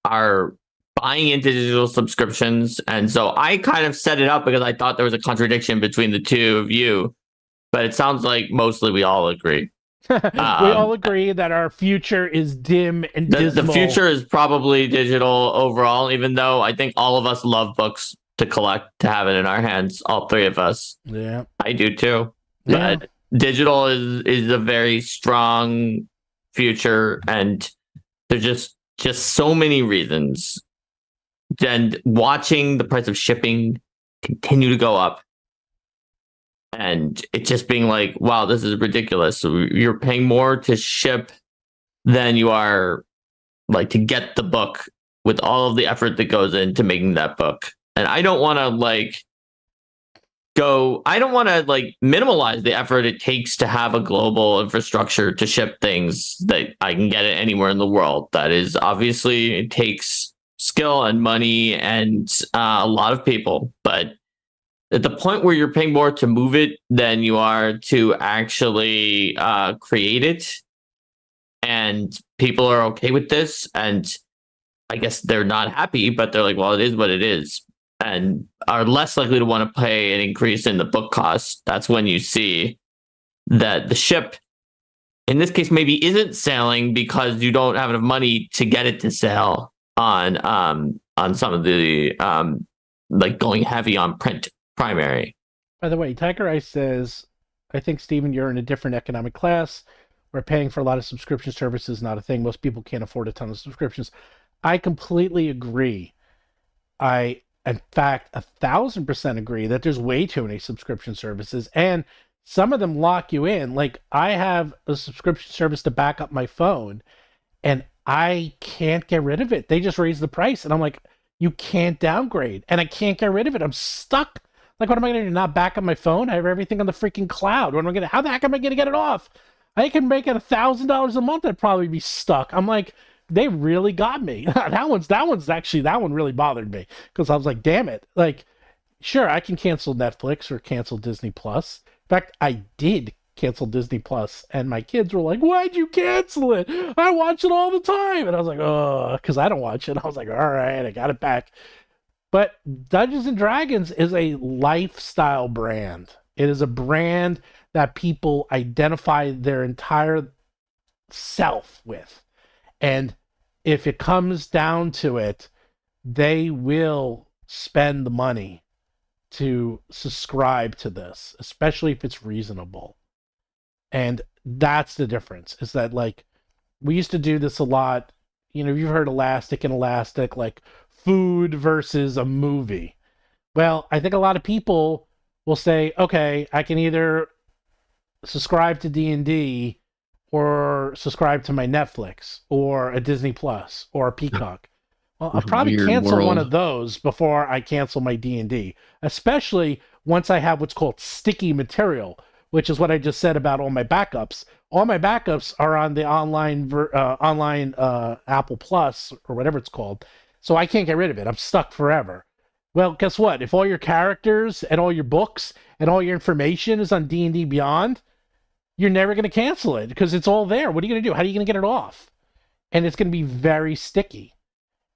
are buying into digital subscriptions, and so I kind of set it up because I thought there was a contradiction between the two of you, but it sounds like mostly we all agree. We all agree that our future is dim and dismal. The future is probably digital overall, even though I think all of us love books to collect, to have it in our hands, all three of us. Yeah. I do too. Yeah. But digital is a very strong future, and there's just so many reasons. And watching the price of shipping continue to go up, and it just being like, wow, this is ridiculous. So you're paying more to ship than you are like to get the book, with all of the effort that goes into making that book. And I don't want to minimalize the effort it takes to have a global infrastructure to ship things that I can get it anywhere in the world. That is, obviously, it takes skill and money and a lot of people, but at the point where you're paying more to move it than you are to actually create it, and people are okay with this, and I guess they're not happy, but they're like, well, it is what it is, and are less likely to want to pay an increase in the book cost. That's when you see that the ship, in this case, maybe isn't sailing because you don't have enough money to get it to sail on some of the going heavy on print primary. By the way, Tiger Ice says, I think, Stephen, you're in a different economic class where paying for a lot of subscription services is not a thing. Most people can't afford a ton of subscriptions. I completely agree. I, in fact, 1,000% agree that there's way too many subscription services, and some of them lock you in. Like, I have a subscription service to back up my phone, and I can't get rid of it. They just raise the price, and I'm like, you can't downgrade, and I can't get rid of it. I'm stuck. Like, what am I going to do? Not back up my phone? I have everything on the freaking cloud. What am I going to? How the heck am I going to get it off? I can make it $1,000 a month. I'd probably be stuck. I'm like, they really got me. that one really bothered me because I was like, damn it. Like, sure, I can cancel Netflix or cancel Disney Plus. In fact, I did cancel Disney Plus, and my kids were like, why'd you cancel it? I watch it all the time. And I was like, oh, because I don't watch it. I was like, all right, I got it back. But Dungeons and Dragons is a lifestyle brand. It is a brand that people identify their entire self with. And if it comes down to it, they will spend the money to subscribe to this, especially if it's reasonable. And that's the difference, is that, like, we used to do this a lot. You know, you've heard Elastic and Elastic, like food versus a movie. Well, I think a lot of people will say, okay, I can either subscribe to D&D or subscribe to my Netflix or a Disney Plus or a Peacock. Well, I'll probably cancel one of those before I cancel my D&D, especially once I have what's called sticky material, which is what I just said about all my backups. All my backups are on the online Apple Plus or whatever it's called, so I can't get rid of it. I'm stuck forever. Well, guess what? If all your characters and all your books and all your information is on D&D Beyond, you're never going to cancel it because it's all there. What are you going to do? How are you going to get it off? And it's going to be very sticky.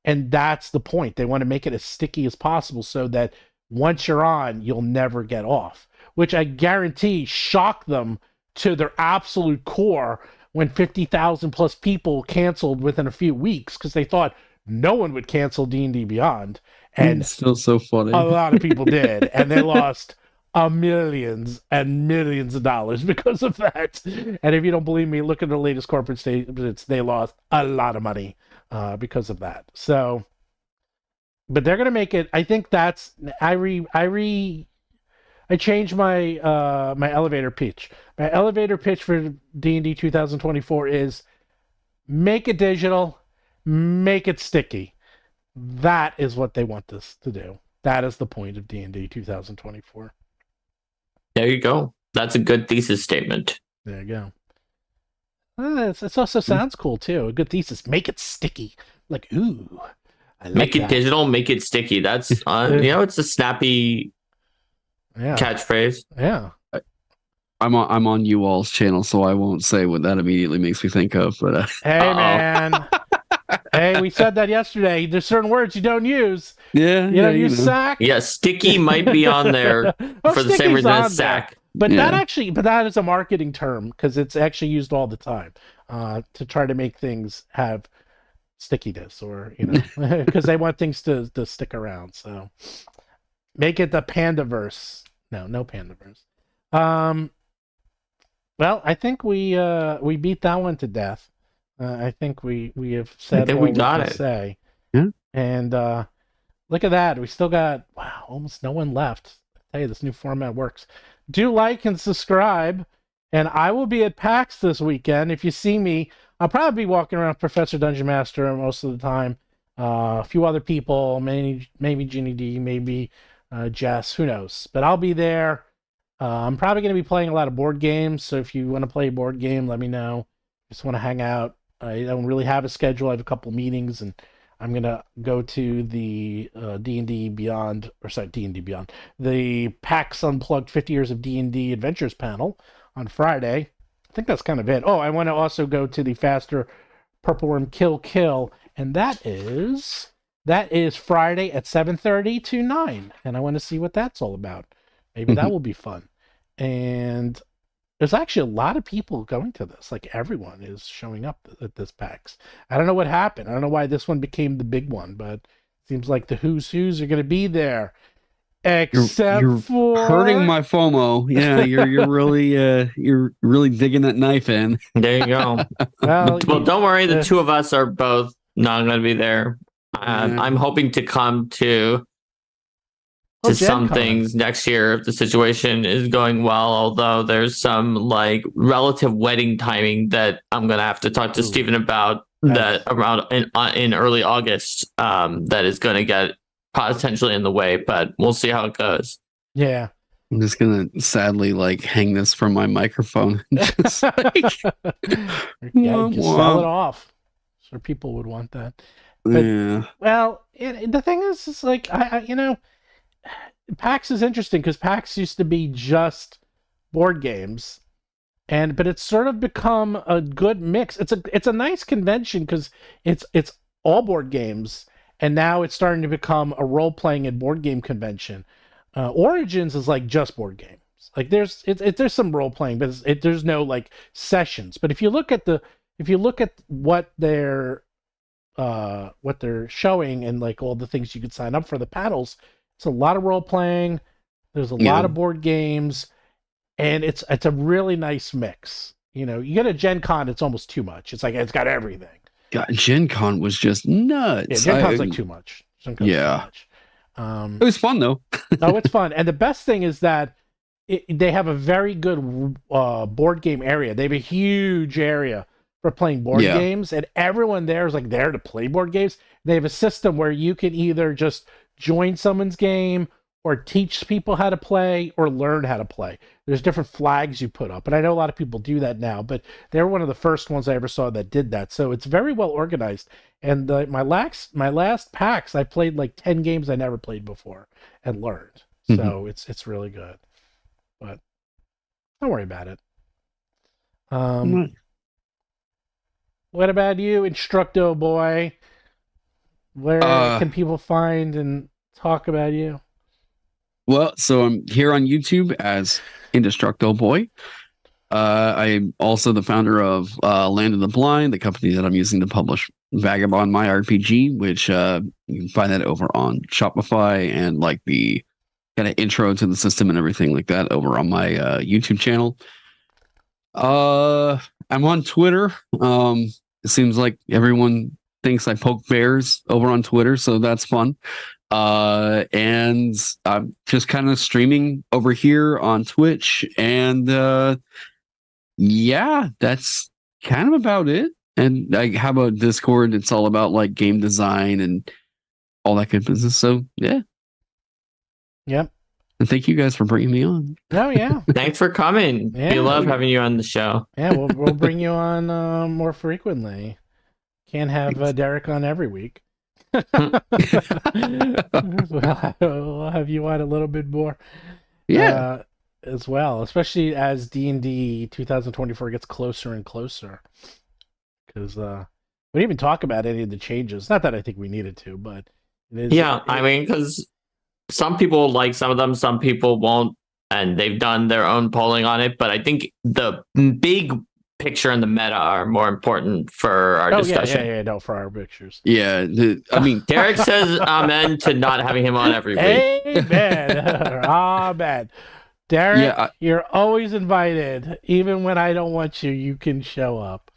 And that's the point. They want to make it as sticky as possible so that once you're on, you'll never get off, which I guarantee shocked them to their absolute core when 50,000 plus people canceled within a few weeks because they thought no one would cancel D&D Beyond. And it's still so funny. A lot of people did, and they lost millions and millions of dollars because of that. And if you don't believe me, look at the latest corporate statements. They lost a lot of money because of that. So, but they're going to make it. I think that's I changed my my elevator pitch. My elevator pitch for D&D 2024 is make it digital, make it sticky. That is what they want this to do. That is the point of D&D 2024. There you go. That's a good thesis statement. There you go. It also sounds cool too. A good thesis. Make it sticky. Like, ooh. I like make it that. digital, make it sticky. That's it's a snappy catchphrase. Yeah. I'm on you all's channel, so I won't say what that immediately makes me think of. But hey, man. Hey, we said that yesterday. There's certain words you don't use. Yeah, you don't use sack. Yeah, sticky might be on there for the same reason as sack. But that is a marketing term because it's actually used all the time to try to make things have stickiness, or because they want things to stick around. So make it the Pandaverse. No Pandaverse. Well, I think we beat that one to death. I think we have said all we got to say. Yeah. And look at that. We still got almost no one left. I tell you, this new format works. Do like and subscribe. And I will be at PAX this weekend. If you see me, I'll probably be walking around Professor Dungeon Master most of the time. A few other people, maybe Ginny D, maybe Jess, who knows. But I'll be there. I'm probably going to be playing a lot of board games. So if you want to play a board game, let me know. Just want to hang out. I don't really have a schedule. I have a couple meetings, and I'm going to go to the D&D Beyond, the PAX Unplugged 50 Years of D&D Adventures panel on Friday. I think that's kind of it. Oh, I want to also go to the Faster Purple Worm Kill, and that is Friday at 7:30 to 9, and I want to see what that's all about. Maybe that will be fun. And there's actually a lot of people going to this. Like, everyone is showing up at this PAX. I don't know what happened. I don't know why this one became the big one, but it seems like the who's are going to be there. Except you're for hurting my FOMO. Yeah, you're really digging that knife in. There you go. well, don't worry. The two of us are both not going to be there. I'm hoping to come to some things next year if the situation is going well, although there's some like relative wedding timing that I'm gonna have to talk to Stephen about that around in early August that is gonna get potentially in the way, but we'll see how it goes. Yeah. I'm just gonna sadly like hang this from my microphone. Just like, Yeah, you can sell it off. Sure, people would want that. But yeah. well, the thing is like PAX is interesting because PAX used to be just board games, but it's sort of become a good mix. It's a nice convention because it's all board games, and now it's starting to become a role playing and board game convention. Origins is like just board games. Like there's some role playing, but there's no like sessions. But if you look at what they're showing and like all the things you could sign up for the panels, it's a lot of role playing. There's a lot of board games, and it's a really nice mix. You know, you get a Gen Con, it's almost too much. It's like it's got everything. God, Gen Con was just nuts. Yeah, Gen Con's like too much. Yeah. Too much. It was fun though. Oh, it's fun, and the best thing is that they have a very good board game area. They have a huge area for playing board games, and everyone there is like there to play board games. They have a system where you can either just join someone's game or teach people how to play or learn how to play. There's different flags you put up, and I know a lot of people do that now, but they're one of the first ones I ever saw that did that. So it's very well organized. And my last PAX, I played like 10 games I never played before and learned. So it's really good. But don't worry about it. What about you, Indestructoboy? Where can people find and talk about you? Well, so I'm here on YouTube as Indestructoboy. I'm also the founder of Land of the Blind, the company that I'm using to publish Vagabond My RPG, which you can find that over on Shopify and like the kind of intro to the system and everything like that over on my YouTube channel. I'm on Twitter. It seems like everyone thinks I poke bears over on Twitter, so that's fun. And I'm just kind of streaming over here on Twitch, and yeah, that's kind of about it. And I have a Discord. It's all about like game design and all that good business. So yeah. Yep. And thank you guys for bringing me on. Oh yeah. Thanks for coming. Yeah. We love having you on the show. Yeah, we'll bring you on more frequently. Can't have Derek on every week. We'll have you on a little bit more. Yeah. As well, especially as D&D 2024 gets closer and closer. Because we didn't even talk about any of the changes. Not that I think we needed to, but it is. I mean, because some people like some of them, some people won't, and they've done their own polling on it. But I think the big picture and the meta are more important for our discussion. No, for our pictures. Yeah, I mean, Derek says amen to not having him on every week. Amen. Amen. Derek, you're always invited. Even when I don't want you, you can show up.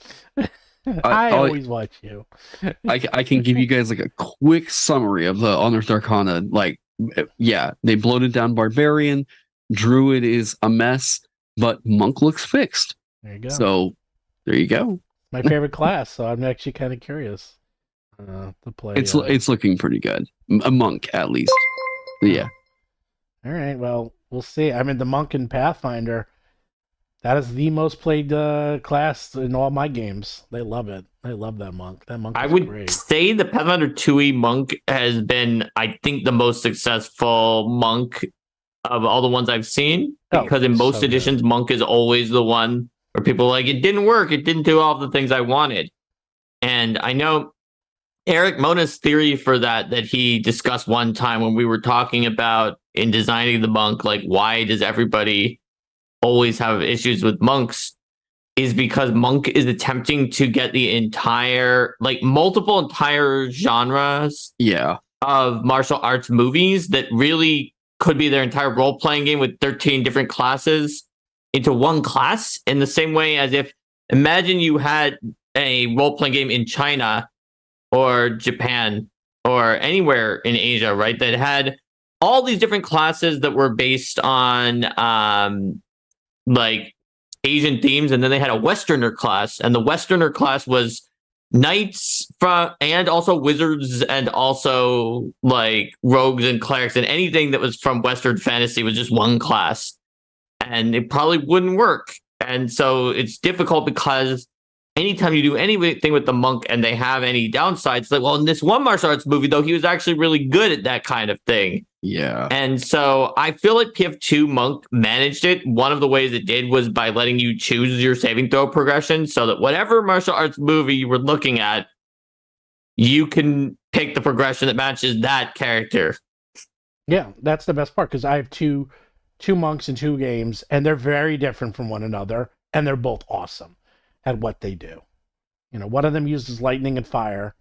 I always want you. I can give you guys like a quick summary of the Unearthed Arcana. Like, yeah, they bloated down Barbarian. Druid is a mess, but Monk looks fixed. There you go. So, there you go. My favorite class, so I'm actually kind of curious to play. It's looking pretty good. A Monk, at least. Yeah. All right, well, we'll see. I'm in the Monk and Pathfinder. That is the most played class in all my games. They love it. They love that Monk. That Monk is I would great. say the Pathfinder 2e Monk has been, I think, the most successful Monk of all the ones I've seen. Because in most editions, Monk is always the one where people are like, it didn't work. It didn't do all the things I wanted. And I know Eric Mona's theory for that he discussed one time when we were talking about in designing the Monk, like, why does everybody always have issues with monks, is because Monk is attempting to get the entire, like, multiple entire genres of martial arts movies that really could be their entire role-playing game with 13 different classes into one class, in the same way as if, imagine you had a role-playing game in China or Japan or anywhere in Asia, right, that had all these different classes that were based on like Asian themes, and then they had a Westerner class, and the Westerner class was knights and also wizards and also like rogues and clerics and anything that was from Western fantasy was just one class, and it probably wouldn't work. And so it's difficult because anytime you do anything with the monk and they have any downsides, like, well, in this one martial arts movie, though, he was actually really good at that kind of thing. Yeah. And so I feel like PF2 Monk managed it. One of the ways it did was by letting you choose your saving throw progression so that whatever martial arts movie you were looking at, you can pick the progression that matches that character. Yeah, that's the best part, because I have two monks in 2 games, and they're very different from one another, and they're both awesome at what they do. You know, one of them uses lightning and fire,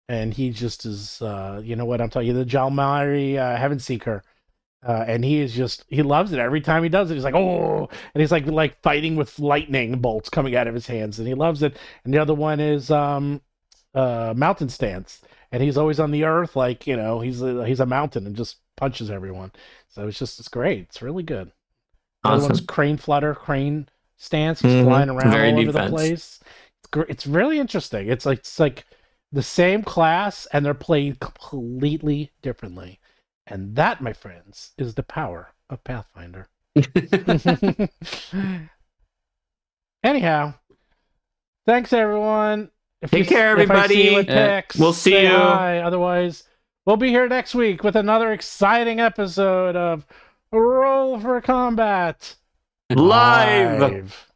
and he just is, you know what I'm telling you, the Jalmari Heaven Seeker, and he loves it. Every time he does it, he's like, oh, and he's like fighting with lightning bolts coming out of his hands, and he loves it. And the other one is Mountain Stance, and he's always on the earth, like, you know, he's a mountain and just punches everyone. So it's great. It's really good. The other one's Crane Stance. He's flying around all over the place. It's really interesting. It's like the same class, and they're played completely differently. And that, my friends, is the power of Pathfinder. Anyhow, thanks everyone. Take care, everybody. We'll see you. Otherwise, we'll be here next week with another exciting episode of Roll for Combat Live.